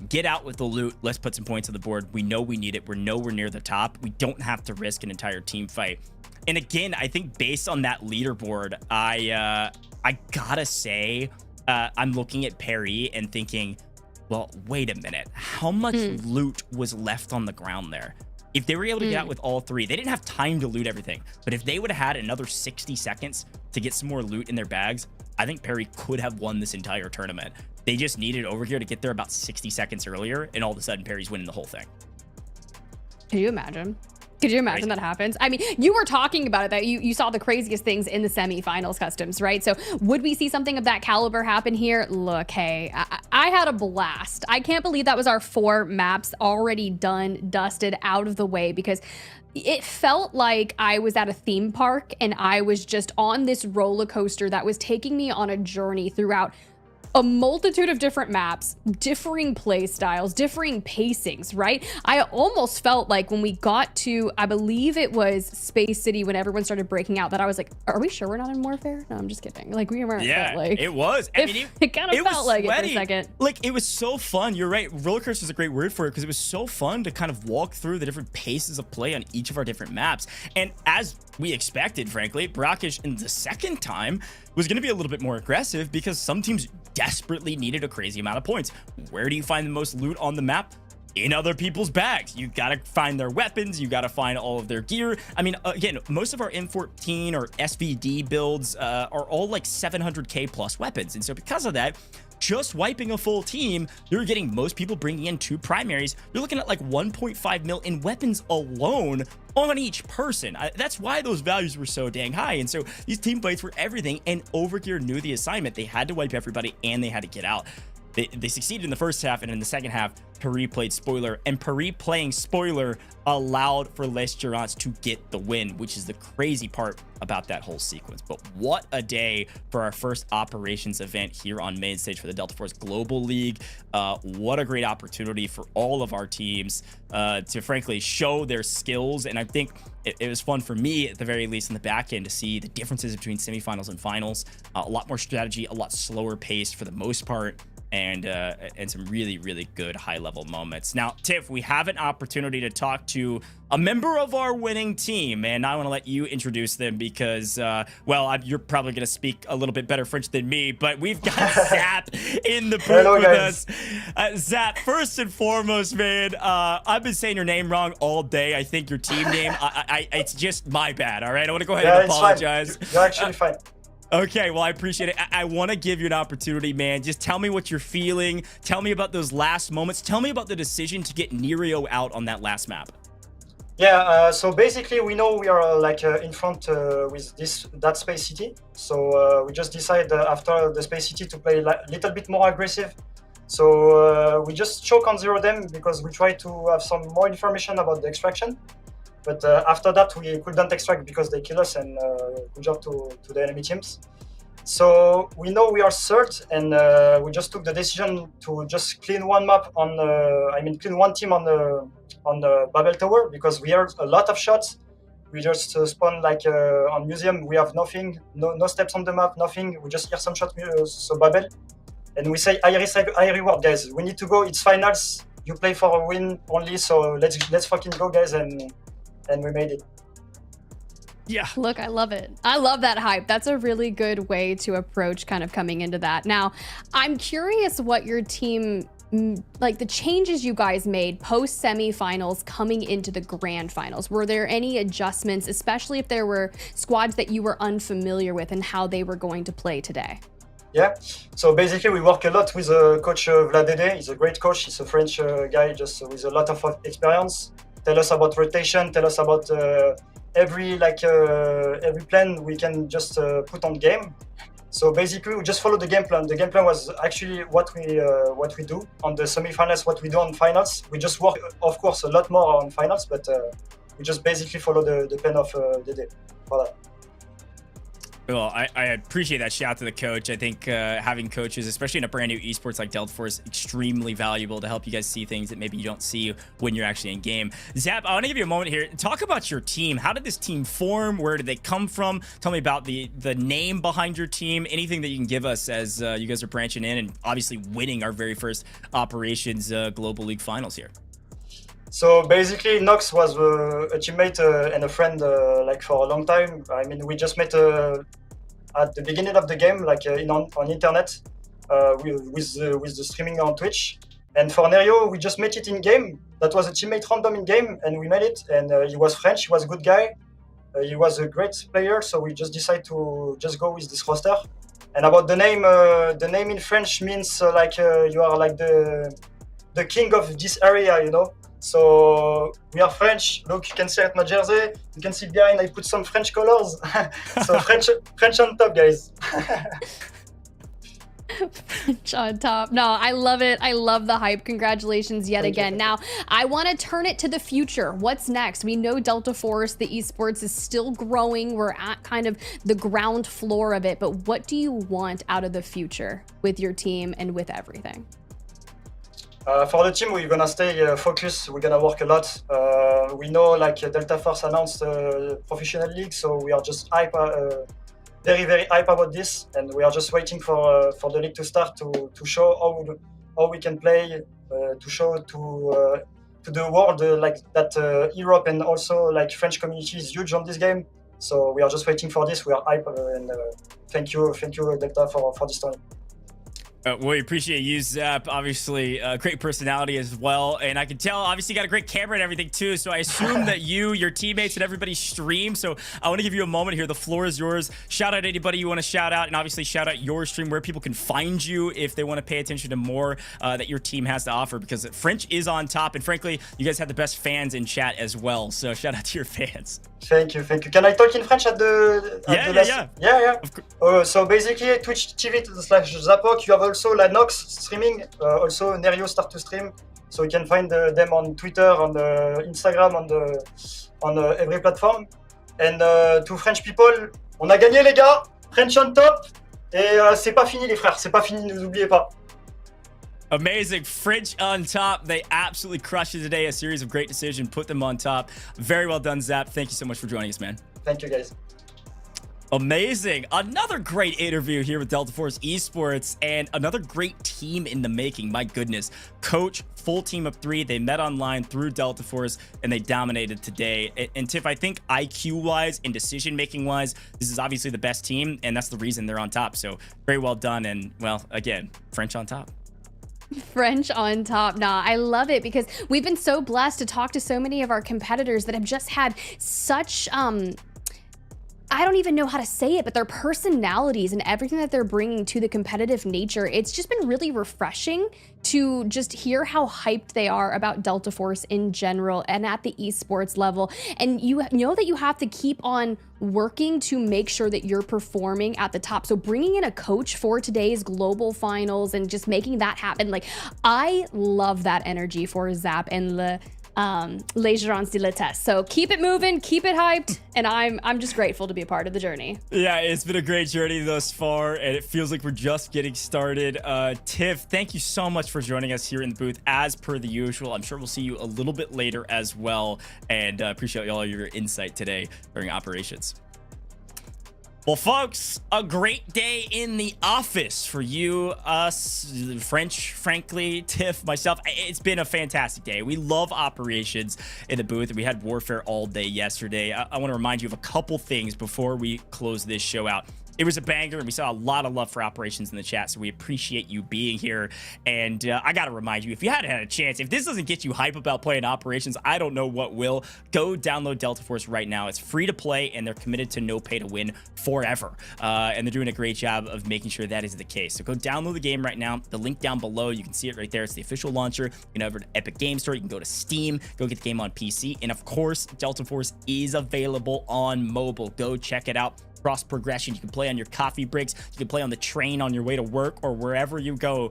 get out with the loot. Let's put some points on the board. We know we need it. We're nowhere near the top. We don't have to risk an entire team fight. And again, I think based on that leaderboard, I gotta say, I'm looking at PARI and thinking, well, wait a minute. How much loot was left on the ground there? If they were able to get out with all three, they didn't have time to loot everything. But if they would have had another 60 seconds to get some more loot in their bags, I think PARI could have won this entire tournament. They just needed Overgear to get there about 60 seconds earlier, and all of a sudden, PARI's winning the whole thing. Could you imagine? Could you imagine that happens? I mean, you were talking about it, that you saw the craziest things in the semifinals customs, right? So would we see something of that caliber happen here? Look, hey, I had a blast. I can't believe that was our 4 maps already done, dusted, out of the way, because it felt like I was at a theme park and I was just on this roller coaster that was taking me on a journey throughout a multitude of different maps, differing play styles, differing pacings, right? I almost felt like when we got to, I believe it was Space City, when everyone started breaking out, that I was like, are we sure we're not in Warfare? No, I'm just kidding. Like, we weren't. Yeah, like, it was. I mean, it kind of felt like sweaty. it for a second. Like, it was so fun. You're right. Roller coaster is a great word for it, because it was so fun to kind of walk through the different paces of play on each of our different maps. And as we expected, frankly, Brackish in the second time was going to be a little bit more aggressive, because some teams desperately needed a crazy amount of points. Where do you find the most loot on the map? In other people's bags. You got to find their weapons. You got to find all of their gear. I mean, again, most of our M14 or SVD builds are all like 700k plus weapons. And so because of that, just wiping a full team, you're getting most people bringing in 2 primaries. You're looking at like 1.5 mil in weapons alone on each person. That's why those values were so dang high. And so these team fights were everything, and Overgear knew the assignment. They had to wipe everybody, and they had to get out. They succeeded in the first half, and in the second half, PARI played spoiler, and PARI playing spoiler allowed for L'Assurance to get the win, which is the crazy part about that whole sequence. But what a day for our first operations event here on main stage for the Delta Force Global League. What a great opportunity for all of our teams to frankly show their skills. And I think it was fun for me, at the very least in the back end, to see the differences between semifinals and finals. A lot more strategy, a lot slower paced for the most part, and some really, really good high-level moments. Now, Tiff, we have an opportunity to talk to a member of our winning team, and I want to let you introduce them because, well, you're probably going to speak a little bit better French than me, but we've got Zap in the booth with us. Zap, first and foremost, man, I've been saying your name wrong all day. I think your team name, it's just my bad, all right? I want to go ahead and apologize. You're actually fine. Okay, well, I appreciate it. I want to give you an opportunity, man. Just tell me what you're feeling. Tell me about those last moments. Tell me about the decision to get Nereo out on that last map. Yeah, so basically we know we are like in front with that Space City. So we just decided after the Space City to play a little bit more aggressive. So we just choke on 0 them because we try to have some more information about the extraction. But after that, we couldn't extract because they kill us, and good job to the enemy teams. So we know we are third, and we just took the decision to just clean one map on, clean one team on the Babel Tower, because we heard a lot of shots. We just spawn like on Museum. We have nothing, no steps on the map, nothing. We just hear some shots, so Babel, and we say high reward, guys. We need to go. It's finals. You play for a win only, so let's fucking go, guys, and we made it. Yeah. Look, I love it. I love that hype. That's a really good way to approach kind of coming into that. Now, I'm curious what your team, like the changes you guys made post semifinals coming into the grand finals. Were there any adjustments, especially if there were squads that you were unfamiliar with and how they were going to play today? Yeah, so basically we work a lot with coach Vladede. He's a great coach. He's a French guy just with a lot of experience. Tell us about rotation, tell us about every plan we can just put on game. So basically we just follow the game plan. The game plan was actually what we do on the semi-finals, what we do on finals. We just work, of course, a lot more on finals, but we just basically follow the plan of the day for that. Well, I appreciate that shout to the coach. I think having coaches, especially in a brand new esports like Delta Force, extremely valuable to help you guys see things that maybe you don't see when you're actually in game. Zap, I want to give you a moment here. Talk about your team. How did this team form? Where did they come from? Tell me about the name behind your team. Anything that you can give us as you guys are branching in and obviously winning our very first Operations Global League Finals here. So basically, Nox was a teammate and a friend like for a long time. I mean, we just met at the beginning of the game, like on internet, with the streaming on Twitch. And for Nerio, we just met it in game. That was a teammate random in game, and we met it. And he was French. He was a good guy. He was a great player. So we just decided to just go with this roster. And about the name in French means like you are like the king of this area, you know. So we are French. Look, you can see at my jersey. You can see behind I put some French colors. So French on top, guys. French on top. No, I love it. I love the hype. Congratulations yet again. Now, I want to turn it to the future. What's next? We know Delta Force, the esports is still growing. We're at kind of the ground floor of it. But what do you want out of the future with your team and with everything? For the team, we're gonna stay focused. We're gonna work a lot. We know, like Delta Force announced professional league, so we are just hype, very very hype about this, and we are just waiting for the league to start to show how we can play, to show to the world like that Europe and also like French community is huge on this game. So we are just waiting for this. We are hype, and thank you Delta for this tournament. We appreciate you, Zap. Obviously, great personality as well. And I can tell, obviously, you got a great camera and everything, too. So I assume that you, your teammates, and everybody stream. So I want to give you a moment here. The floor is yours. Shout out anybody you want to shout out. And obviously, shout out your stream, where people can find you if they want to pay attention to more that your team has to offer. Because French is on top. And frankly, you guys have the best fans in chat as well. So shout out to your fans. Thank you. Can I talk in French at the Yeah. So basically, Twitch TV/Zapok. You have also La Nox streaming. Also, Nerio start to stream. So you can find them on Twitter, on Instagram, on every platform. And to French people, on a gagné les gars. French on top. Et c'est pas fini les frères. C'est pas fini. Ne nous oubliez pas. Amazing. French on top. They absolutely crushed it today. A series of great decisions. Put them on top. Very well done, Zap. Thank you so much for joining us, man. Thank you, guys. Amazing. Another great interview here with Delta Force Esports and another great team in the making. My goodness. Coach, full team of 3. They met online through Delta Force and they dominated today. And Tiff, I think IQ-wise and decision-making wise, this is obviously the best team, and that's the reason they're on top. So very well done. And, well, again, French on top. French on top. Nah, I love it because we've been so blessed to talk to so many of our competitors that have just had such I don't even know how to say it, but their personalities and everything that they're bringing to the competitive nature, it's just been really refreshing to just hear how hyped they are about Delta Force in general and at the esports level. And you know that you have to keep on working to make sure that you're performing at the top. So bringing in a coach for today's global finals and just making that happen, like, I love that energy for Zap and Les Gerants de la TESS. So keep it moving, keep it hyped, and I'm just grateful to be a part of the journey. Yeah, it's been a great journey thus far, and it feels like we're just getting started. Tiff, thank you so much for joining us here in the booth, as per the usual. I'm sure we'll see you a little bit later as well, and appreciate all your insight today during operations. Well, folks, a great day in the office for you, us, French, frankly, Tiff, myself. It's been a fantastic day. We love operations in the booth. We had warfare all day yesterday. I want to remind you of a couple things before we close this show out. It was a banger, and we saw a lot of love for operations in the chat, so we appreciate you being here. And I gotta remind you, if you hadn't had a chance, if this doesn't get you hype about playing operations, I don't know what will. Go download Delta Force right now. It's free to play, and they're committed to no pay to win forever. And they're doing a great job of making sure that is the case. So go download the game right now. The link down below, you can see it right there. It's the official launcher. You can go over to Epic Game Store. You can go to Steam, go get the game on PC. And of course, Delta Force is available on mobile. Go check it out. cross progression. You can play on your coffee breaks. You can play on the train on your way to work or wherever you go.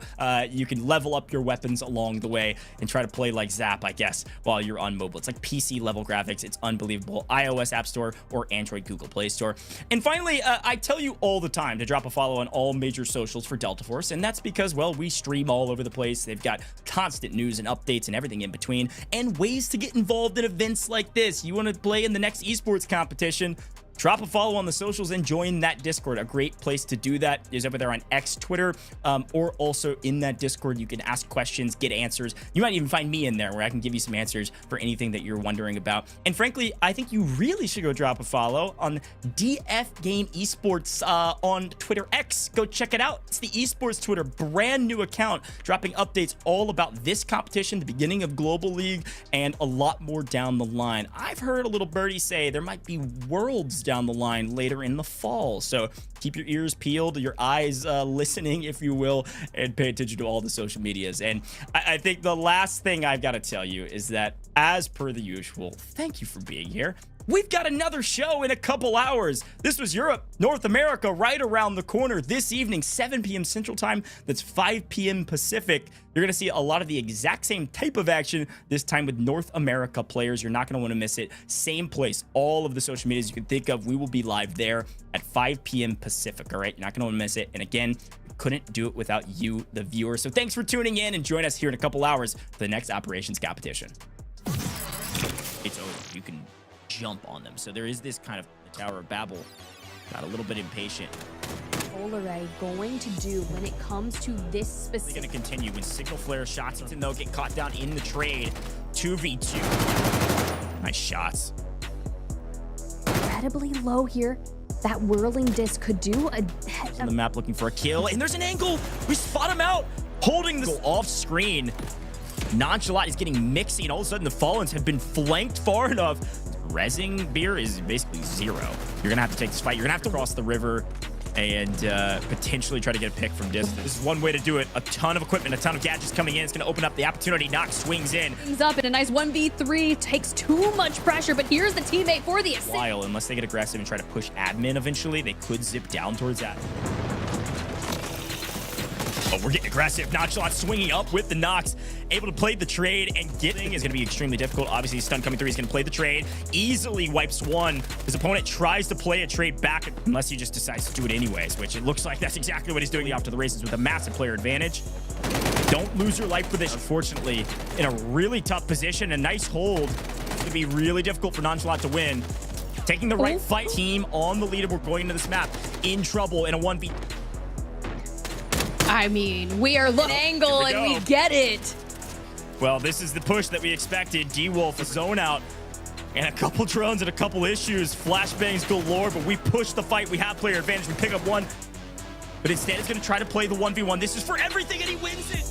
You can level up your weapons along the way and try to play like Zap, I guess, while you're on mobile. It's like PC level graphics. It's unbelievable. iOS App Store or Android Google Play Store. And finally, I tell you all the time to drop a follow on all major socials for Delta Force, and that's because, well, we stream all over the place. They've got constant news and updates and everything in between, and ways to get involved in events like this. You want to play in the next esports competition? Drop a follow on the socials and join that Discord. A great place to do that is over there on X, Twitter, or also in that Discord. You can ask questions, get answers. You might even find me in there where I can give you some answers for anything that you're wondering about. And frankly, I think you really should go drop a follow on DF Game Esports on Twitter X. Go check it out. It's the Esports Twitter, brand new account, dropping updates all about this competition, the beginning of Global League, and a lot more down the line. I've heard a little birdie say there might be Worlds down the line later in the fall, so keep your ears peeled, your eyes listening, if you will, and pay attention to all the social medias. And I think the last thing I've got to tell you is that, as per the usual, thank you for being here. We've got another show in a couple hours. This was Europe, North America, right around the corner this evening, 7 p.m. Central Time. That's 5 p.m. Pacific. You're going to see a lot of the exact same type of action, this time with North America players. You're not going to want to miss it. Same place, all of the social medias you can think of. We will be live there at 5 p.m. Pacific, all right? You're not going to want to miss it. And again, we couldn't do it without you, the viewer. So thanks for tuning in, and join us here in a couple hours for the next operations competition. It's over. You can jump on them. So there is this kind of Tower of Babel. Got a little bit impatient. Olaray going to do when it comes to this specific... They're going to continue when signal flare shots, and they'll get caught down in the trade. 2v2. Nice shots. Incredibly low here. That whirling disc could do a... On the map looking for a kill, and there's an angle. We spot him out, holding this off screen. Nonchalant is getting mixy, and all of a sudden the Fallens have been flanked far enough. Rezzing beer is basically zero. You're gonna have to take this fight. You're gonna have to cross the river and potentially try to get a pick from distance. This is one way to do it. A ton of equipment, a ton of gadgets coming in. It's gonna open up the opportunity. Nox swings in. Swings up in a nice 1v3. Takes too much pressure, but here's the teammate for the assist. While, unless they get aggressive and try to push admin eventually, they could zip down towards that. Oh, we're getting aggressive. Nonchalant swinging up with the Nox. Able to play the trade, and getting is going to be extremely difficult. Obviously, stun coming through. He's going to play the trade. Easily wipes one. His opponent tries to play a trade back, unless he just decides to do it anyways, which it looks like that's exactly what he's doing off to the races with a massive player advantage. Don't lose your life for this. Unfortunately, in a really tough position. A nice hold. It's going to be really difficult for Nonchalant to win. Taking the right fight. Team on the leaderboard going into this map in trouble in a 1v. I mean, we are looking angle and we get it. Well, this is the push that we expected. D-Wolf, a zone out, and a couple drones and a couple issues. Flashbangs galore, but we push the fight. We have player advantage. We pick up one, but instead it's going to try to play the 1v1. This is for everything, and he wins it.